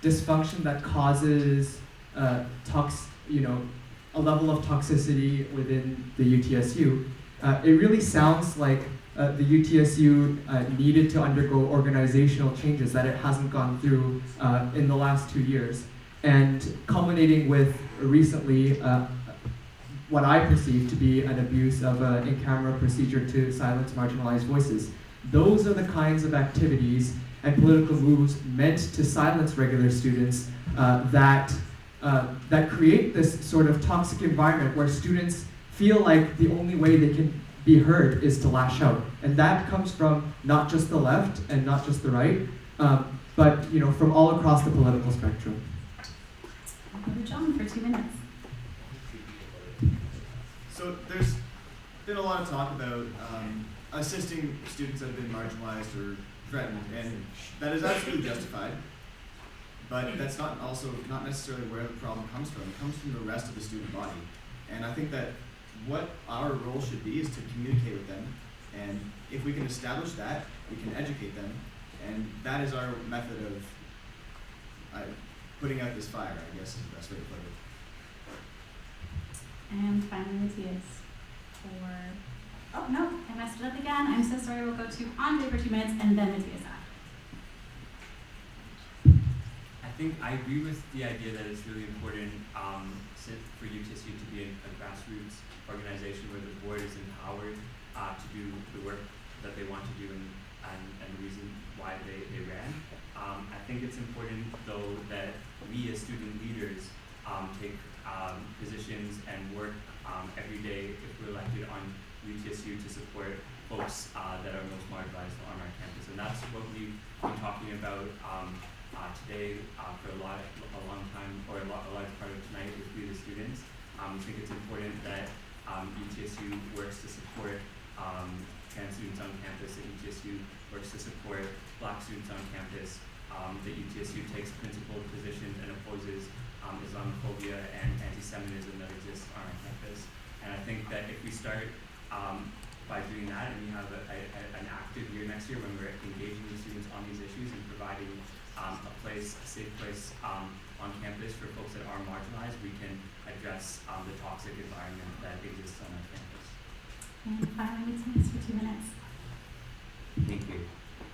dysfunction that causes a level of toxicity within the UTSU, it really sounds like the UTSU needed to undergo organizational changes that it hasn't gone through in the last 2 years, and culminating with recently what I perceive to be an abuse of an in-camera procedure to silence marginalized voices. Those are the kinds of activities and political moves meant to silence regular students that create this sort of toxic environment where students feel like the only way they can be heard is to lash out. And that comes from not just the left and not just the right, but from all across the political spectrum.
We'll go to John for 2 minutes.
So there's been a lot of talk about assisting students that have been marginalized or threatened, and that is absolutely justified, but that's not necessarily where the problem comes from. It comes from the rest of the student body. And I think that what our role should be is to communicate with them, and if we can establish that, we can educate them, and that is our method of putting out this fire, I guess is the best way to put it.
And finally, Matthias for, oh no, I messed it up again. I'm so sorry. We'll go to Andre for 2 minutes and then Matthias after.
I think I agree with the idea that it's really important for UTSU to be a grassroots organization where the board is empowered to do the work that they want to do and the reason why they ran. I think it's important though that we as student leaders take positions and work every day if were elected on UTSU to support folks that are most marginalized on our campus. And that's what we've been talking about today for a long time, or a large part of tonight with you, the students. We think it's important that UTSU works to support trans students on campus, that UTSU works to support Black students on campus, that UTSU takes principled positions and opposes Islamophobia and anti-Semitism that exists on our campus. And I think that if we start by doing that, and we have an active year next year when we're engaging the students on these issues and providing a safe place on campus for folks that are marginalized, we can address the toxic environment that exists on our campus.
And finally, Thomas, for 2 minutes.
Thank you.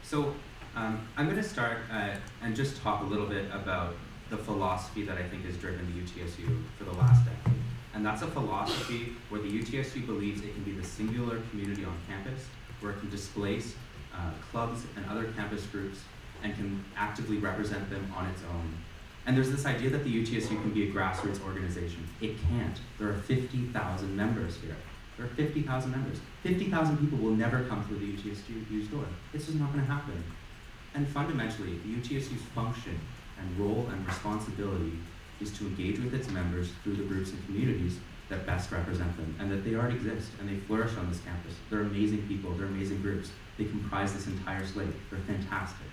So I'm going to start and just talk a little bit about the philosophy that I think has driven the UTSU for the last decade. And that's a philosophy where the UTSU believes it can be the singular community on campus, where it can displace clubs and other campus groups and can actively represent them on its own. And there's this idea that the UTSU can be a grassroots organization. It can't. There are 50,000 members here. There are 50,000 members. 50,000 people will never come through the UTSU's door. This is not going to happen. And fundamentally, the UTSU's function and role and responsibility is to engage with its members through the groups and communities that best represent them, and that they already exist and they flourish on this campus. They're amazing people, they're amazing groups. They comprise this entire slate. They're fantastic.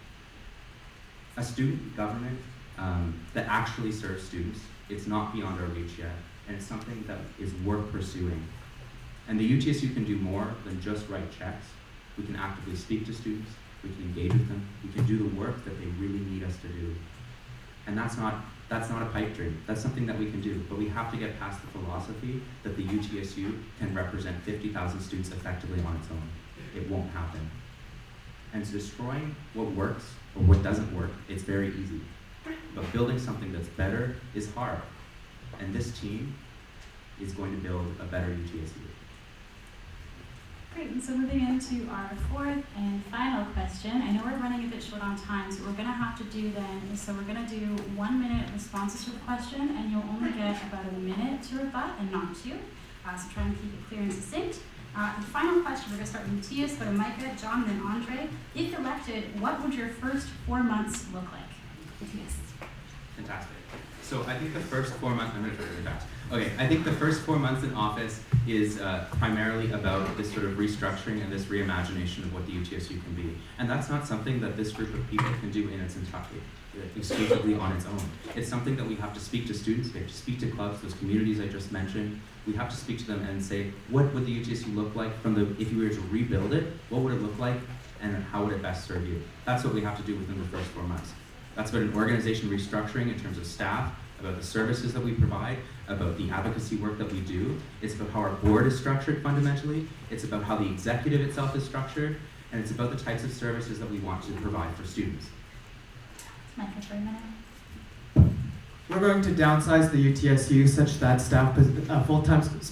A student government that actually serves students, it's not beyond our reach yet, and it's something that is worth pursuing. And the UTSU can do more than just write checks. We can actively speak to students, we can engage with them, we can do the work that they really need us to do. And that's not a pipe dream. That's something that we can do, but we have to get past the philosophy that the UTSU can represent 50,000 students effectively on its own. It won't happen. And destroying what works or what doesn't work, it's very easy. But building something that's better is hard. And this team is going to build a better UTSU.
Great, and so moving into our fourth and final question. I know we're running a bit short on time, so what we're gonna have to do then is, so we're gonna do 1 minute responses to the question, and you'll only get about a minute to rebut and not 2. So try and keep it clear and succinct. The final question, we're gonna start with Matthias, go to Micah, John, then Andre. If elected, what would your first 4 months look like? Matthias.
Fantastic. So I think the first 4 months, I'm going to try really fast. Okay, I think the first 4 months in office is primarily about this sort of restructuring and this reimagination of what the UTSU can be. And that's not something that this group of people can do in its entirety, exclusively on its own. It's something that we have to speak to students, we have to speak to clubs, those communities I just mentioned. We have to speak to them and say, what would the UTSU look like if you were to rebuild it? What would it look like, and how would it best serve you? That's what we have to do within the first 4 months. That's about an organization restructuring in terms of staff, about the services that we provide, about the advocacy work that we do. It's about how our board is structured fundamentally. It's about how the executive itself is structured. And it's about the types of services that we want to provide for students.
Micah, for a minute.
We're going to downsize the UTSU such that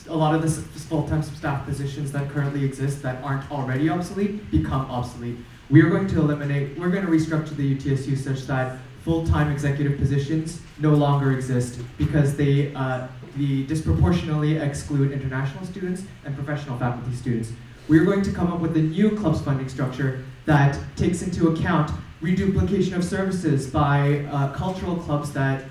a lot of the full-time staff positions that currently exist that aren't already obsolete become obsolete. We're going to restructure the UTSU such that full-time executive positions no longer exist because they disproportionately exclude international students and professional faculty students. We're going to come up with a new clubs funding structure that takes into account reduplication of services by cultural clubs that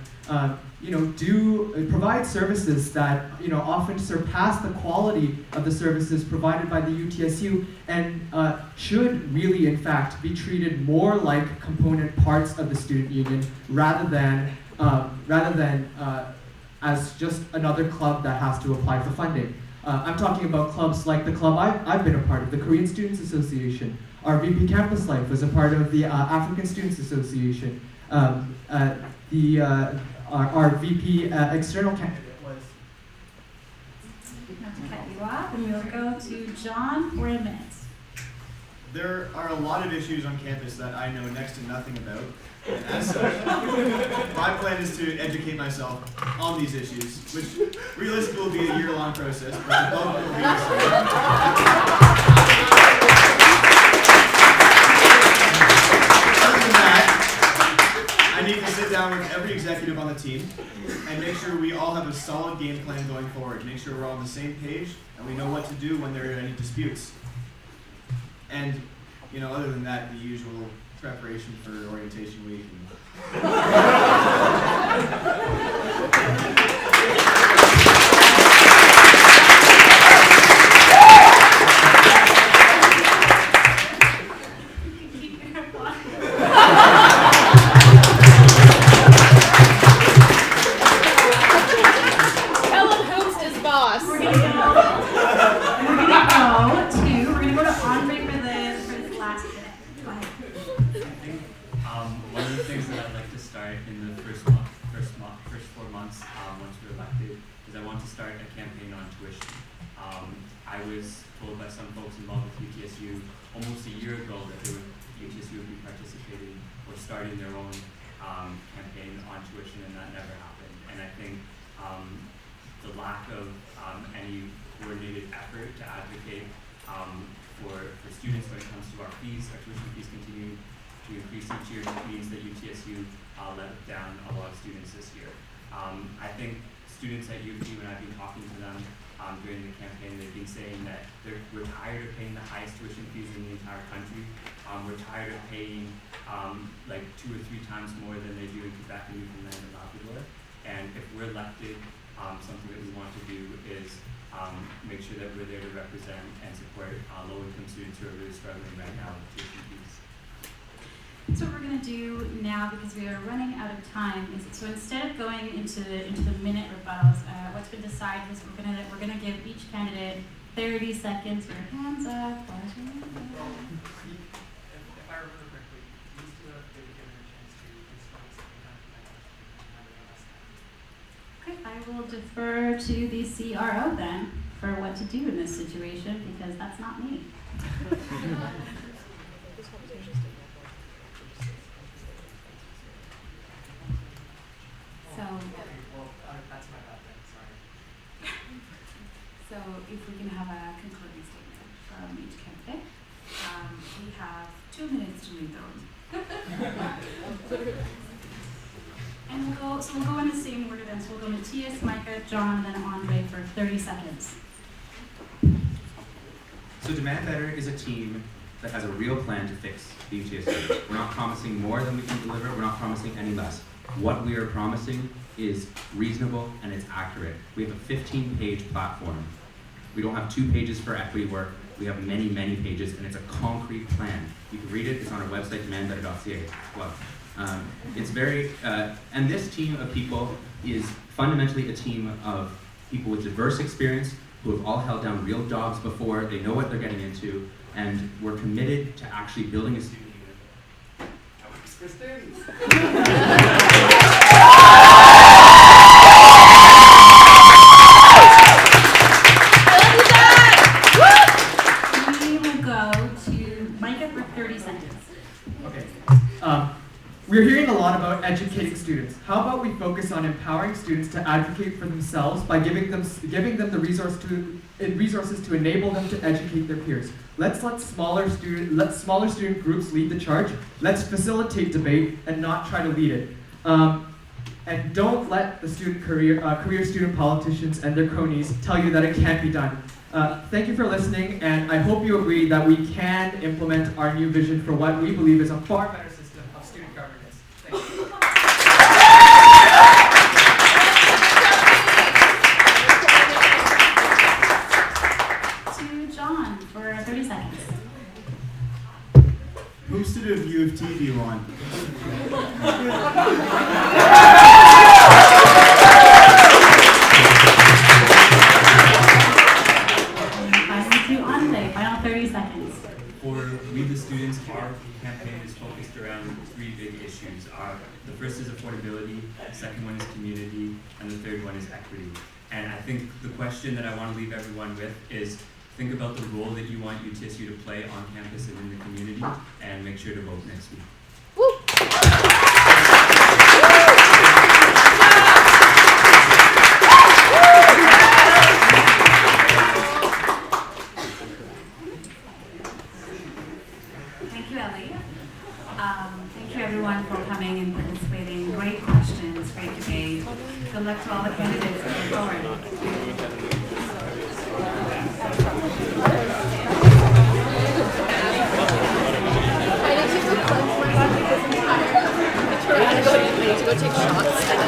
provide services that often surpass the quality of the services provided by the UTSU and should really in fact be treated more like component parts of the student union rather than as just another club that has to apply for funding. I'm talking about clubs like the club I've been a part of, the Korean Students Association. Our VP Campus Life was a part of the African Students Association. Our VP external candidate was.
Not to cut you off, and we'll go to John for a minute.
There are a lot of issues on campus that I know next to nothing about. And as such, my plan is to educate myself on these issues, which realistically will be a year-long process, but the bulk will be this year. Other than that, I need to sit down with every executive on the team and make sure we all have a solid solid game plan going forward. Make sure we're all on the same page and we know what to do when there are any disputes. And, other than that, the usual preparation for orientation week.
Tell him host is boss.
We're gonna go to Andre for this last bit. Go ahead.
One of the things that I'd like to start in the first 4 months once we're elected is I want to start a campaign on tuition. I was told by some folks involved with UTSU almost a year ago that UTSU would be participating or starting their own campaign on tuition, and that never happened. And I think the lack of any coordinated effort to advocate for students when it comes to our fees, our tuition fees continue to increase each year means that UTSU let down a lot of students this year. I think students at UT, when I've been talking to them during the campaign, they've been saying that we're tired of paying the highest tuition fees in the entire country. We're tired of paying like 2 or 3 times more than they do in Quebec and Newfoundland and Labrador. And if we're elected, something that we want to do is make sure that we're there to represent and support low-income students who are really struggling right now with tuition fees.
So what we're going to do now, because we are running out of time, is so instead of going into the minute rebuttals, what's been decided is we're gonna give each candidate 30 seconds. Your hands up. Flashing.
If I remember correctly, these two have been given a chance to respond to something.
Okay, I will defer to the CRO then for what to do in this situation, because that's not me.
That's my bad then, sorry.
So if we can have a concluding statement from each candidate.
We have 2 minutes to read those.
And we'll go in the same order then. So we'll go Matthias, Micah, John, and then Andre for 30 seconds.
So Demand Better is a team that has a real plan to fix the UTSU. We're not promising more than we can deliver. We're not promising any less. What we are promising is reasonable and it's accurate. We have a 15-page platform. We don't have 2 pages for equity work. We have many, many pages, and it's a concrete plan. You can read it. It's on our website, demandbetter.ca. Well, it's very, and this team of people is fundamentally a team of people with diverse experience who have all held down real jobs before. They know what they're getting into, and we're committed to actually building a student union that works for students.
We will go to Micah for 30 seconds.
Okay. We're hearing a lot about educating students. How about we focus on empowering students to advocate for themselves by giving them the resources to enable them to educate their peers. Let smaller student groups lead the charge. Let's facilitate debate and not try to lead it. And don't let the career student politicians and their cronies tell you that it can't be done. Thank you for listening, and I hope you agree that we can implement our new vision for what we believe is a far better system of student governance. Thank you.
To John for 30 seconds.
Whose student of U of T do you want?
To Andre, final 30 seconds.
For We the Students, our campaign is focused around 3 big issues. The first is affordability, the second one is community, and the third one is equity. And I think the question that I want to leave everyone with is think about the role that you want UTSU to play on campus and in the community, and make sure to vote next week.
Thank you, Ellie. Thank you everyone for coming and participating. Great questions, great debate. Good luck to all the candidates going forward.
I need to go take shots.